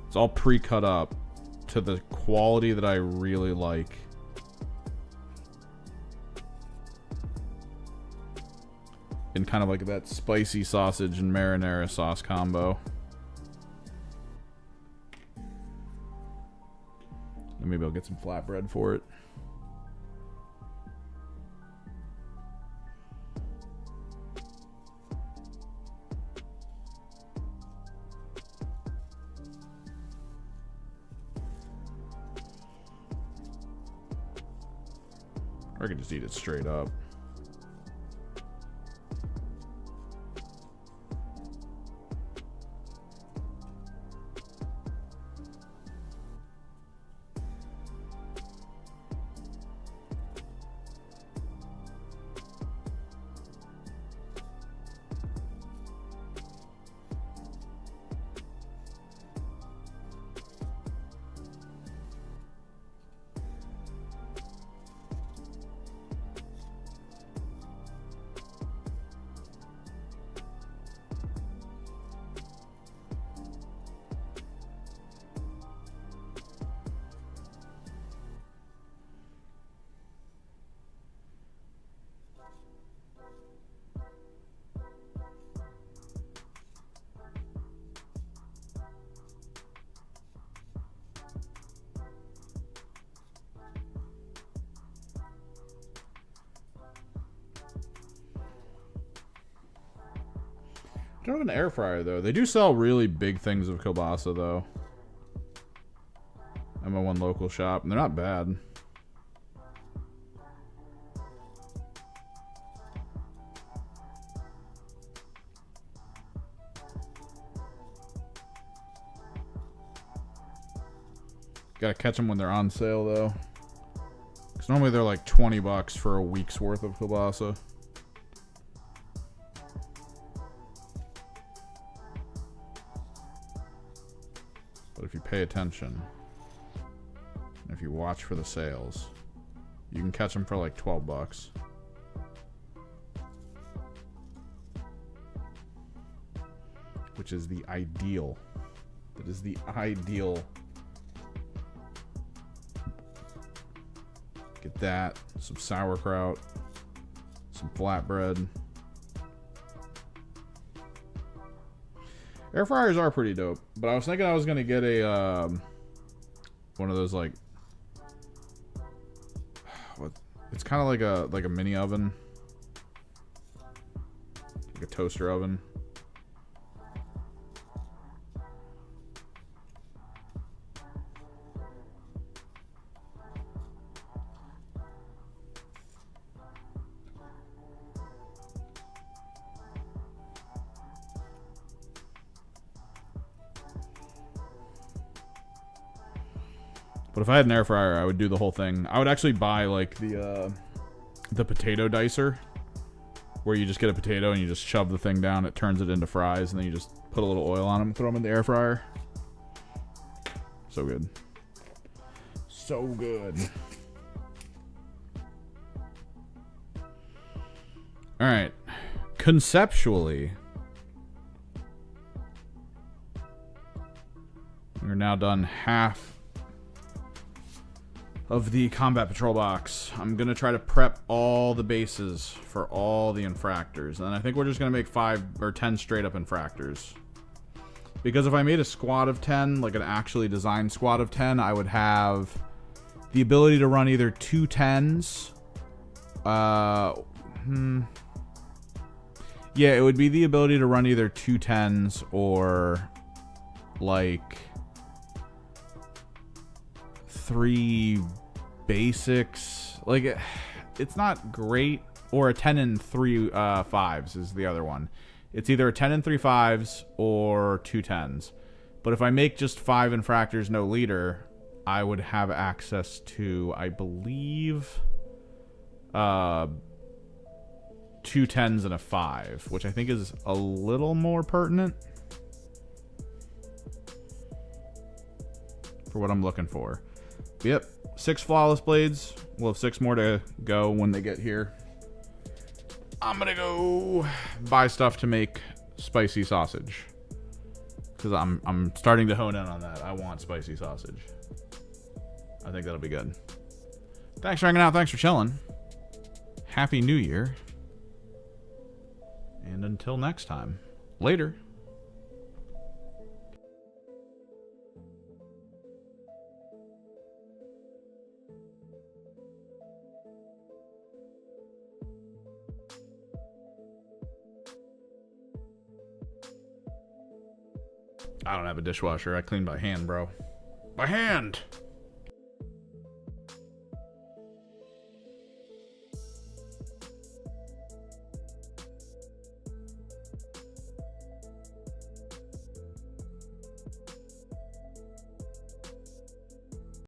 It's all pre-cut up to the quality that I really like. In kind of like that spicy sausage and marinara sauce combo. And maybe I'll get some flatbread for it. Or I could just eat it straight up. I don't have an air fryer though. They do sell really big things of kielbasa though. At my one local shop, and they're not bad. Gotta catch them when they're on sale though. Because normally they're like $20 for a week's worth of kielbasa. But if you pay attention, and if you watch for the sales, you can catch them for like $12. Which is the ideal. That is the ideal. Get that, some sauerkraut, some flatbread. Air fryers are pretty dope, but I was thinking I was gonna get a one of those like what? It's kind of like a mini oven, like a toaster oven. But if I had an air fryer, I would do the whole thing. I would actually buy like the potato dicer, where you just get a potato and you just shove the thing down, it turns it into fries, and then you just put a little oil on them, throw them in the air fryer. So good. So good. All right. Conceptually, we're now done half of the combat patrol box. I'm gonna try to prep all the bases for all the infractors, and I think we're just gonna make 5 or 10 straight up infractors, because if I made a squad of 10, like an actually designed squad of 10, I would have the ability to run either 2 10s. Yeah, it would be the ability to run either 2 10s or like 3 basics. Like, it's not great. Or a 10 and 3 5s is the other one. It's either a 10 and 3/5 or 2 10s. But if I make just 5 infractors, no leader, I would have access to, I believe, 2 10s and a 5, which I think is a little more pertinent for what I'm looking for. But yep, 6 flawless blades. We'll have 6 more to go when they get here. I'm gonna go buy stuff to make spicy sausage, because I'm starting to hone in on that. I want spicy sausage. I think that'll be good. Thanks for hanging out. Thanks for chilling. Happy New Year. And until next time, later. I don't have a dishwasher. I clean by hand, bro. By hand!